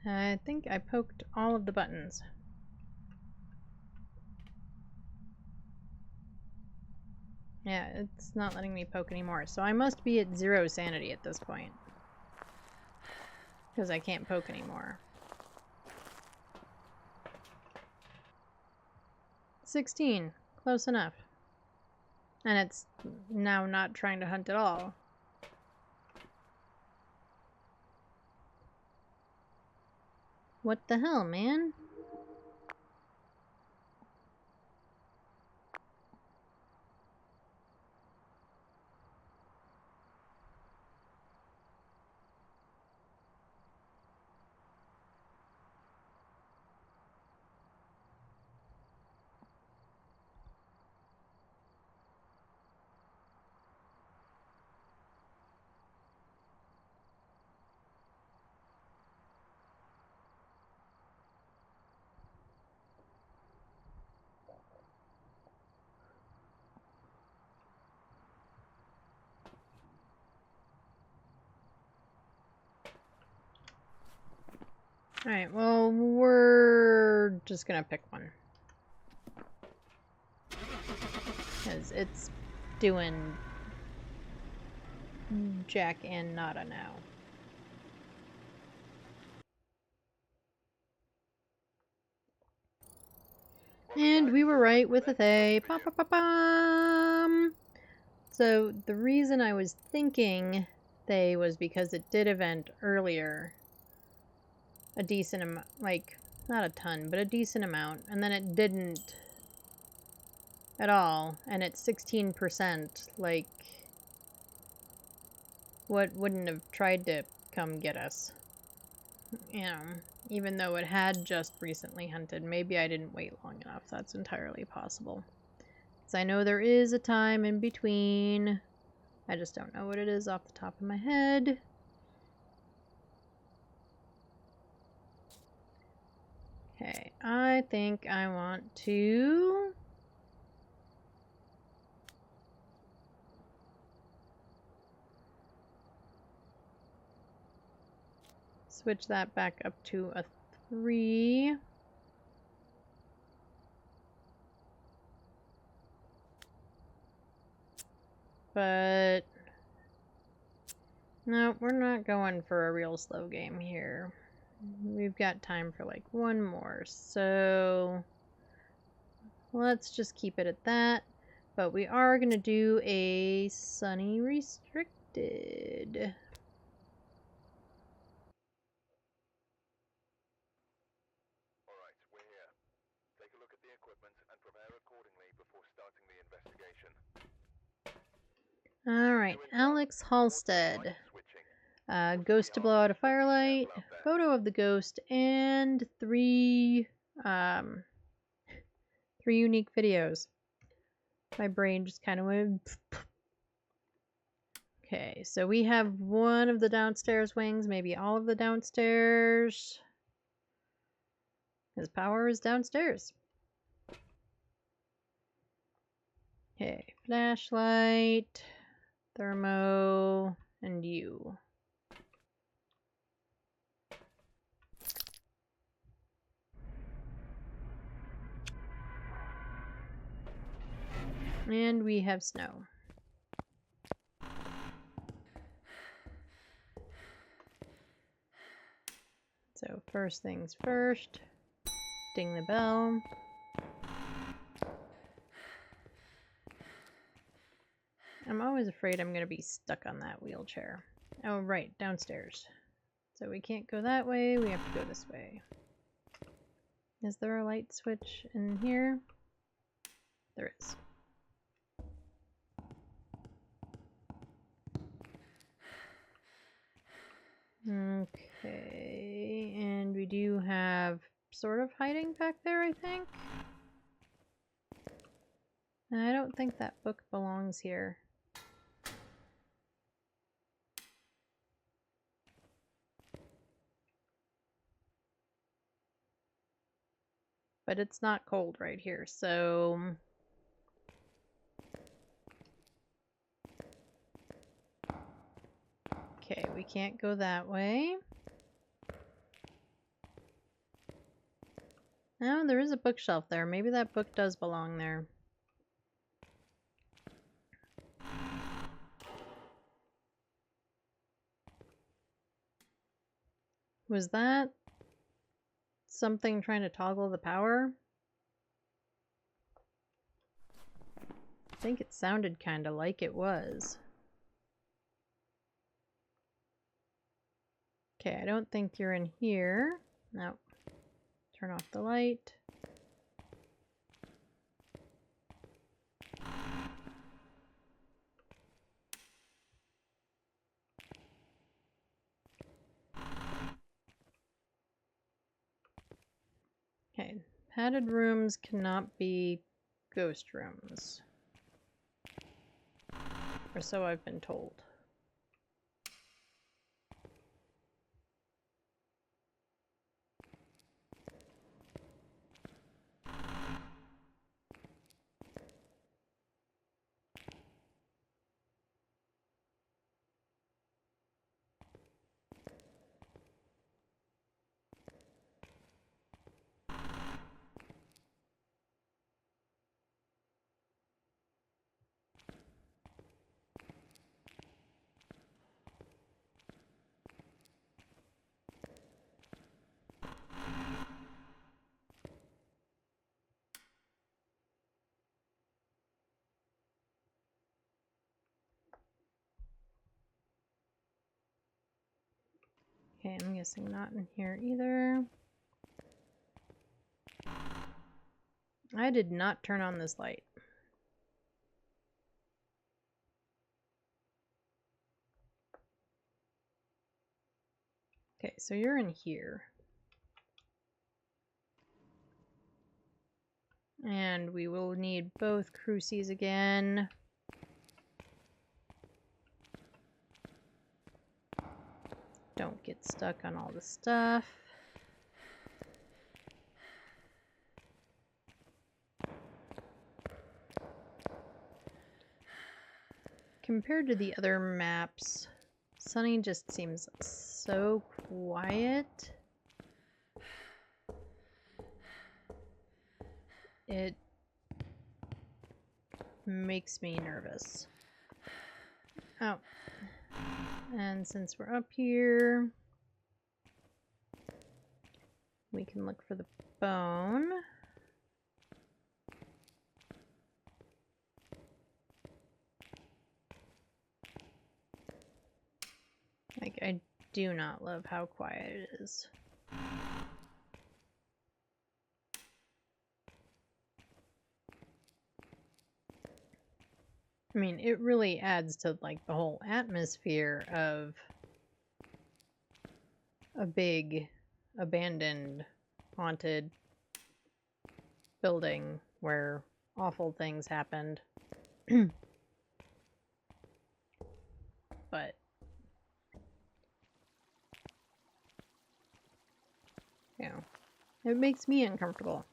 I think I poked all of the buttons. Yeah, it's not letting me poke anymore, so I must be at 0 sanity at this point. Because I can't poke anymore. 16. Close enough. And it's now not trying to hunt at all. What the hell, man? Alright, well, we're just gonna pick one. Because it's doing Jack and Nada now. And we were right with a Thay. Pa-pa-pa-pam! So the reason I was thinking Thay was because it did event earlier. A decent amount, like, not a ton, but a decent amount. And then it didn't at all. And it's 16%, like, what wouldn't have tried to come get us? You know, even though it had just recently hunted. Maybe I didn't wait long enough. That's entirely possible. So I know there is a time in between. I just don't know what it is off the top of my head. Okay, I think I want to switch that back up to a 3. But no, we're not going for a real slow game here. We've got time for like one more, so let's just keep it at that. But we are going to do a Sunny Restricted. Alright, we're here. Take a look at the equipment and prepare accordingly before starting the investigation. Alright, Alex Halstead. Ghost to blow out a firelight, photo of the ghost, and 3 unique videos. My brain just kind of went. Okay, so we have one of the downstairs wings, maybe all of the downstairs. His power is downstairs. Okay, flashlight, thermo, and you. And we have snow. So first things first, ding the bell. I'm always afraid I'm going to be stuck on that wheelchair. Oh, right, downstairs. So we can't go that way, we have to go this way. Is there a light switch in here? There is. Okay, and we do have sort of hiding back there, I think. I don't think that book belongs here. But it's not cold right here, so... Okay, we can't go that way. No, there is a bookshelf there. Maybe that book does belong there. Was that something trying to toggle the power? I think it sounded kind of like it was. Okay, I don't think you're in here. Nope. Turn off the light. Okay, padded rooms cannot be ghost rooms. Or so I've been told. Okay, I'm guessing not in here either. I did not turn on this light. Okay, so you're in here. And we will need both crucies again. Don't get stuck on all the stuff. Compared to the other maps, Sunny just seems so quiet. It makes me nervous. Oh. And since we're up here, we can look for the bone. Like, I do not love how quiet it is. I mean, it really adds to, like, the whole atmosphere of a big, abandoned, haunted building where awful things happened. But you know, it makes me uncomfortable,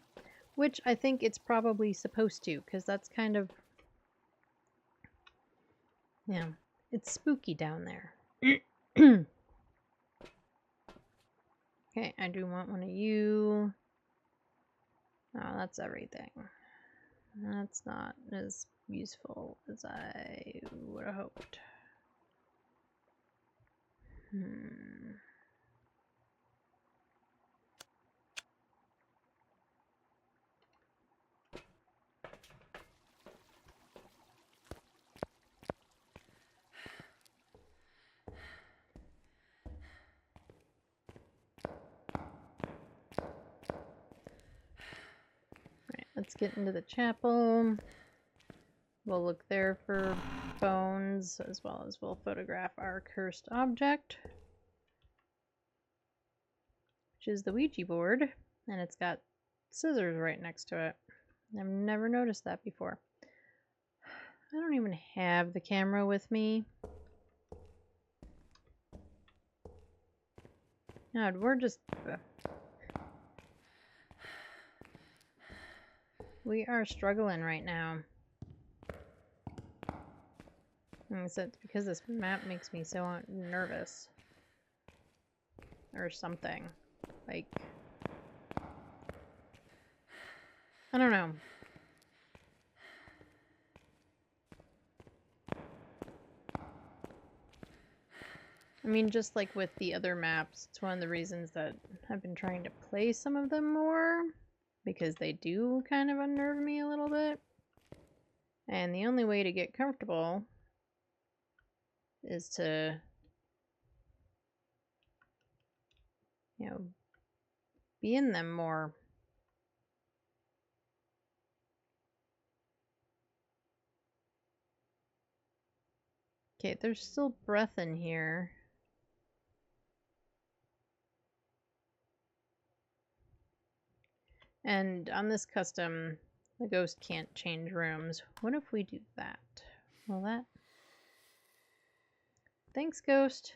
which I think it's probably supposed to, because that's kind of, yeah, it's spooky down there. Okay, I do want one of you. Oh, that's everything. That's not as useful as I would have hoped. Right, let's get into the chapel. We'll look there for bones, as well as we'll photograph our cursed object, which is the Ouija board, and it's got scissors right next to it. I've never noticed that before. I don't even have the camera with me. God, we're just... we are struggling right now. And it's because this map makes me so nervous. Or something. Like... I don't know. I mean, just like with the other maps, it's one of the reasons that I've been trying to play some of them more, because they do kind of unnerve me a little bit. And the only way to get comfortable is to, you know, be in them more. Okay, there's still breath in here. And on this custom, the ghost can't change rooms. What if we do that? Will that... Thanks, ghost.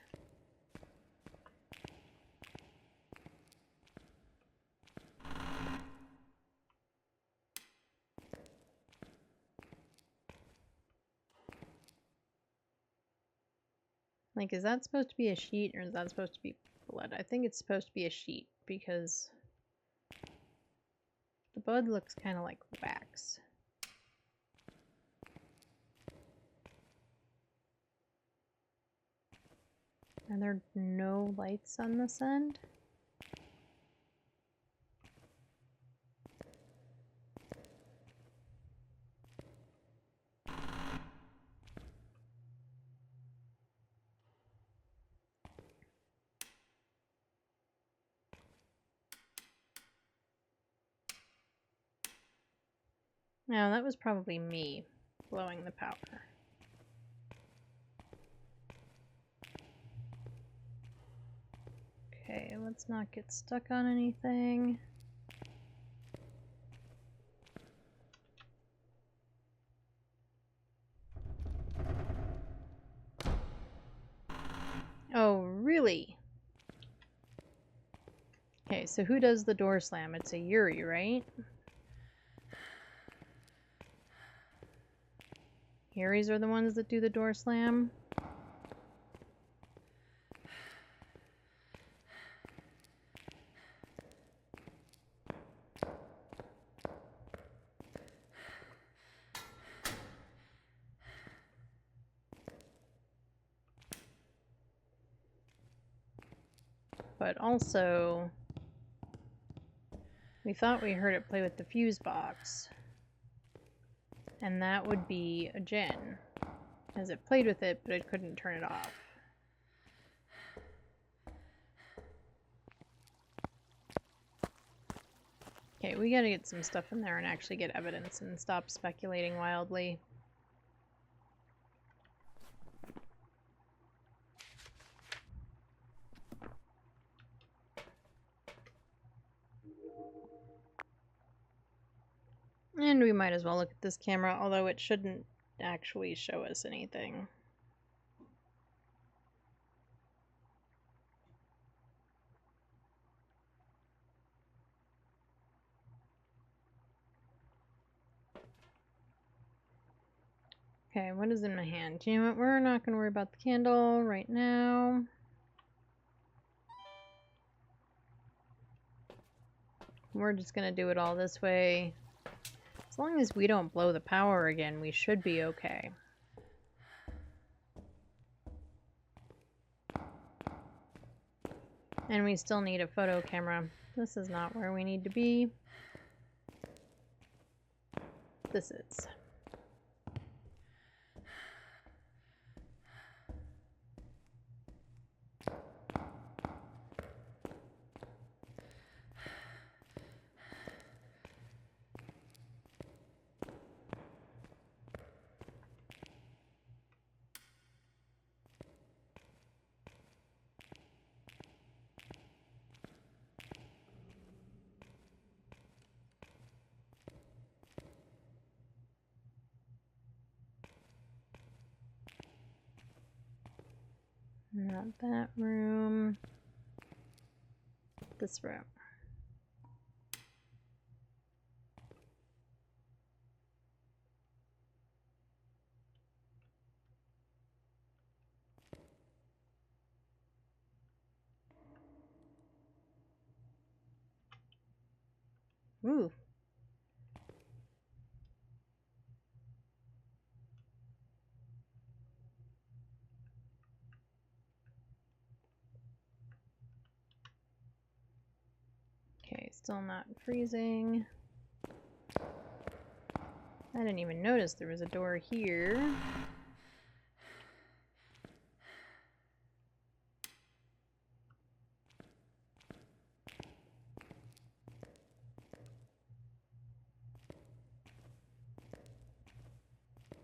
Like, is that supposed to be a sheet, or is that supposed to be blood? I think it's supposed to be a sheet, because the blood looks kind of like wax. Are there no lights on this end? No, that was probably me blowing the power. Okay, let's not get stuck on anything. Oh, really? Okay, so who does the door slam? It's a Yuri, right? Yuris are the ones that do the door slam? But also, we thought we heard it play with the fuse box. And that would be a Jinn, as it played with it, but it couldn't turn it off. Okay, we gotta get some stuff in there and actually get evidence and stop speculating wildly. And we might as well look at this camera, although it shouldn't actually show us anything. Okay, what is in my hand? You know what? We're not going to worry about the candle right now. We're just going to do it all this way. As long as we don't blow the power again, we should be okay. And we still need a photo camera. This is not where we need to be. This is. Not that room. This room. Ooh. Okay, still not freezing. I didn't even notice there was a door here.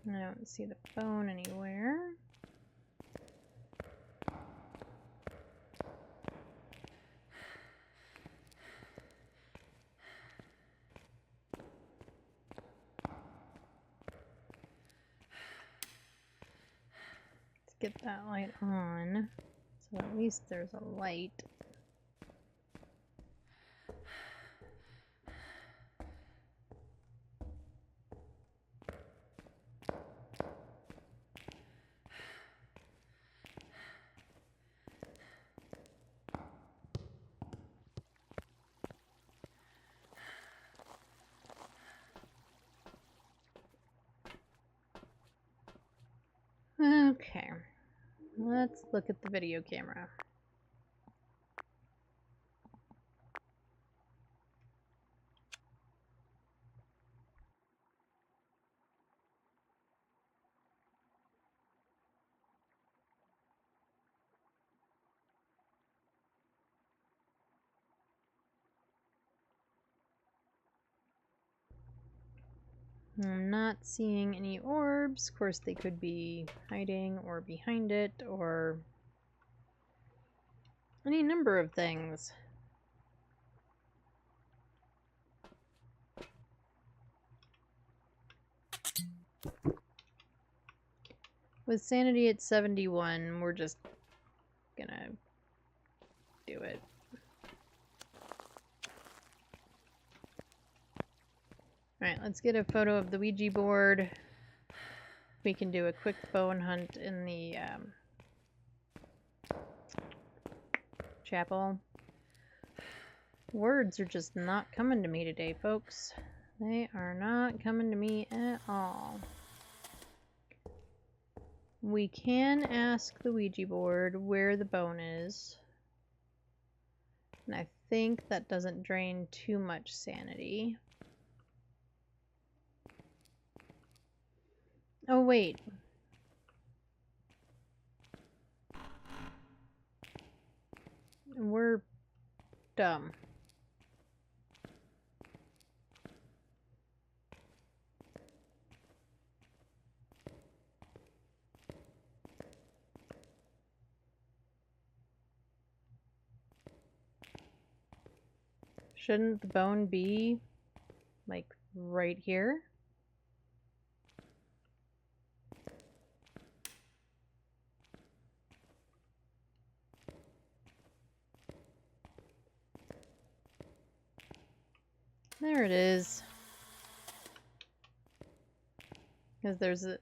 I don't see the phone anywhere. Let's get that light on, so at least there's a light. Okay, let's look at the video camera. I'm not seeing any orbs. Of course, they could be hiding or behind it or any number of things. With sanity at 71, we're just gonna do it. Alright, let's get a photo of the Ouija board. We can do a quick bone hunt in the chapel. Words are just not coming to me today, folks. They are not coming to me at all. We can ask the Ouija board where the bone is. And I think that doesn't drain too much sanity. Oh, wait. We're dumb. Shouldn't the bone be, like, right here? There it is. Because there's a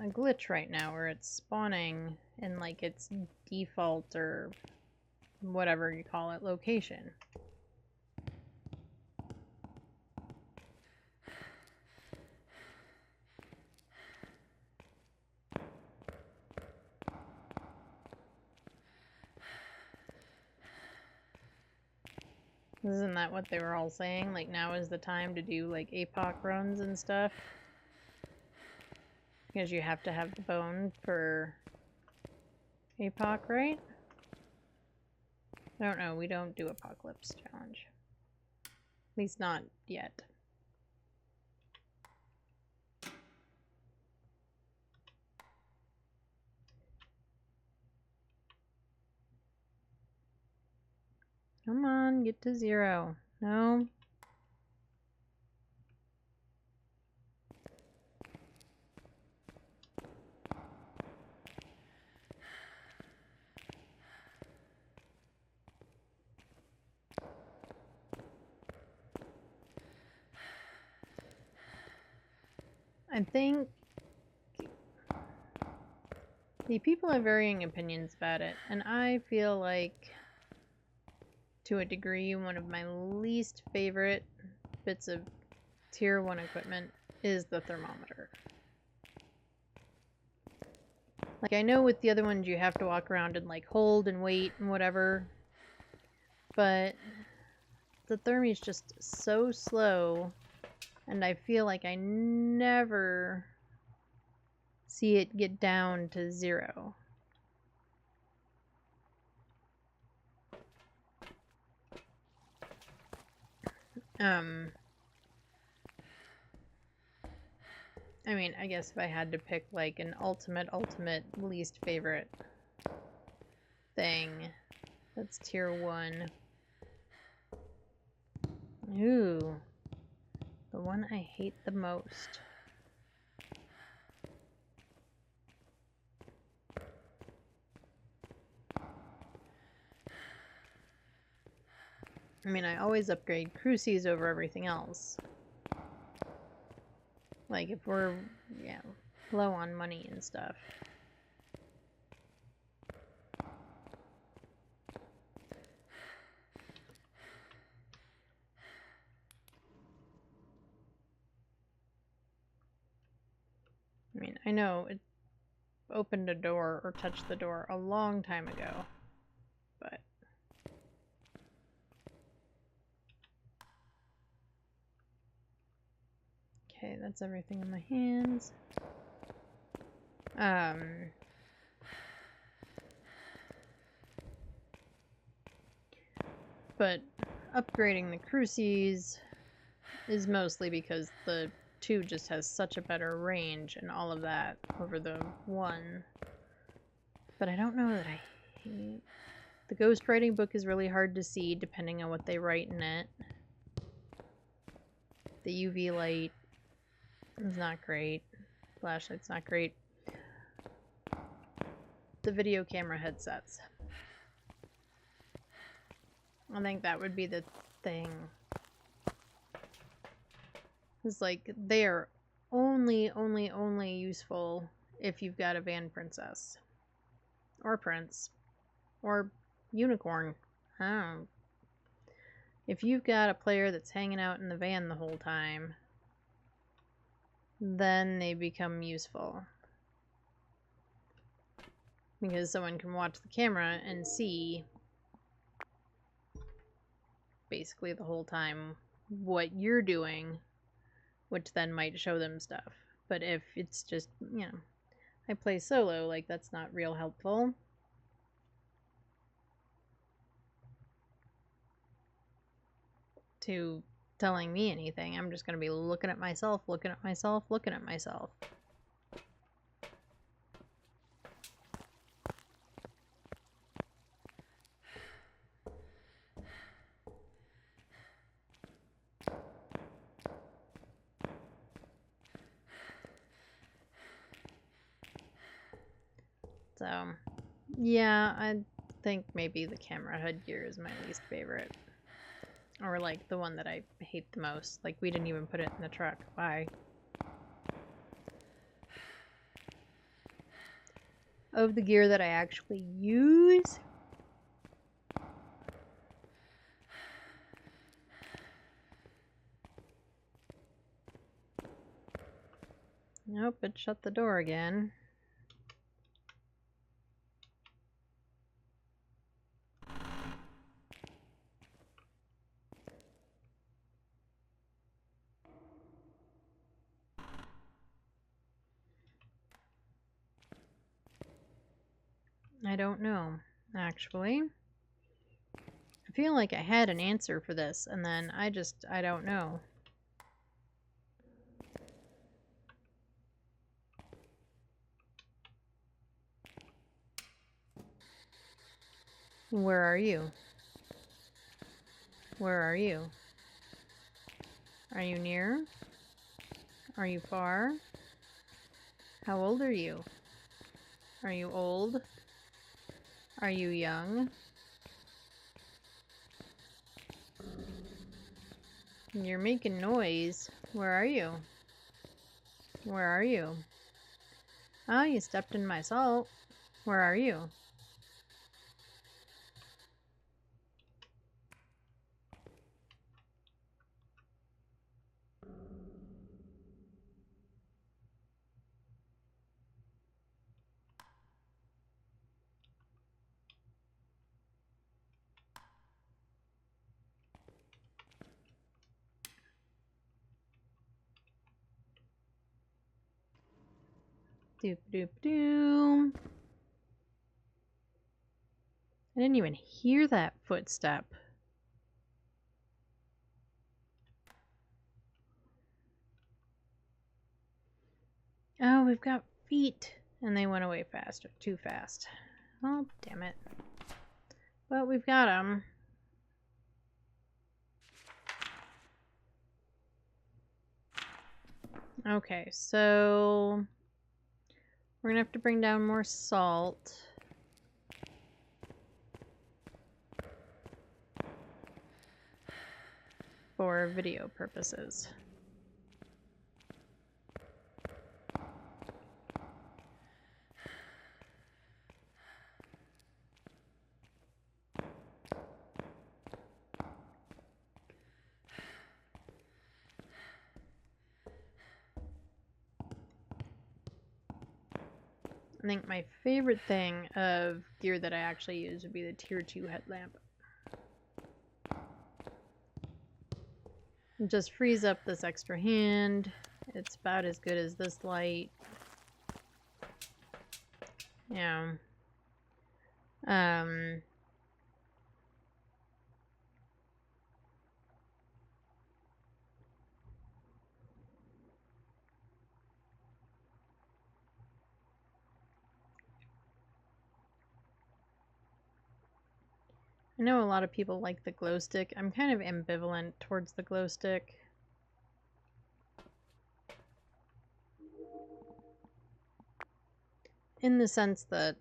glitch right now where it's spawning in like its default or whatever you call it location. Isn't that what they were all saying? Like, now is the time to do, like, APOC runs and stuff? Because you have to have the bone for APOC, right? I don't know. We don't do Apocalypse Challenge. At least not yet. Come on, get to 0. No. I think the people have varying opinions about it, and I feel like, to a degree, one of my least favorite bits of tier 1 equipment is the thermometer. Like, I know with the other ones you have to walk around and, like, hold and wait and whatever, but the thermie's just so slow, and I feel like I never see it get down to 0. I mean, I guess if I had to pick like an ultimate least favorite thing, that's tier 1. Ooh, the one I hate the most. I mean, I always upgrade crucies over everything else. Like, if we're, yeah, low on money and stuff. I mean, I know it opened a door or touched the door a long time ago, but... Okay, that's everything in my hands. But upgrading the crucies is mostly because the 2 just has such a better range and all of that over the 1. But I don't know that I hate... The ghostwriting book is really hard to see depending on what they write in it. The UV light is not great. Flashlight's not great. The video camera headsets. I think that would be the thing. It's like, they are only useful if you've got a van princess. Or prince. Or unicorn. I don't know. If you've got a player that's hanging out in the van the whole time, then they become useful. Because someone can watch the camera and see basically the whole time what you're doing, which then might show them stuff. But if it's just, you know, I play solo, like, that's not real helpful. To telling me anything. I'm just going to be looking at myself, looking at myself, looking at myself. So, yeah, I think maybe the camera headgear is my least favorite. Or, like, the one that I hate the most. Like, we didn't even put it in the truck. Why? Of the gear that I actually use... Nope, it shut the door again. I don't know, actually. I feel like I had an answer for this, and then I don't know. Where are you? Where are you? Are you near? Are you far? How old are you? Are you old? Are you young? You're making noise. Where are you? Where are you? Oh, you stepped in my salt. Where are you? Doop doop doom. I didn't even hear that footstep. Oh, we've got feet. And they went away faster, too fast. Oh, damn it. But we've got them. Okay, so we're gonna have to bring down more salt. For video purposes. I think my favorite thing of gear that I actually use would be the tier 2 headlamp. It just frees up this extra hand. It's about as good as this light. Yeah. I know a lot of people like the glow stick. I'm kind of ambivalent towards the glow stick. In the sense that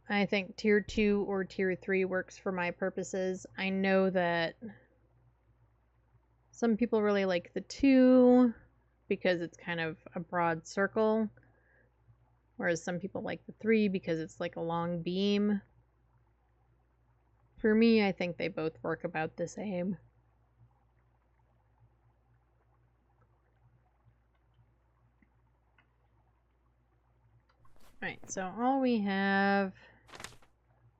I think tier 2 or tier 3 works for my purposes. I know that some people really like the 2 because it's kind of a broad circle, whereas some people like the 3 because it's like a long beam. For me, I think they both work about the same. Right, so all we have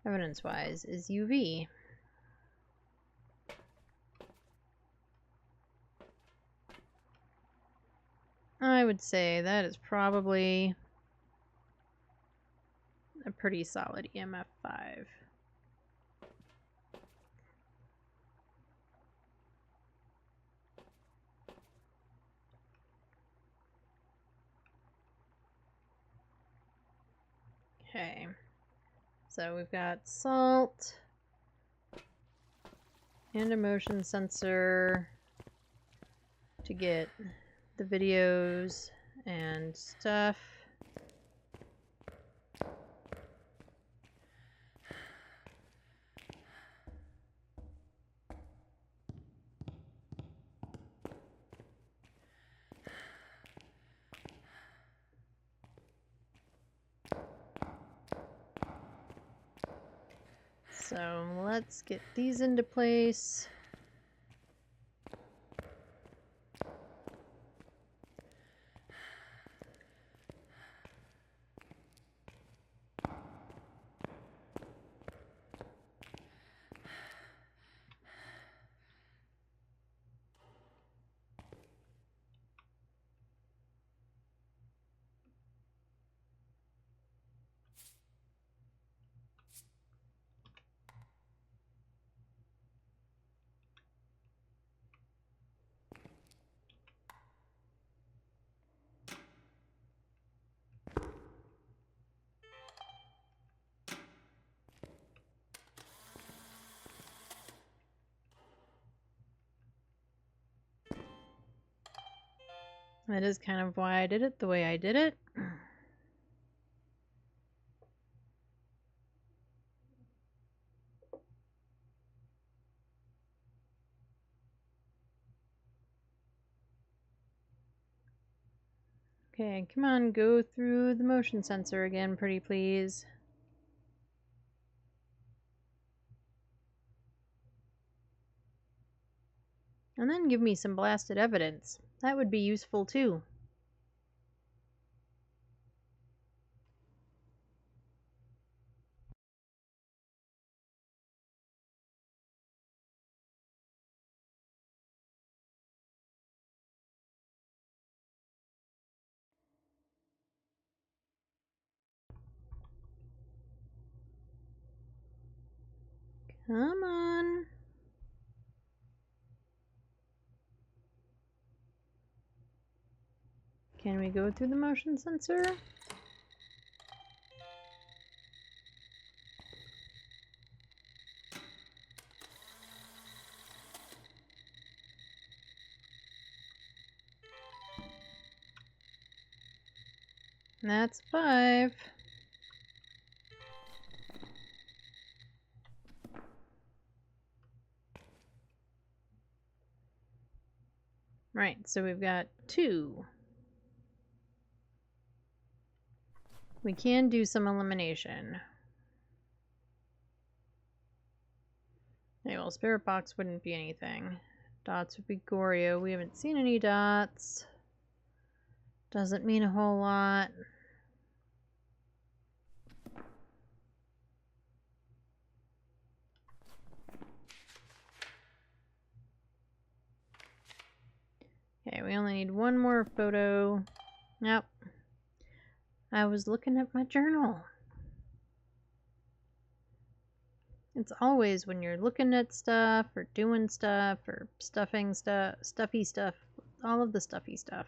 evidence-wise is UV. I would say that is probably a pretty solid EMF 5. Okay, so we've got salt and a motion sensor to get the videos and stuff. So let's get these into place. That is kind of why I did it the way I did it. Okay, come on, go through the motion sensor again, pretty please. And then give me some blasted evidence. That would be useful too. Come on. Can we go through the motion sensor? That's 5. Right, so we've got 2. We can do some elimination. Okay, well, Spirit Box wouldn't be anything. Dots would be Goryo. We haven't seen any dots. Doesn't mean a whole lot. Okay, we only need one more photo. Nope. I was looking at my journal. It's always when you're looking at stuff or doing stuff or stuffing stuff, stuffy stuff, all of the stuffy stuff.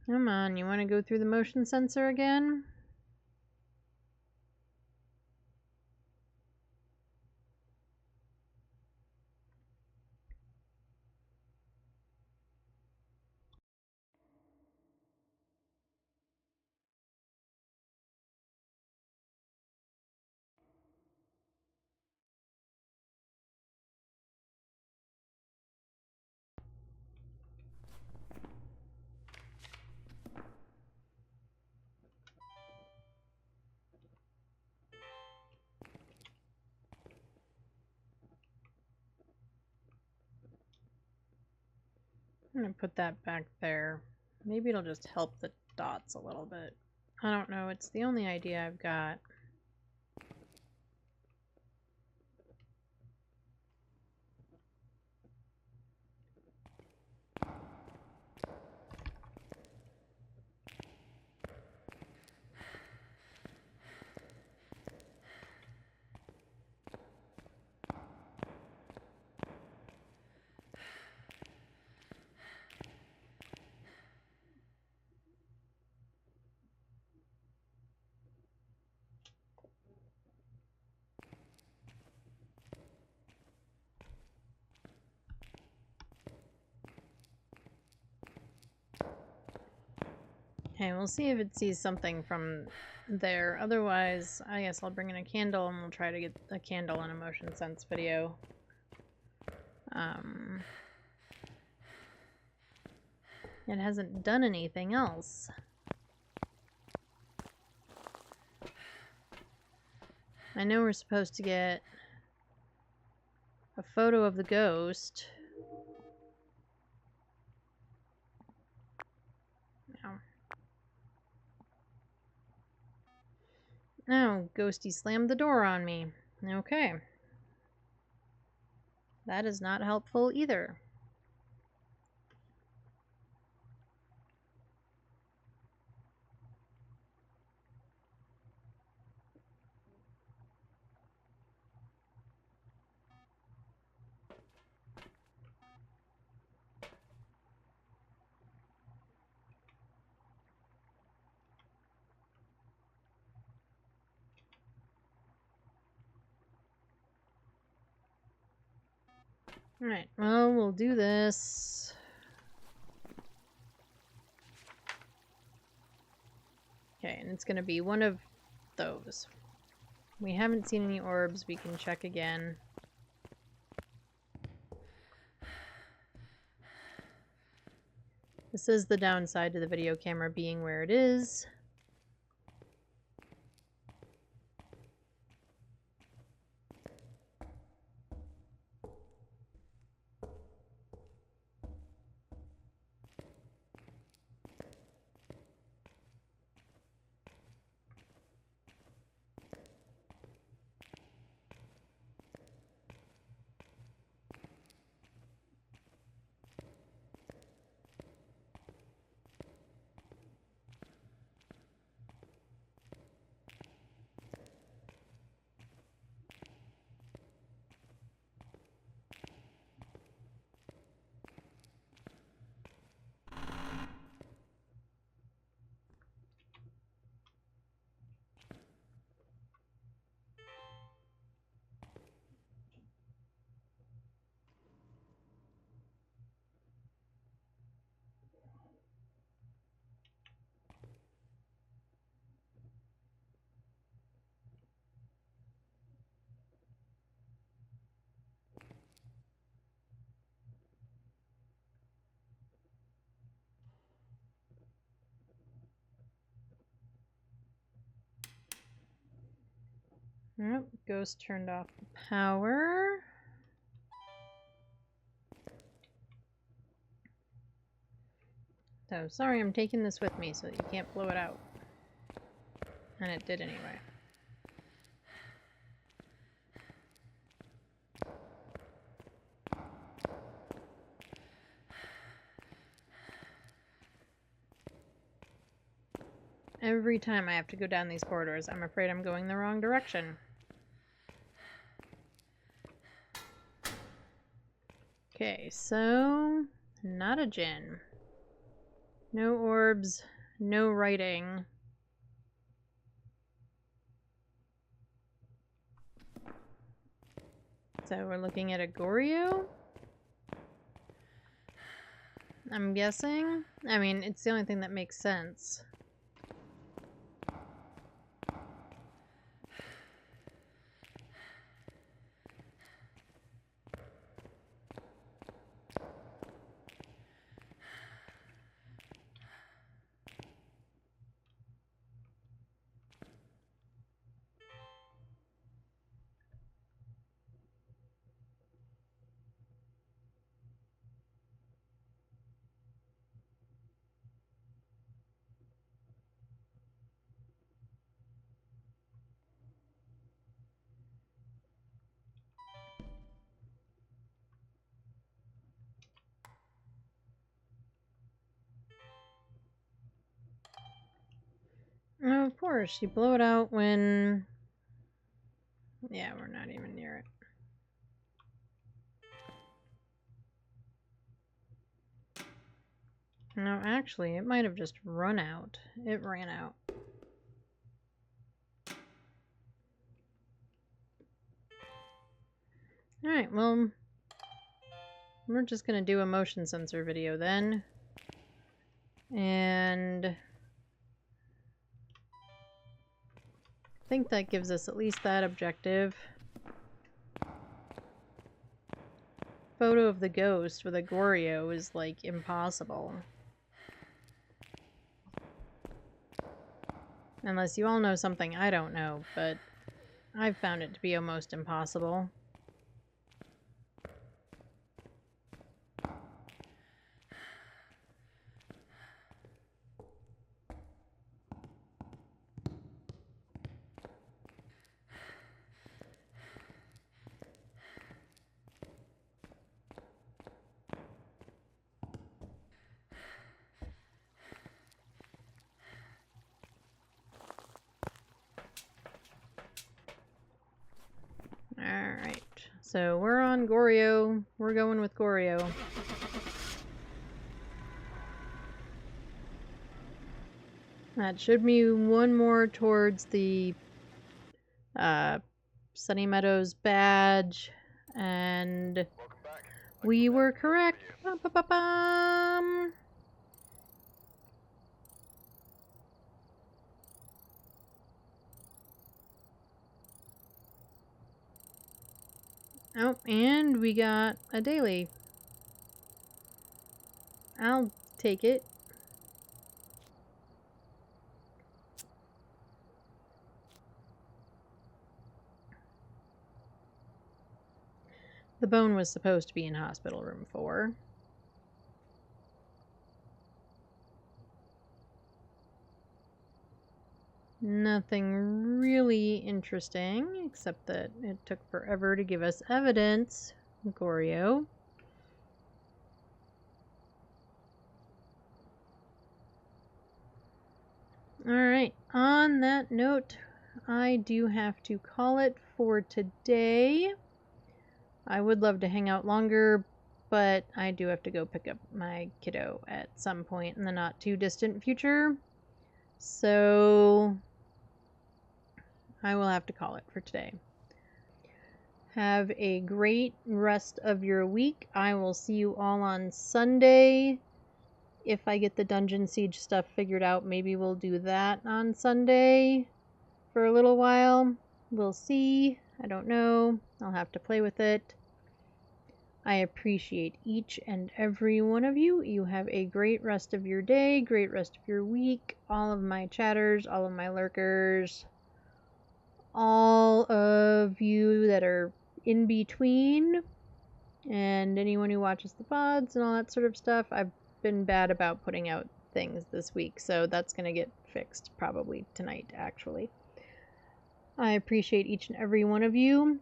Come on, you want to go through the motion sensor again? I'm gonna put that back there. Maybe it'll just help the dots a little bit. I don't know, it's the only idea I've got. Okay, we'll see if it sees something from there. Otherwise, I guess I'll bring in a candle and we'll try to get a candle in a motion sense video. It hasn't done anything else. I know we're supposed to get a photo of the ghost. Oh, Ghosty slammed the door on me. Okay. That is not helpful either. Alright, well, we'll do this. Okay, and it's gonna be one of those. We haven't seen any orbs, we can check again. This is the downside to the video camera being where it is. Nope, Ghost turned off the power. So, sorry, I'm taking this with me so that you can't blow it out. And it did anyway. Every time I have to go down these corridors, I'm afraid I'm going the wrong direction. Okay, so not a Jinn. No orbs, no writing. So we're looking at a Goryo? I'm guessing? I mean, it's the only thing that makes sense. Oh, of course, you blow it out when... Yeah, we're not even near it. No, actually, it might have just run out. It ran out. Alright, well, we're just gonna do a motion sensor video then. And I think that gives us at least that objective. Photo of the ghost with a Goryo is, like, impossible. Unless you all know something I don't know, but I've found it to be almost impossible. Alright, so we're on Goryo. We're going with Goryo. That should be one more towards the Sunny Meadows badge, and we were correct. Ba-ba-ba-bum. Oh, and we got a daily. I'll take it. The bone was supposed to be in hospital room 4. Nothing really interesting, except that it took forever to give us evidence. Goryo. Alright, on that note, I do have to call it for today. I would love to hang out longer, but I do have to go pick up my kiddo at some point in the not too distant future. So I will have to call it for today. Have a great rest of your week. I will see you all on Sunday. If I get the Dungeon Siege stuff figured out, maybe we'll do that on Sunday for a little while. We'll see. I don't know. I'll have to play with it. I appreciate each and every one of you. You have a great rest of your day, great rest of your week. All of my chatters, all of my lurkers, all of you that are in between, and anyone who watches the VoDs and all that sort of stuff. I've been bad about putting out things this week, so that's going to get fixed probably tonight, actually. I appreciate each and every one of you.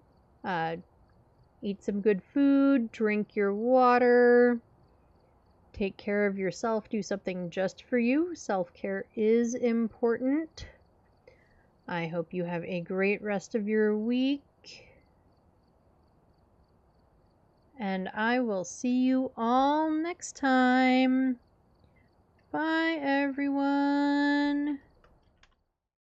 Eat some good food, drink your water, take care of yourself, do something just for you. Self-care is important. I hope you have a great rest of your week. And I will see you all next time. Bye, everyone.